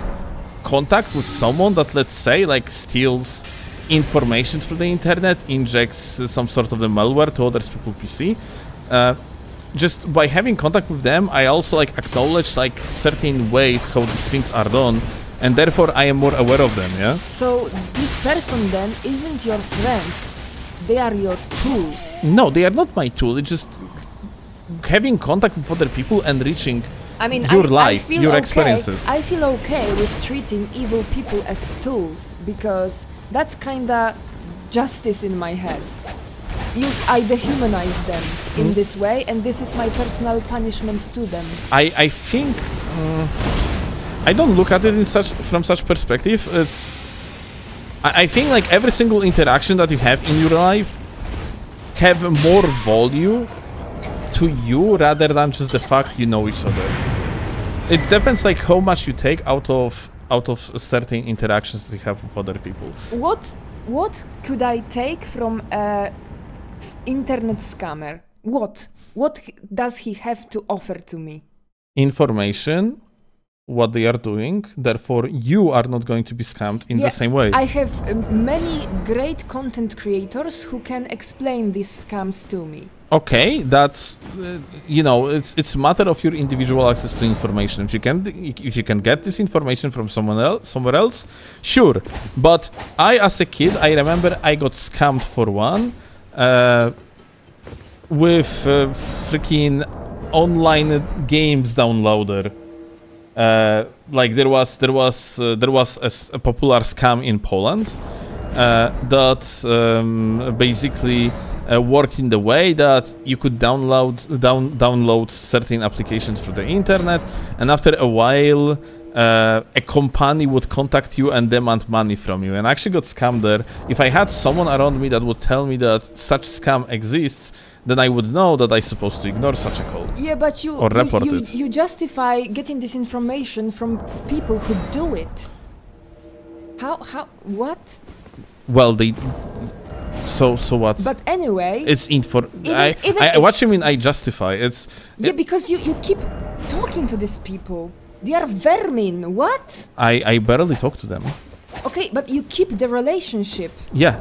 contact with someone that, let's say, like steals information through the internet, injects some sort of the malware to other people's PC, just by having contact with them, I also like acknowledge like certain ways how these things are done, and therefore I am more aware of them, yeah? So this person then isn't your friend, they are your tool. No, they are not my tool. It's just having contact with other people and reaching your life, your experiences. I feel okay with treating evil people as tools, because that's kinda justice in my head. I dehumanize them in this way, and this is my personal punishment to them. I think I don't look at it from such perspective. I think like every single interaction that you have in your life have more value to you rather than just the fact you know each other. It depends like how much you take out of certain interactions that you have with other people. What could I take from a internet scammer? What does he have to offer to me? Information, what they are doing, therefore you are not going to be scammed in the same way. I have many great content creators who can explain these scams to me. Okay, that's you know, it's a matter of your individual access to information. If you can get this information from somewhere else, sure. But I, as a kid, I remember I got scammed for one with freaking online games downloader. Like there was a popular scam in Poland that basically worked in the way that you could download certain applications through the internet, and after a while a company would contact you and demand money from you. And I actually got scammed there. If I had someone around me that would tell me that such scam exists, then I would know that I'm supposed to ignore such a call. Yeah, but you justify getting this information from people who do it. What? Well, so what? But anyway, it's what you mean I justify? It's because you keep talking to these people? They are vermin. What? I barely talk to them. Okay, but you keep the relationship. Yeah.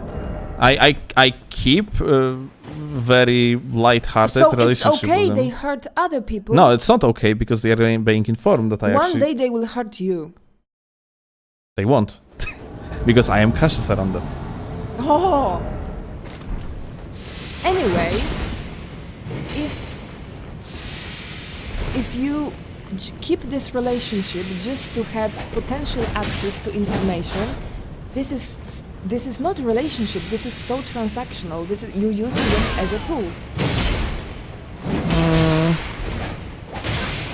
I keep very light-hearted So it's relationship okay with them. they hurt other people. No, it's not okay because they are being informed that I One actually... day they will hurt you. They won't. Because I am cautious around them. Oh. Anyway, if you keep this relationship just to have potential access to information, this is not a relationship. This is so transactional. You're using it as a tool.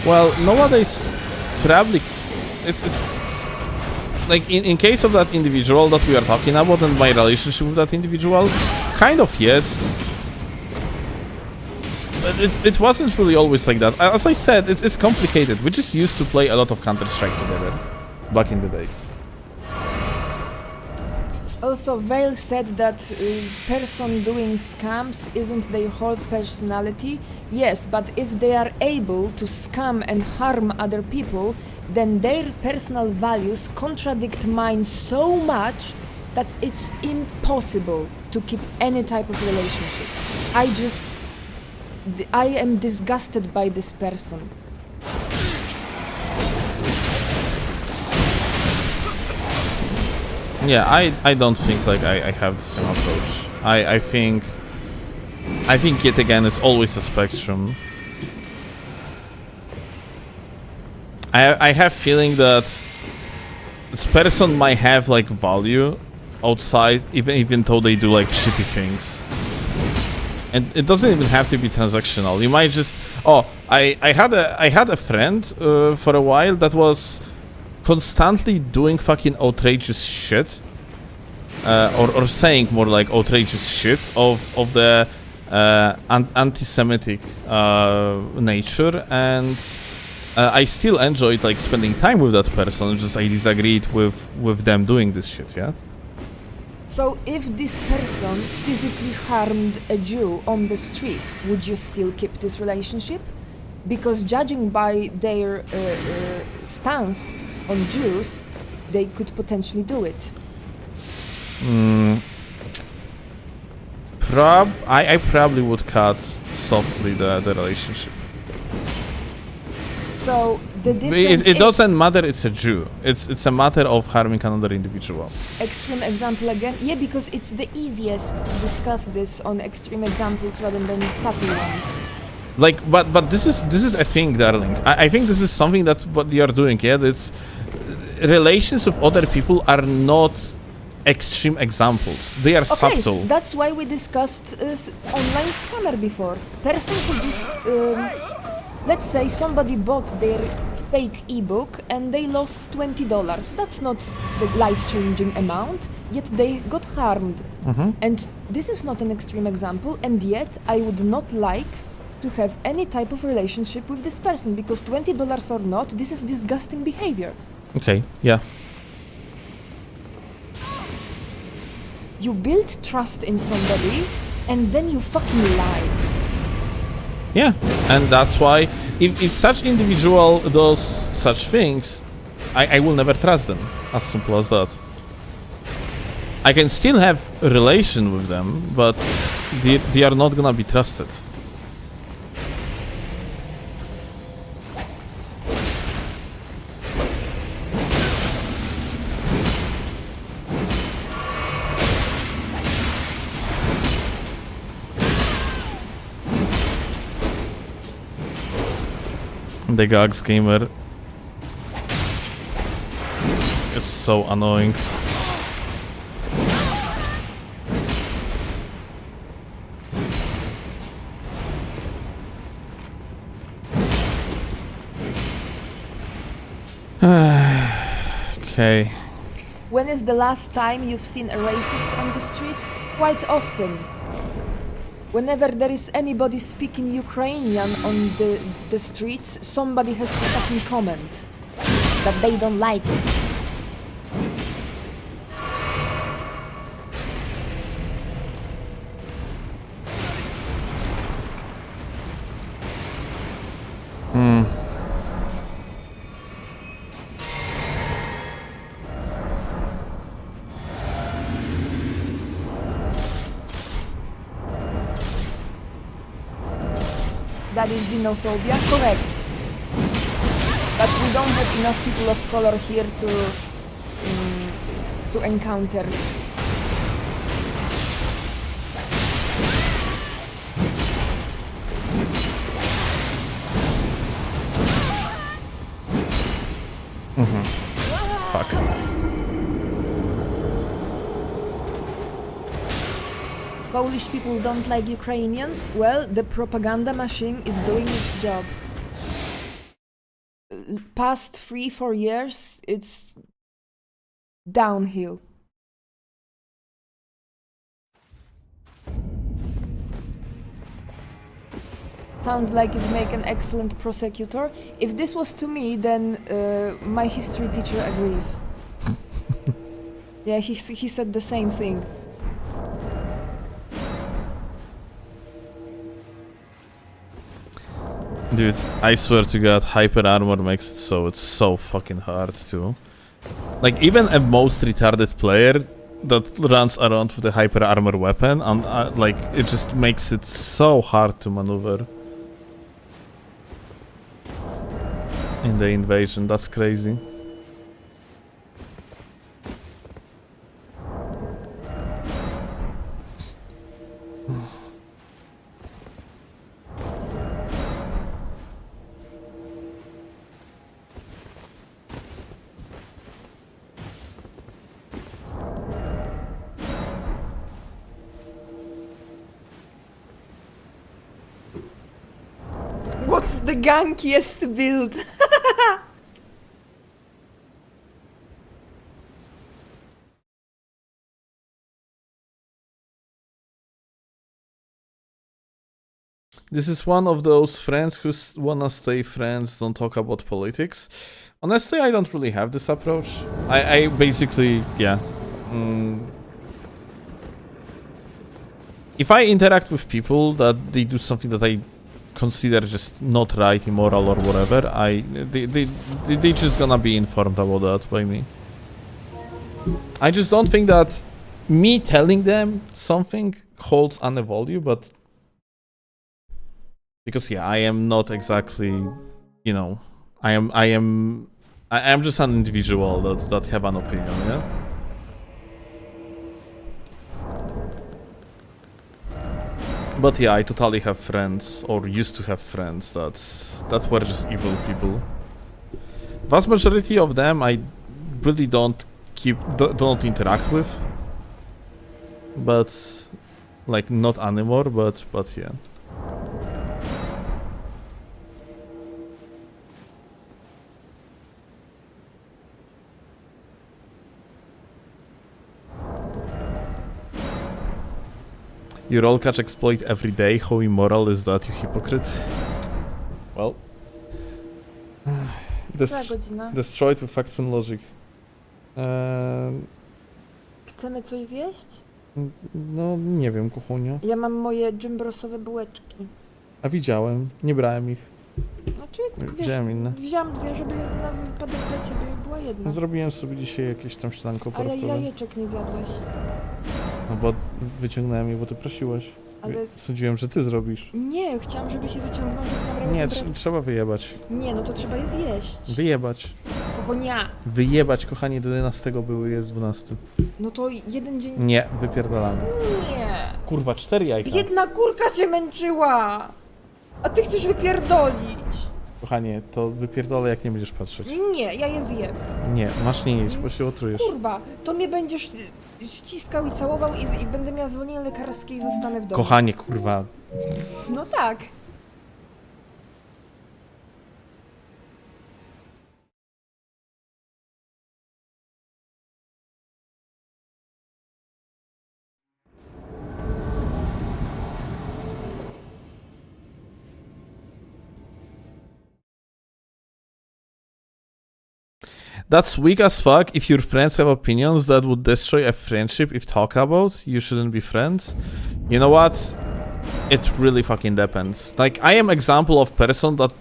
Well, nowadays, probably, it's like in case of that individual that we are talking about and my relationship with that individual, kind of yes. But it wasn't really always like that. As I said, it's complicated. We just used to play a lot of Counter-Strike together back in the days. Also, Vale said that person doing scams isn't their whole personality. Yes, but if they are able to scam and harm other people, then their personal values contradict mine so much that it's impossible to keep any type of relationship. I am disgusted by this person. Yeah, I don't think like I have the same approach. I think yet again it's always a spectrum. I have feeling that this person might have like value outside even though they do like shitty things. And it doesn't even have to be transactional. You might just I had a friend for a while that was constantly doing fucking outrageous shit, or saying more like outrageous shit of the anti-Semitic nature, and I still enjoyed like spending time with that person. Just I disagreed with them doing this shit. Yeah. So if this person physically harmed a Jew on the street, would you still keep this relationship? Because judging by their stance on Jews, they could potentially do it. I probably would cut softly the relationship. So the difference It doesn't matter it's a Jew. It's a matter of harming another individual. Extreme example again? Yeah, because it's the easiest to discuss this on extreme examples rather than subtle ones. Like, but this is a thing, darling. I think this is something that's what you are doing. Yeah, it's relations with other people are not extreme examples. They are subtle. That's why we discussed online scammer before. Person who just let's say somebody bought their fake ebook and they lost $20. That's not the life-changing amount, yet they got harmed. And this is not an extreme example, and yet I would not like to have any type of relationship with this person, because $20 or not, this is disgusting behavior. Okay, yeah. You build trust in somebody and then you fucking lie. Yeah, and that's why if such individual does such things, I will never trust them. As simple as that. I can still have a relation with them, but they are not gonna be trusted. The Gags gamer is so annoying. Okay. When is the last time you've seen a racist on the street? Quite often. Whenever there is anybody speaking Ukrainian on the streets, somebody has to fucking comment that they don't like it. That is xenophobia? Correct. But we don't have enough people of color here to encounter. Fuck. Polish people don't like Ukrainians? Well, the propaganda machine is doing its job. Past 3-4 years, it's downhill. Sounds like you'd make an excellent prosecutor. If this was to me, then my history teacher agrees. Yeah, he said the same thing. Dude, I swear to God, hyper armor makes it so it's so fucking hard to... Like, even a most retarded player that runs around with a hyper armor weapon, and like, it just makes it so hard to maneuver. In the invasion, that's crazy. What's the gankiest build? This is one of those friends who wanna stay friends, don't talk about politics. Honestly, I don't really have this approach. I basically, yeah. If I interact with people that they do something that I consider just not right, immoral or whatever, they just gonna be informed about that by me. I just don't think that me telling them something holds any value, but because yeah, I am not exactly, you know, I am just an individual that have an opinion, yeah. But yeah, I totally have friends, or used to have friends that were just evil people. Vast majority of them I really don't interact with. But like not anymore, but yeah. You roll catch exploit every day, how immoral is that, you hypocrite? Well... destroyed with facts and logic. Chcemy coś zjeść? No, nie wiem, kuchunio. Ja mam moje gymbrossowe bułeczki. A widziałem, nie brałem ich. Znaczy, Wziąłem inne. Wziąłem dwie, żeby na wypadek dla ciebie była jedna. Zrobiłem sobie dzisiaj jakieś tam śniadanko Ale porówkowe. jajeczek nie zjadłeś. No bo wyciągnąłem je, bo ty prosiłeś. Ale... Sądziłem, że ty zrobisz. Nie, chciałam, żebyś je wyciągnął, żeby naprawdę... Nie, trzeba wyjebać. Nie, no to trzeba je zjeść. Wyjebać. Kochonia. Wyjebać, kochanie, do 11 były, jest 12. No to jeden dzień... Nie, wypierdalamy. Nie. Kurwa, 4 jajka. Biedna kurka się męczyła. A ty chcesz wypierdolić. Kochanie, to wypierdolę, jak nie będziesz patrzeć. Nie, ja je zjem. Nie, masz nie jeść, bo się otrujesz. Kurwa, to mnie będziesz ściskał i całował i będę miała zwolnienie lekarskie i zostanę w domu. Kochanie, kurwa. No tak. That's weak as fuck. If your friends have opinions that would destroy a friendship if talked about, you shouldn't be friends. You know what? It really fucking depends. Like, I am example of person that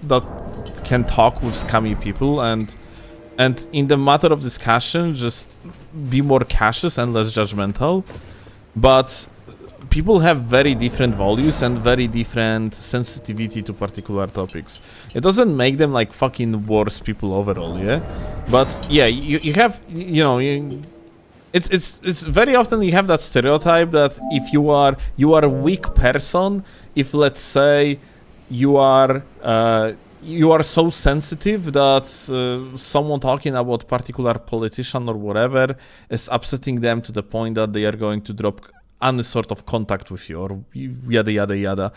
can talk with scummy people and in the matter of discussion just be more cautious and less judgmental. But people have very different values and very different sensitivity to particular topics. It doesn't make them like fucking worse people overall, yeah? But yeah, you have, you know, it's very often you have that stereotype that if you are a weak person, if let's say you are so sensitive that someone talking about particular politician or whatever is upsetting them to the point that they are going to drop any sort of contact with you or yada yada yada.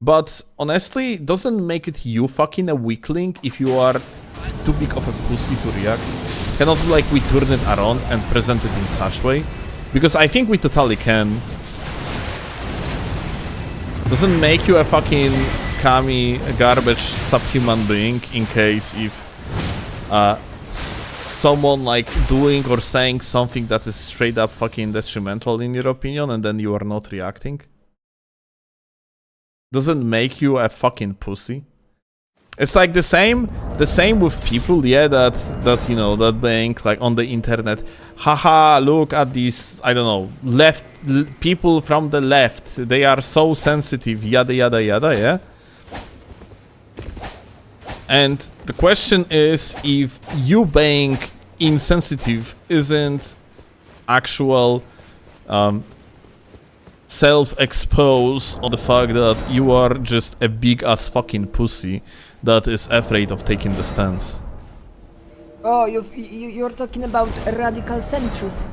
But honestly, doesn't make it you fucking a weakling if you are too big of a pussy to react. Cannot like we turn it around and present it in such way? Because I think we totally can. Doesn't make you a fucking scummy, garbage, subhuman being in case if someone like doing or saying something that is straight up fucking detrimental in your opinion and then you are not reacting. Doesn't make you a fucking pussy. It's like the same with people, yeah, that you know, that being like on the internet, haha, look at these, I don't know, people from the left, they are so sensitive, yada yada yada, yeah. And the question is if you being insensitive isn't actual self-expose on the fact that you are just a big ass fucking pussy that is afraid of taking the stance. Oh, you're talking about a radical centrist.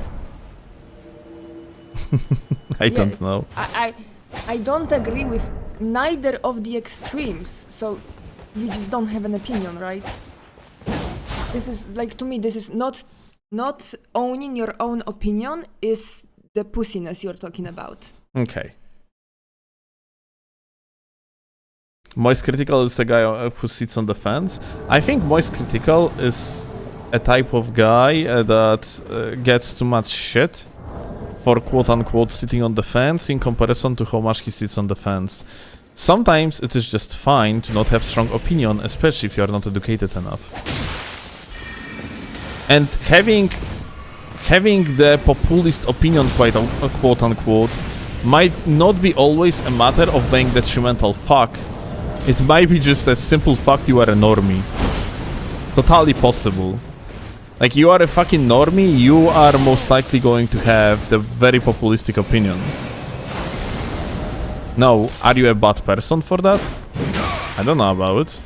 I don't know. I don't agree with neither of the extremes, so you just don't have an opinion, right? This is, like, to me, this is not owning your own opinion is the pussiness you're talking about. Okay. Moist Critical is a guy who sits on the fence. I think Moist Critical is a type of guy that gets too much shit for quote-unquote sitting on the fence in comparison to how much he sits on the fence. Sometimes it is just fine to not have strong opinion, especially if you are not educated enough. And having the populist opinion, quote-unquote, might not be always a matter of being detrimental fuck. It might be just a simple fact you are a normie. Totally possible. Like, you are a fucking normie, you are most likely going to have the very populistic opinion. No, are you a bad person for that? I don't know about it.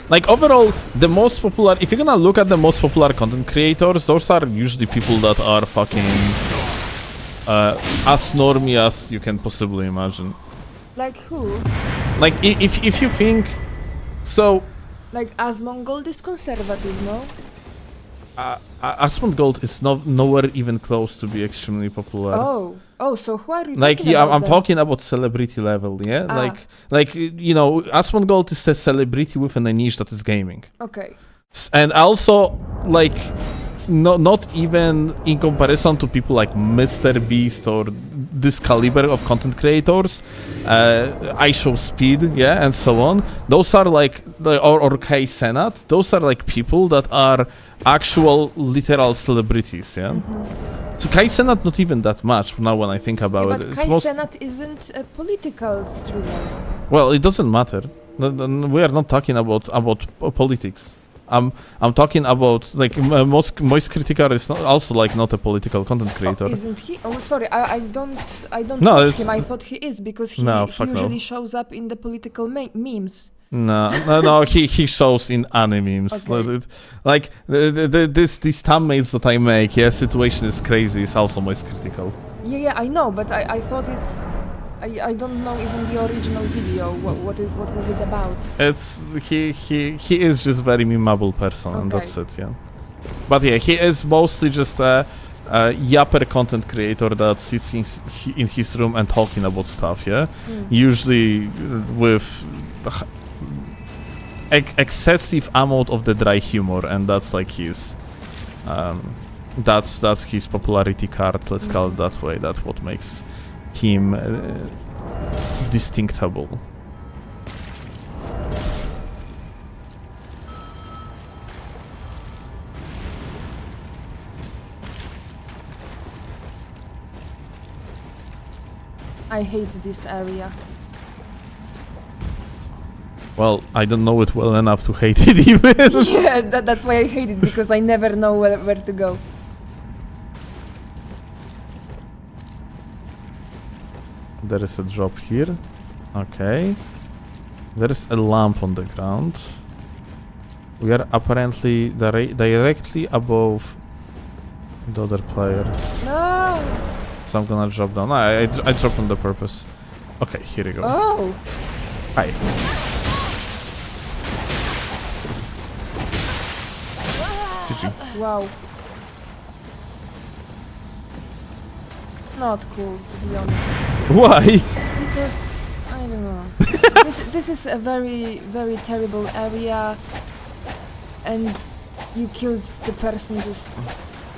Like, overall, the most popular... If you're gonna look at the most popular content creators, those are usually people that are fucking... as normie as you can possibly imagine. Like who? Like, if you think... So... Like, Asmongold is conservative, no? Asmongold is nowhere even close to be extremely popular. Oh, so who are you like, talking about I'm then? talking about celebrity level, yeah? Like, you know, Asmongold is a celebrity within a niche that is gaming. Okay. And also, like, not even in comparison to people like Mr. Beast or this caliber of content creators, I Show Speed, yeah, and so on. Those are like, or Kai Senat, those are like people that are actual literal celebrities, yeah? Mm-hmm. So Kai Senat not even that much now when I think about it. But Kai Senat isn't a political streamer. Well, it doesn't matter. We are not talking about politics. I'm talking about, like, Moist Critical is also like not a political content creator. Oh, isn't he? Oh, sorry, I don't no, watch him. I thought he is because he usually shows up in the political memes. No, he shows in anime memes. Okay. Like these thumbnails that I make, yeah, situation is crazy, is also Moist Critical. Yeah, I know, but I thought it's... I don't know even the original video. What was it about? It's he is just very memeable person, and that's it, yeah. But yeah, he is mostly just a yapper content creator that sits in his room and talking about stuff, yeah. Usually with excessive amount of the dry humor, and that's like his that's his popularity card. Let's call it that way. That's what makes him distinctable. I hate this area. Well, I don't know it well enough to hate it even. Yeah, that's why I hate it, because I never know where to go. There is a drop here. Okay. There is a lamp on the ground. We are apparently directly above the other player. No! So I'm gonna drop down. I dropped on the purpose. Okay, here you go. Oh! Hi. GG. Wow. Not cool, to be honest. Why? Because, I don't know. This is a very, very terrible area. And you killed the person just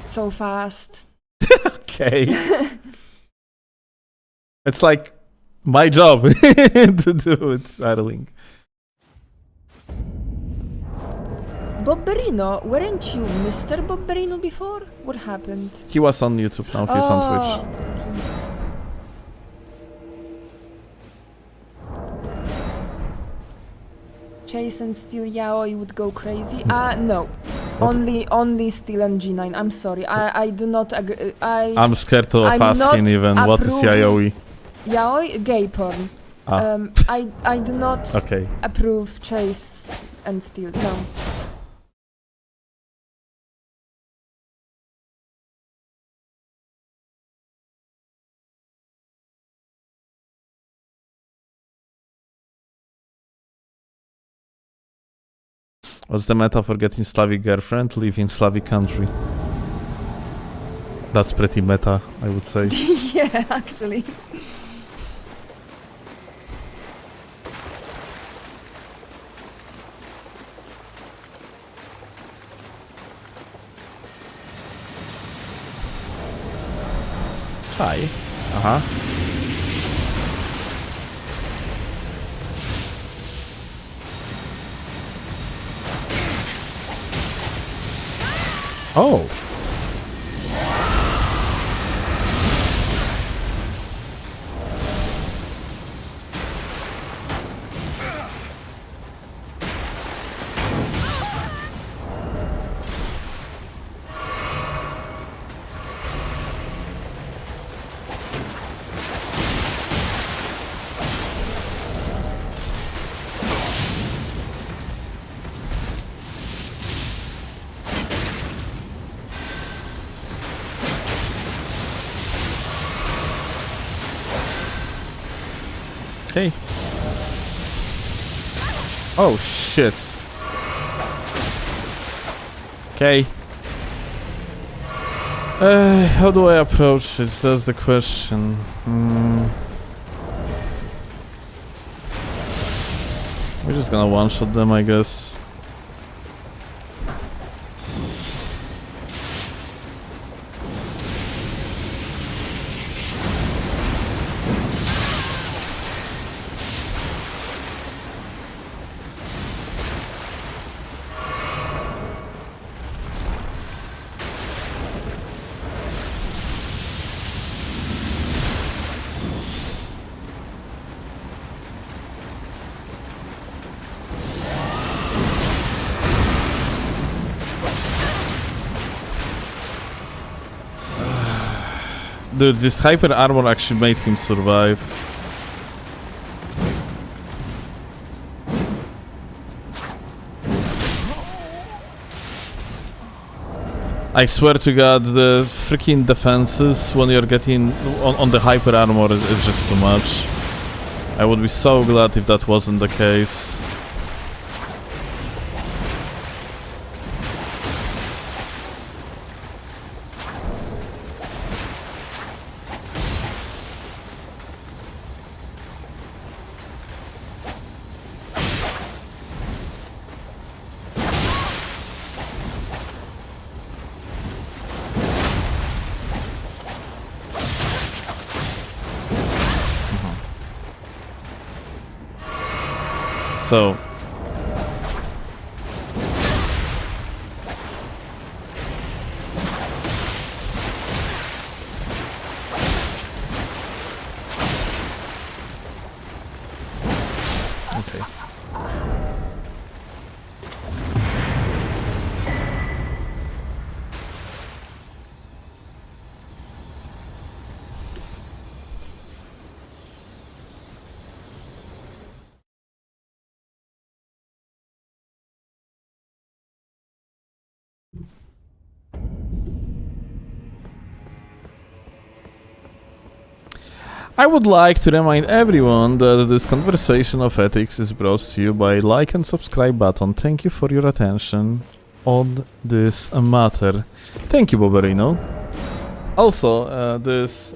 so fast. Okay. It's like my job to do it, Darling. Bobberino, weren't you Mr. Bobberino before? What happened? He was on YouTube, now he's on Twitch. Chase and steal Yaoi would go crazy. No. Only steal and G9. I'm sorry. I do not agree. I'm scared of I'm asking not even what is approving- Yaoi. Yaoi, gay porn. Ah. I do not Okay. approve chase and steal. No. What's the meta for getting Slavic girlfriend? Live in Slavic country. That's pretty meta, I would say. Yeah, actually. Hi. Uh-huh. Oh. Okay. Oh shit. Okay. How do I approach it? That's the question. We're just gonna one-shot them, I guess. Dude, this hyper armor actually made him survive. I swear to God, the freaking defenses when you're getting on the hyper armor is just too much. I would be so glad if that wasn't the case. So I would like to remind everyone that this conversation of ethics is brought to you by like and subscribe button. Thank you for your attention on this matter. Thank you, Boberino. Also, this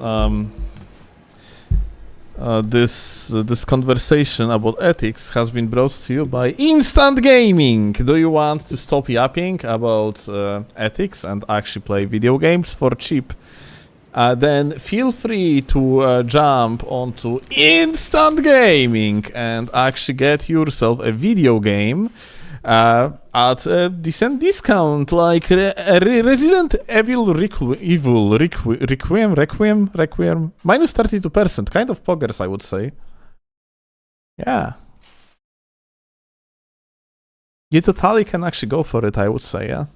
conversation about ethics has been brought to you by Instant Gaming. Do you want to stop yapping about ethics and actually play video games for cheap? Then feel free to jump onto Instant Gaming and actually get yourself a video game at a decent discount, like Resident Evil Requiem, minus 32%, kind of poggers, I would say. Yeah. You totally can actually go for it, I would say, yeah.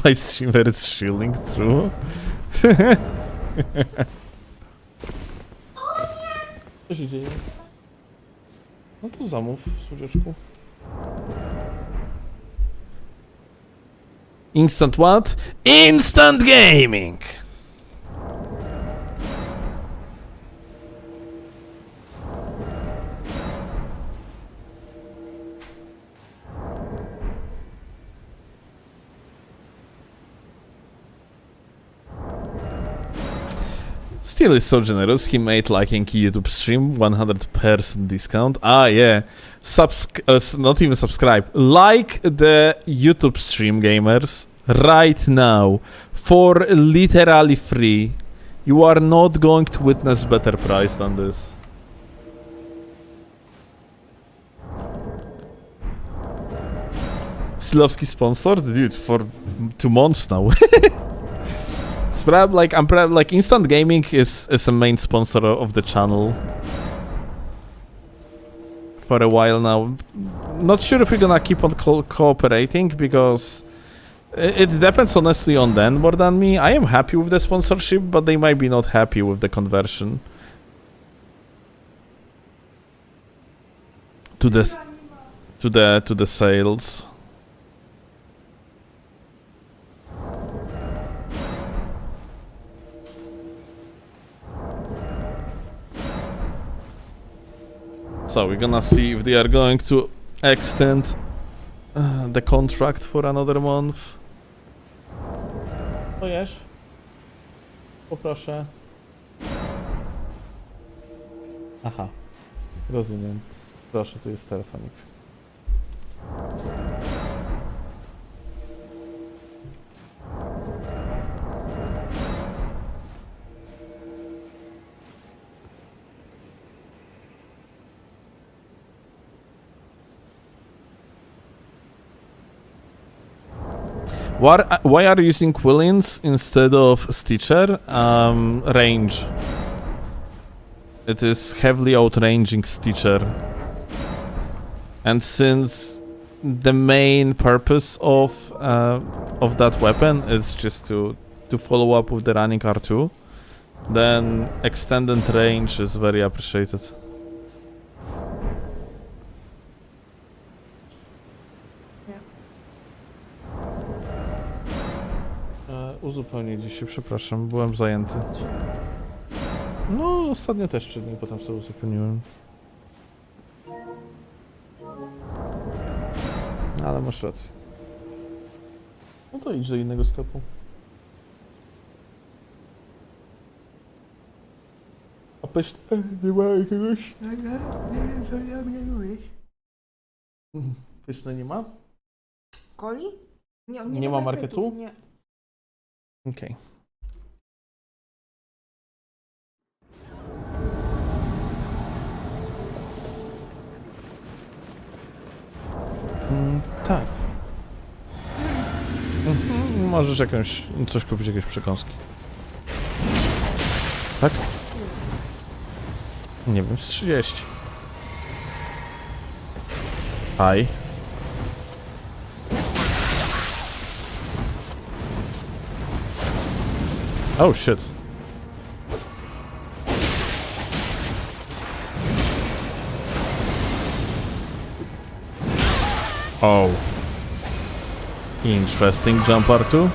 My streamer is shielding through. Co się dzieje? No to zamów, słodzieczku. Instant what? Instant Gaming! Steel is so generous, he made liking YouTube stream 100% discount. Ah, yeah. Not even subscribe. Like the YouTube stream, gamers, right now, for literally free. You are not going to witness better price than this. Steelovsky sponsored? Dude, for 2 months now. Like Instant Gaming is a main sponsor of the channel for a while now. Not sure if we're gonna keep on cooperating, because it depends honestly on them more than me. I am happy with the sponsorship, but they might be not happy with the conversion to the sales. So we're gonna see if they are going to extend the contract for another month. Ojesz? Poproszę. Aha, rozumiem. Proszę, tu jest telefonik. Why are you using Quillins instead of Stitcher? Range. It is heavily outranging Stitcher. And since the main purpose of that weapon is just to follow up with the running R2, then extended range is very appreciated. Uzupełnię dzisiaj, przepraszam, byłem zajęty. No, ostatnio też 3 dni, potem sobie uzupełniłem. Ale masz rację. No to idź do innego sklepu. A pyszne nie ma jakiegoś? Nie wiem, co ja miałem. Pyszne nie ma? Coli? Nie ma marketu? Nie. Okej. Tak. Możesz coś kupić, jakieś przekąski. Tak? Nie wiem, z 30. Aj. Oh shit. Oh. Interesting jump R2.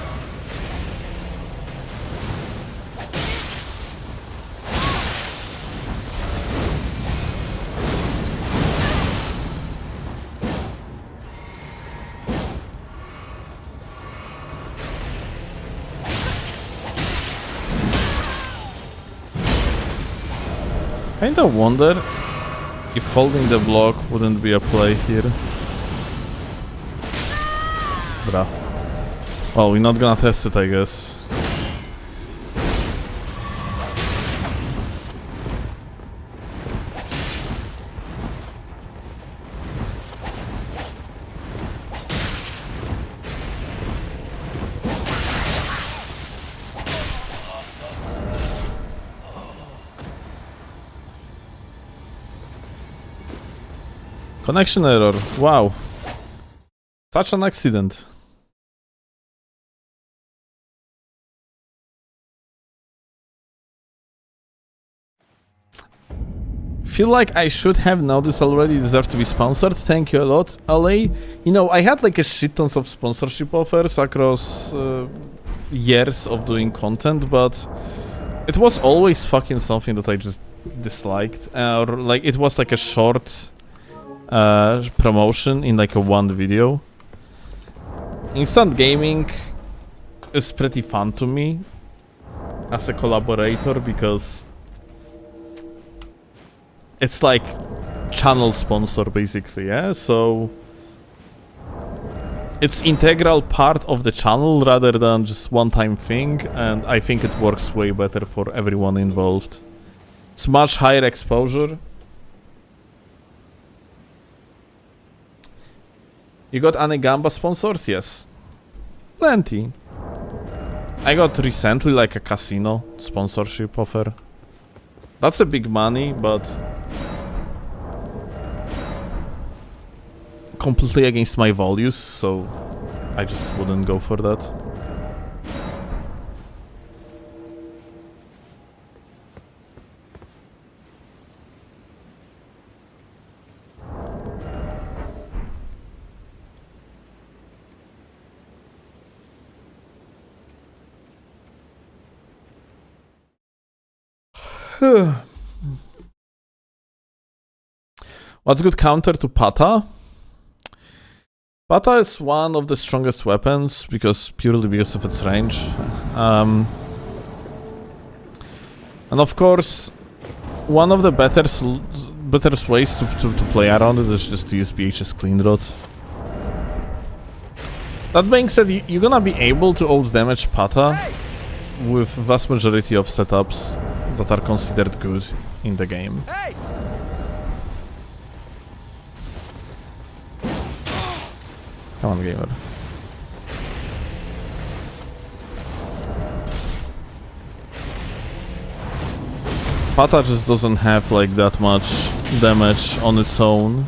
Kinda wonder if holding the block wouldn't be a play here. Bruh. Well, we're not gonna test it, I guess. Connection error. Wow. Such an accident. Feel like I should have noticed already. Deserve to be sponsored. Thank you a lot, LA. You know, I had like a shit tons of sponsorship offers across years of doing content, but it was always fucking something that I just disliked, or like it was like a short promotion in like a one video. Instant gaming is pretty fun to me as a collaborator because it's like channel sponsor basically, yeah? So it's integral part of the channel rather than just one-time thing, and I think it works way better for everyone involved. It's much higher exposure. You got any Gamba sponsors? Yes. Plenty. I got recently like a casino sponsorship offer. That's a big money, but completely against my values, so I just wouldn't go for that. What's good counter to Pata? Pata is one of the strongest weapons purely because of its range. And of course, one of the better ways to play around it is just to use BH's clean rod. That being said, you're gonna be able to out-damage Pata with vast majority of setups that are considered good in the game. Come on, gamer. Pata just doesn't have like that much damage on its own.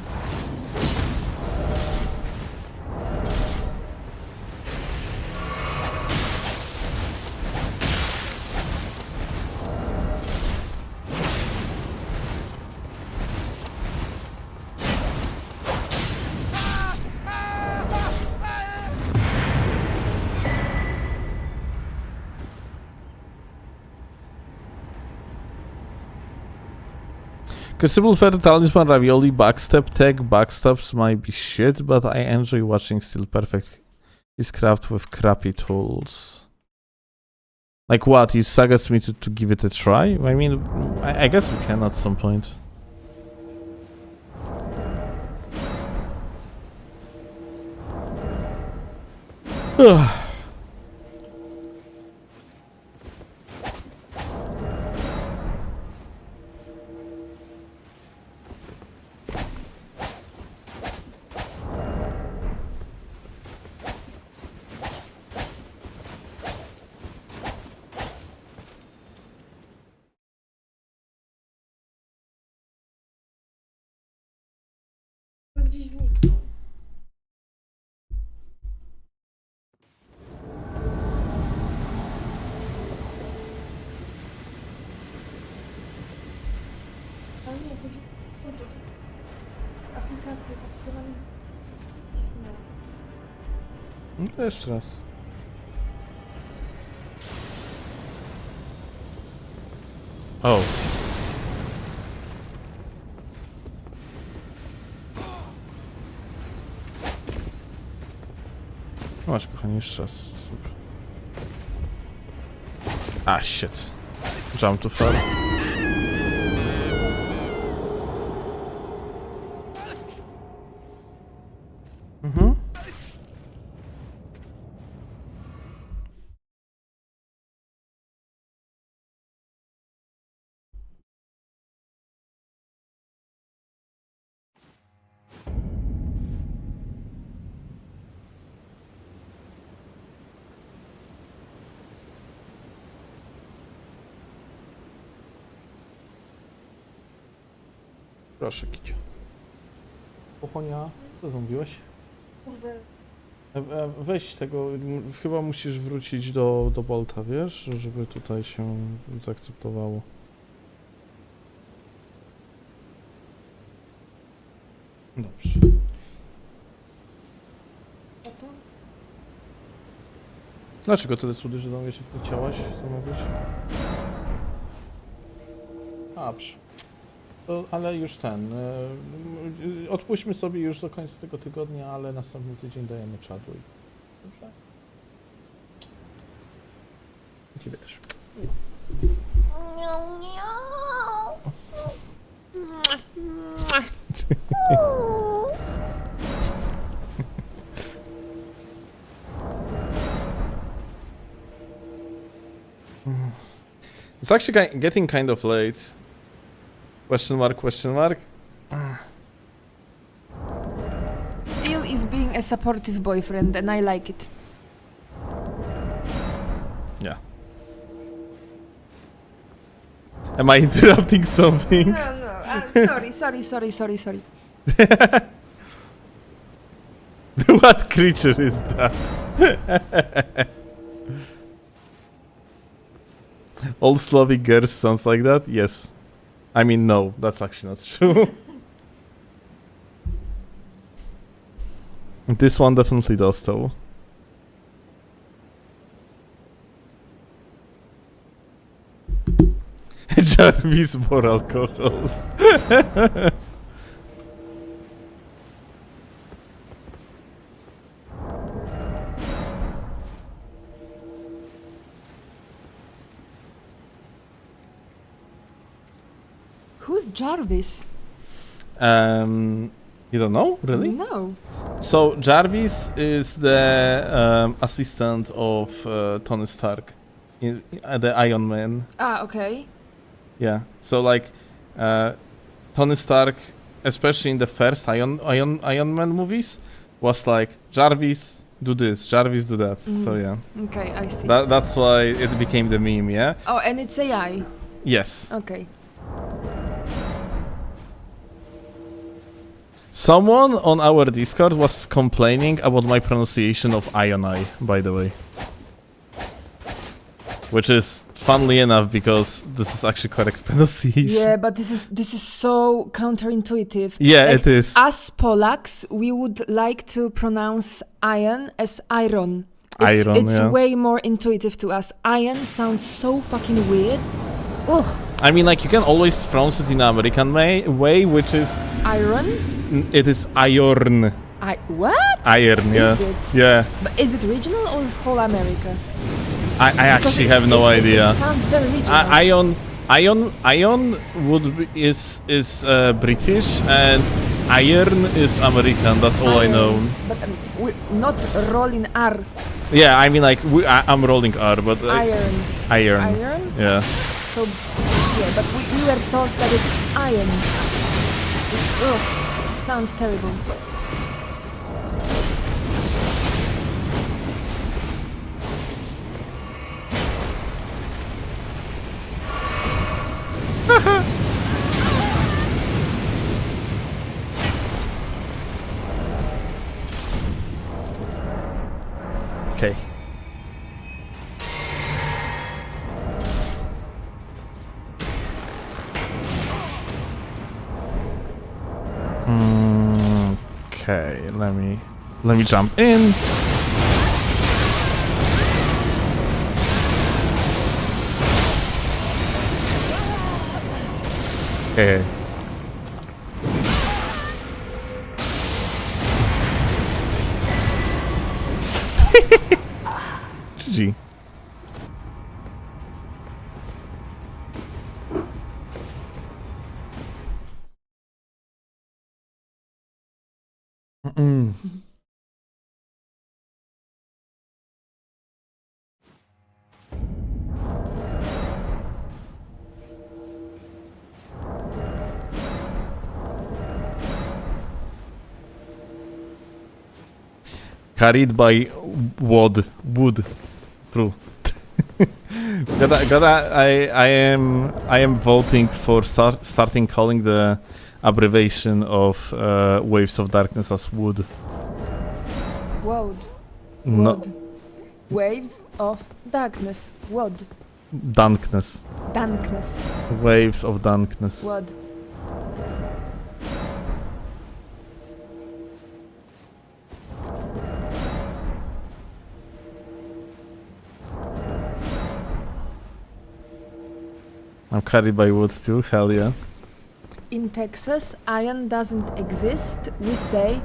Crucible Fair Talisman Ravioli Backstep Tech. Backsteps might be shit, but I enjoy watching Still Perfect is craft with crappy tools. Like what? You suggest me to give it a try? I mean, I guess we can at some point. Gdzieś zniknął. Ale nie, chodzi o to, aplikację, która mi No to jeszcze raz. O. Masz, kochanie, jeszcze raz. Super. Ah, shit. Jump too far. Mhm. Proszę, Kicio. Pochonia, co zamówiłeś? Weź tego, chyba musisz wrócić do Bolta, wiesz, żeby tutaj się zaakceptowało. Dobrze. Dlaczego tyle słodyczy zamówiłeś, jak nie chciałaś zamawiać? Dobrze. To, ale już odpuśćmy sobie już do końca tego tygodnia, ale następny tydzień dajemy czadu. Dobrze? I ciebie też. It's actually getting kind of late. Question mark, question mark. Steel is being a supportive boyfriend and I like it. Yeah. Am I interrupting something? No, sorry. What creature is that? All Slavic girls sounds like that? Yes. I mean, no, that's actually not true. This one definitely does, though. Jarvis more alcohol. Who's Jarvis? You don't know, really? No. So Jarvis is the assistant of Tony Stark, the Iron Man. Ah, okay. Yeah. So like Tony Stark, especially in the first Iron Man movies, was like Jarvis do this, Jarvis do that. So yeah. Okay, I see. That's why it became the meme. Yeah. Oh, and it's AI. Yes. Okay. Someone on our Discord was complaining about my pronunciation of Ionai, by the way. Which is funnily enough because this is actually correct pronunciation. Yeah, but this is so counterintuitive. Yeah, Like, it is. As Polacks, we would like to pronounce iron as iron. Iron, it's yeah. way more intuitive to us. Iron sounds so fucking weird. Ugh. I mean, like, you can always pronounce it in American way, which is... Iron? It is iron. What? Iron, yeah. Is it? Yeah. But is it regional or whole America? I actually have no idea. It sounds very regional. Iron is British and iron is American. That's all I know. But we not rolling R. Yeah, I mean, like, I'm rolling R, but Iron. Iron. Yeah. So yeah, but we were told that it's iron. Ugh, sounds terrible. Okay. Okay, let me Let me jump in. Okay. GG. Carried by wood. True. I am voting for starting calling the abbreviation of Waves of Darkness as wood. Wod. No, Wod. Waves of darkness. Wod. Dankness. Dankness. Waves of Dankness. Wod. I'm carried by wood too, hell yeah. In Texas, iron doesn't exist. We say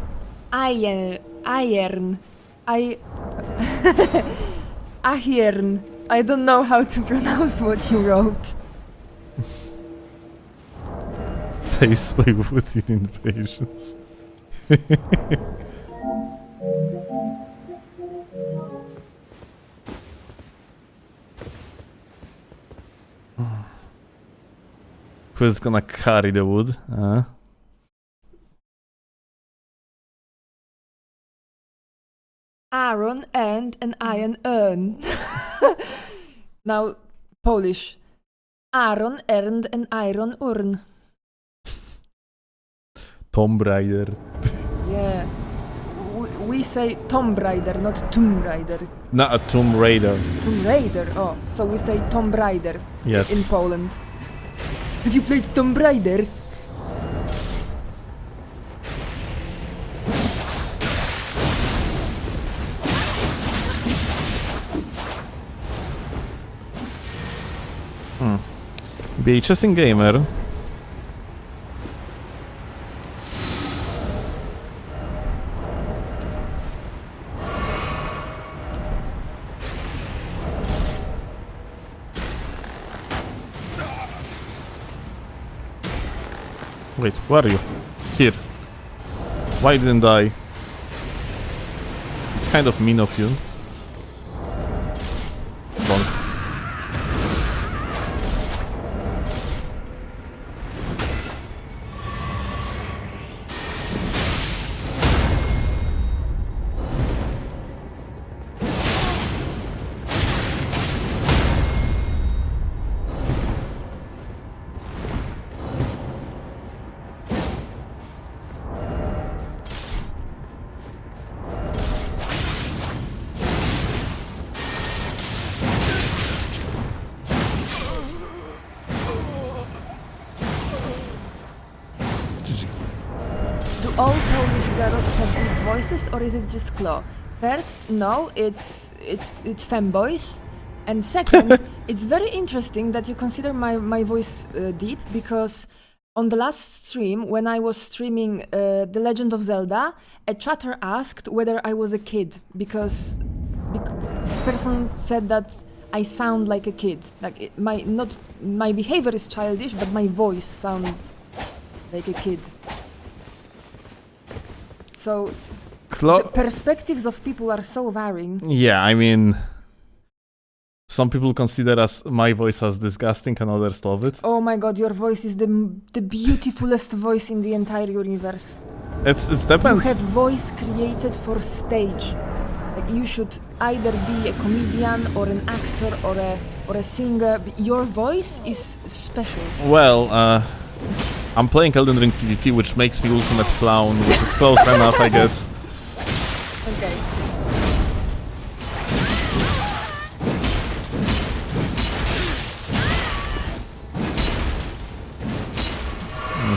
iron. Iron. Iron. I don't know how to pronounce what you wrote. Taste my wood in invasions. Who's gonna carry the wood? Aaron earned an iron urn. Now, Polish. Aaron earned an iron urn. Tomb Raider. Yeah. We say Tomb Raider, not Tomb Raider. Not a Tomb Raider. Tomb Raider, oh. So we say Tomb Raider Yes. in Poland. Have you played Tomb Raider? VHS in Gamer. Wait, where are you? Here. Why didn't I? It's kind of mean of you. Bonk. All Polish girls have deep voices, or is it just Claw? First, no, it's femboys, and second, it's very interesting that you consider my voice deep, because on the last stream, when I was streaming The Legend of Zelda, a chatter asked whether I was a kid, because the person said that I sound like a kid. Like my behavior is childish, but my voice sounds like a kid. So, the perspectives of people are so varying. Yeah, I mean, some people consider my voice as disgusting and others love it. Oh my god, your voice is the beautifulest voice in the entire universe. It depends. You have voice created for stage. Like, you should either be a comedian or an actor or a singer. Your voice is special. Well, I'm playing Elden Ring PvP, which makes me Ultimate Clown, which is close enough, I guess. Okay.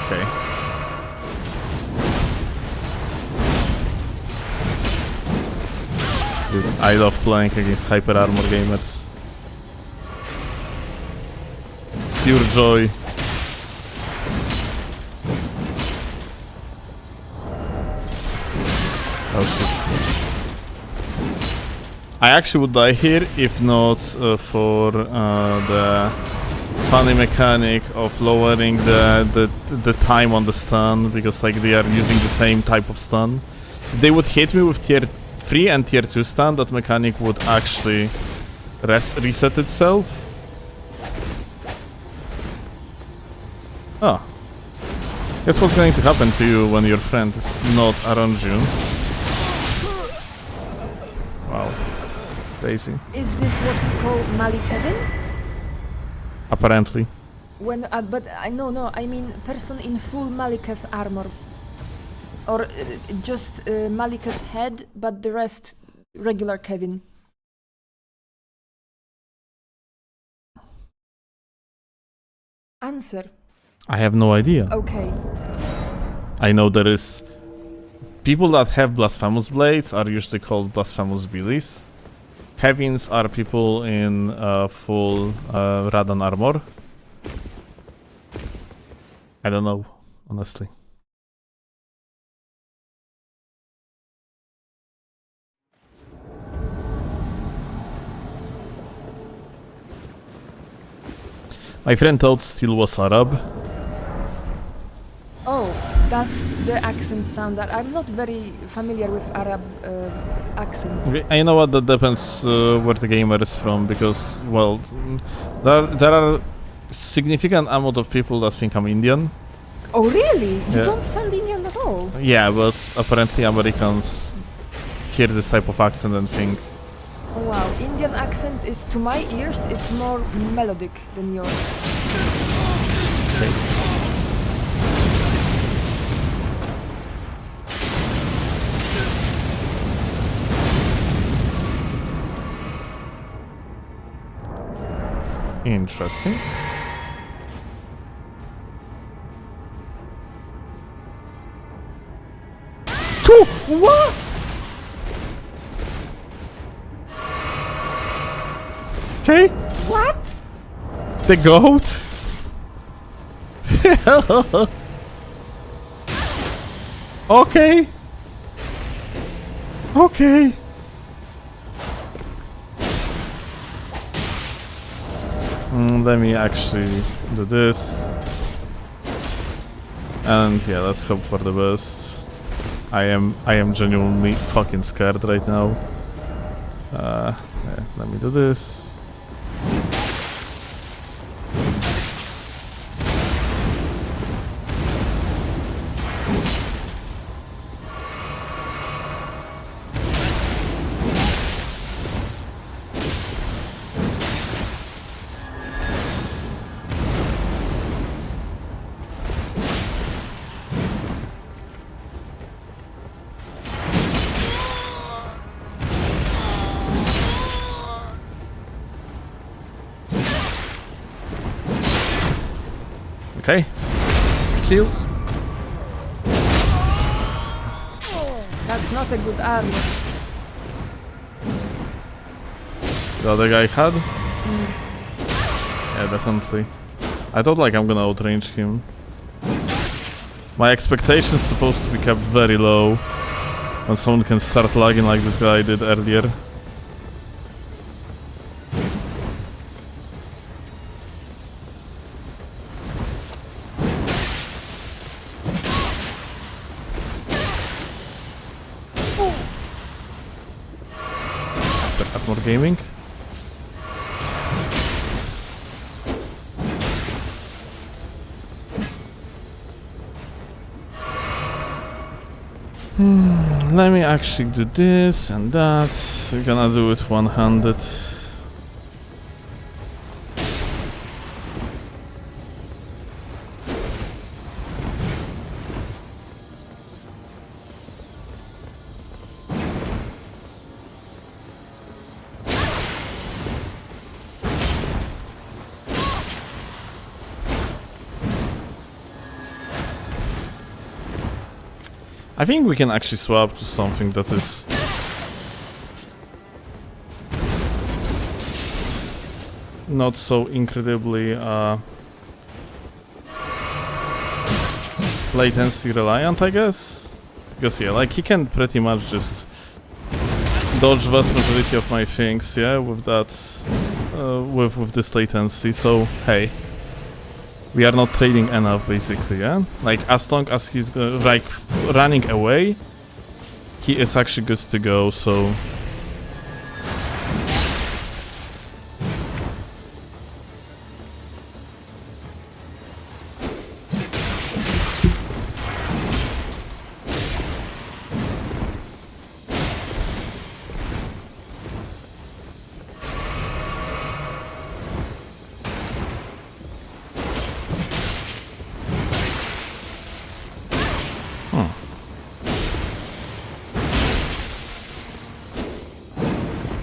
Okay. Dude, I love playing against hyper armor gamers. Pure joy. Oh shit. I actually would die here if not for the funny mechanic of lowering the time on the stun, because like they are using the same type of stun. If they would hit me with tier 3 and tier 2 stun, that mechanic would actually reset itself. Oh. Guess what's going to happen to you when your friend is not around you. Wow. Crazy. Is this what we call Mali Kevin? Apparently. When, but I no, I mean person in full Malikev armor. Or just Malikev head, but the rest regular Kevin. Answer. I have no idea. Okay. I know there is... People that have blasphemous blades are usually called blasphemous billies. Kevins are people in full Radan armor. I don't know, honestly. My friend thought Steel was Arab. Oh, does the accent sound that I'm not very familiar with Arab accent. Okay, I know what that depends where the gamer is from, because, well, there are significant amount of people that think I'm Indian. Oh really? You Yeah. don't sound Indian at all. Yeah, but apparently Americans hear this type of accent and think, Oh wow, Indian accent is, to my ears, it's more melodic than yours. okay. Interesting. Two! What? Okay. What? The goat? Okay. Okay. Let me actually do this. And yeah, let's hope for the best. I am genuinely fucking scared right now. Yeah, let me do this. Okay. Skill. That's not a good armor. The other guy had? Yeah, definitely. I thought like I'm gonna outrange him. My expectations supposed to be kept very low when someone can start lagging like this guy did earlier. More gaming. Let me actually do this and that. We're gonna do it one-handed. I think we can actually swap to something that is not so incredibly latency reliant, I guess. Because yeah, like he can pretty much just dodge vast majority of my things, yeah, with that, with this latency. So hey, we are not trading enough, basically, yeah. Like as long as he's like running away, he is actually good to go. So.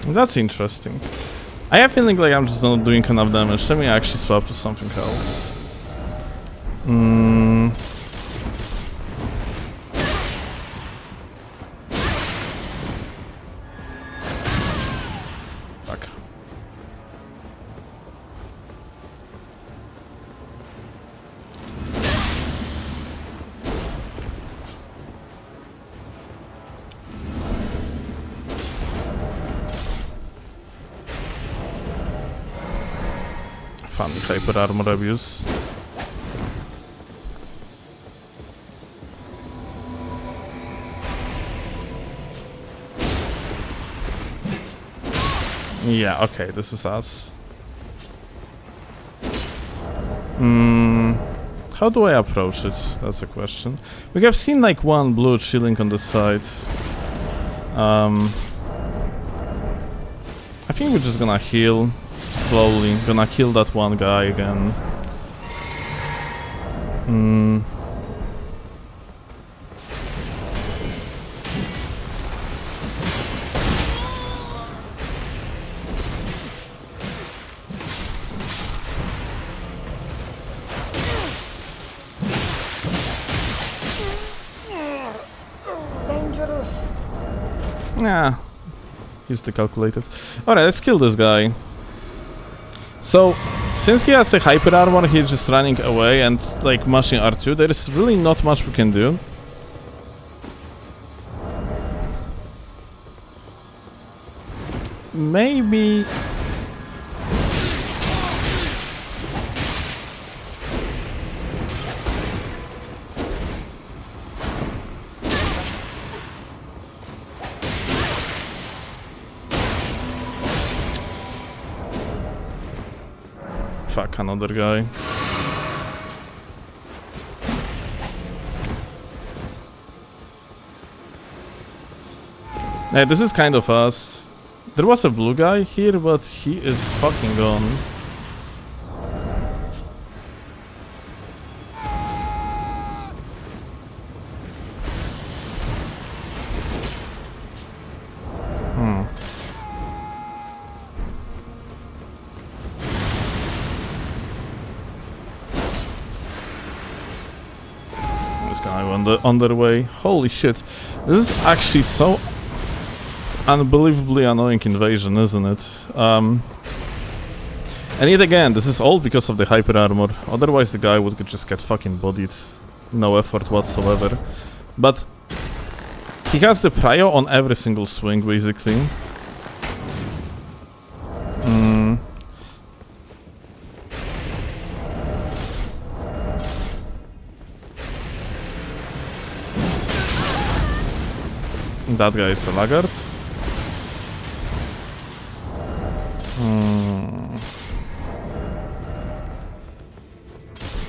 That's interesting. I have a feeling like I'm just not doing enough damage. Let me actually swap to something else. Fuck. Funny hyper armor abuse. Yeah, okay, this is us. How do I approach it? That's the question. We have seen like one blue chilling on the side. I think we're just gonna heal slowly. Gonna kill that one guy again. Dangerous. Yeah, he's the calculated. Alright, let's kill this guy. So, since he has a hyper armor, he's just running away and like mashing R2. There is really not much we can do. Maybe... Fuck, another guy. Yeah, this is kind of us. There was a blue guy here, but he is fucking gone. This guy on their way. Holy shit. This is actually so unbelievably annoying invasion, isn't it? And yet again, this is all because of the hyper armor. Otherwise the guy would just get fucking bodied. No effort whatsoever. But he has the prio on every single swing, basically. That guy is a laggard.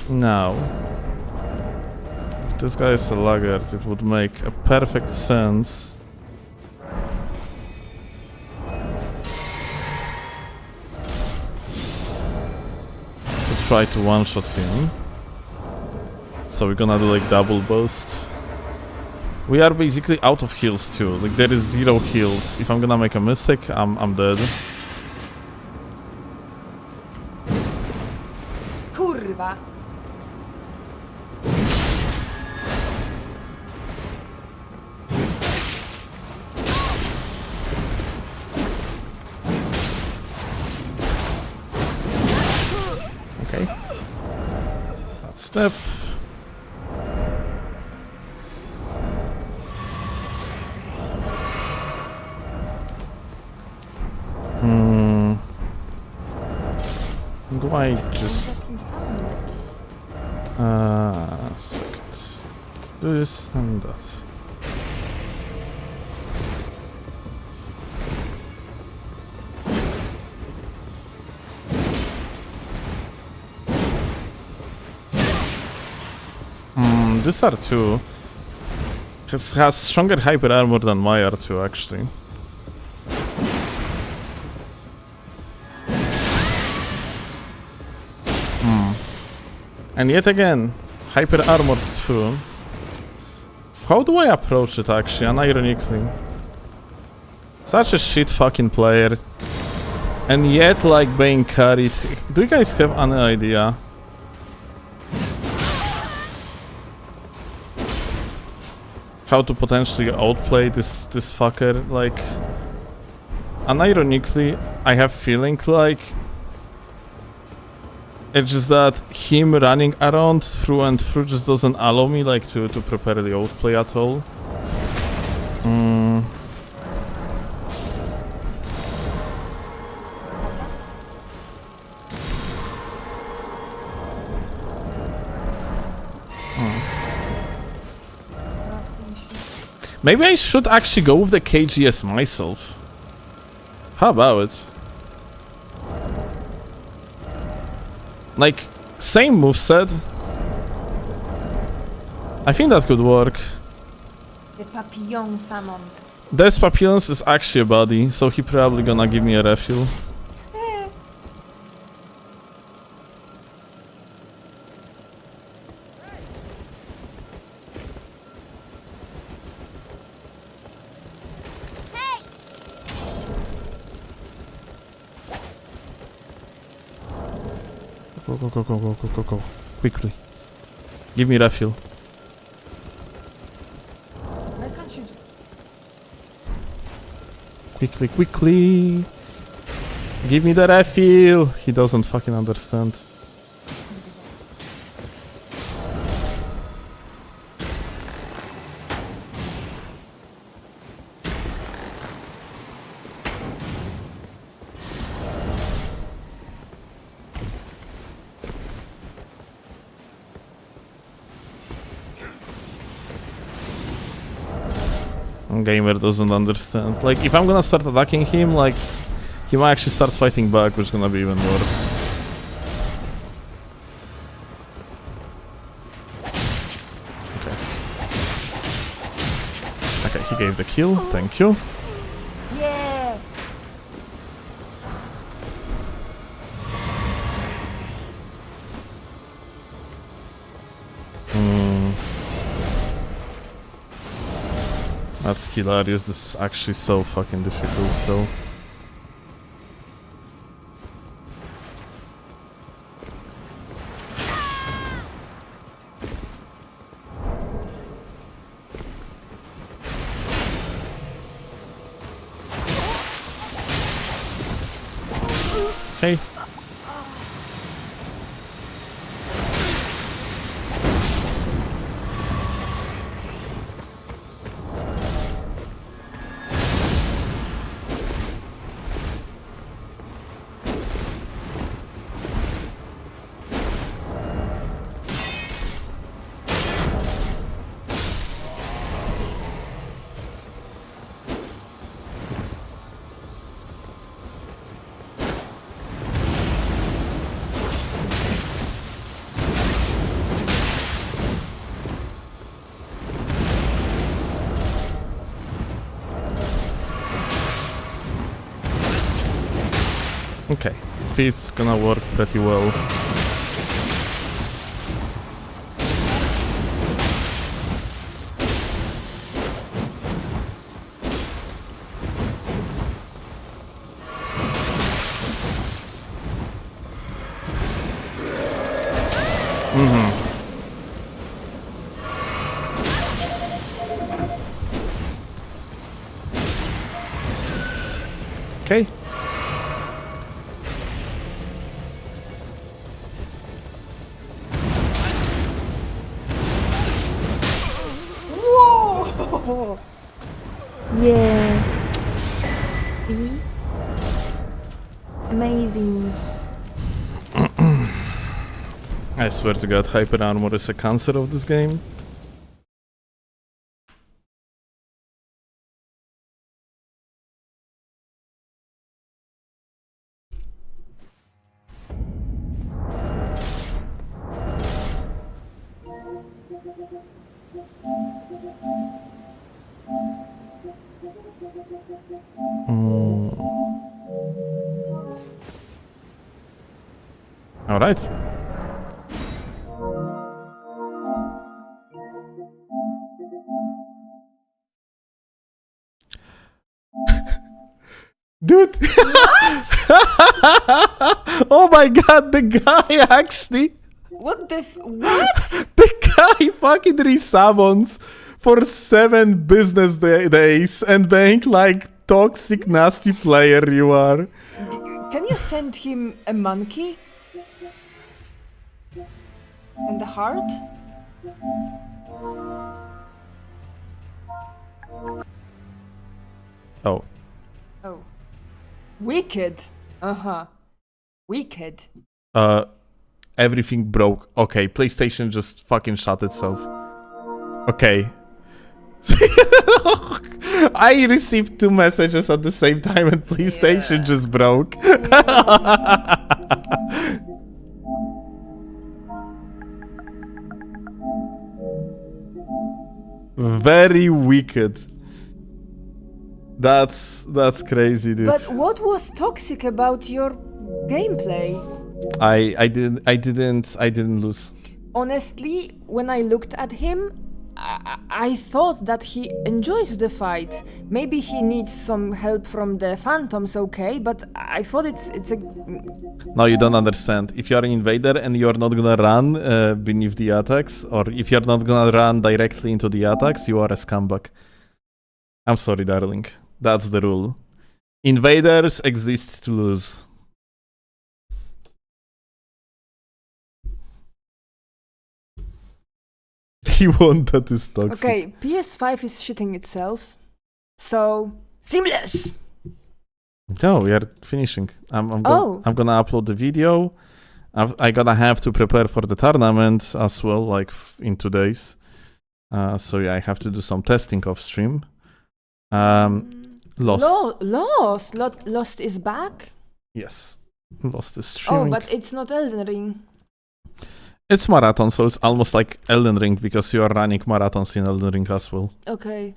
Now, if this guy is a laggard, it would make a perfect sense to try to one-shot him. So we're gonna do like double burst. We are basically out of heals too. Like there is 0 heals. If I'm gonna make a mistake, I'm dead. Kurwa. Sniff. Do I just second. Do this and that. This R2 has stronger hyper armor than my R2 actually. And yet again, hyper armored too. How do I approach it actually, unironically? Such a shit fucking player. And yet like being carried. Do you guys have any idea? How to potentially outplay this fucker? Like, unironically, I have feeling like it's just that him running around through and through just doesn't allow me like to prepare the outplay at all. Maybe I should actually go with the KGS myself. How about it? Like, same moveset. I think that could work. The papillon summoned. This papillon is actually a buddy, so he probably gonna give me a refuel. Go. Quickly. Give me refuel. Why can't you? Quickly. Give me the refuel. He doesn't fucking understand. Gamer doesn't understand. Like, if I'm gonna start attacking him, like, he might actually start fighting back, which is gonna be even worse. Okay, he gave the kill. Thank you. Yeah. That's hilarious. This is actually so fucking difficult, so... Hey. Okay, feast's gonna work pretty well. Okay. Yeah. See? Amazing. I swear to God, hyper armor is a cancer of this game. All right. Dude! Oh my God, the guy actually, What the what? the guy fucking resummons for 7 business days and being like toxic, nasty player you are. Can you send him a monkey? And a heart? Oh. Oh. Wicked. Uh-huh. Wicked. Everything broke. Okay, PlayStation just fucking shut itself. Okay. I received 2 messages at the same time and PlayStation just broke. Very wicked. That's crazy, dude. But what was toxic about your gameplay? I didn't lose. Honestly, when I looked at him, I thought that he enjoys the fight. Maybe he needs some help from the phantoms, okay, but I thought it's a... No, you don't understand. If you're an invader and you're not gonna run beneath the attacks, or if you're not gonna run directly into the attacks, you are a scumbag. I'm sorry, darling. That's the rule. Invaders exist to lose. He won, that is toxic. Okay, PS5 is shitting itself, so... Seamless! No, we are finishing. I'm gonna upload the video. I gonna have to prepare for the tournament as well, like in 2 days. So yeah, I have to do some testing off stream. Lost. Lost is back? Yes, Lost is streaming. Oh, but it's not Elden Ring. It's marathon, so it's almost like Elden Ring because you are running marathons in Elden Ring as well. Okay.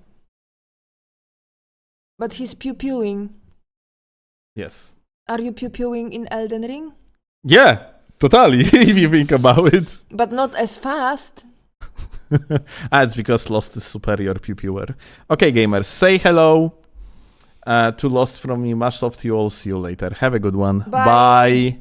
But he's pew-pewing. Yes. Are you pew-pewing in Elden Ring? Yeah, totally, if you think about it. But not as fast. It's because Lost is superior pew-pewer. Okay, gamers, say hello to Lost from me. Much love to you all. See you later. Have a good one. Bye. Bye.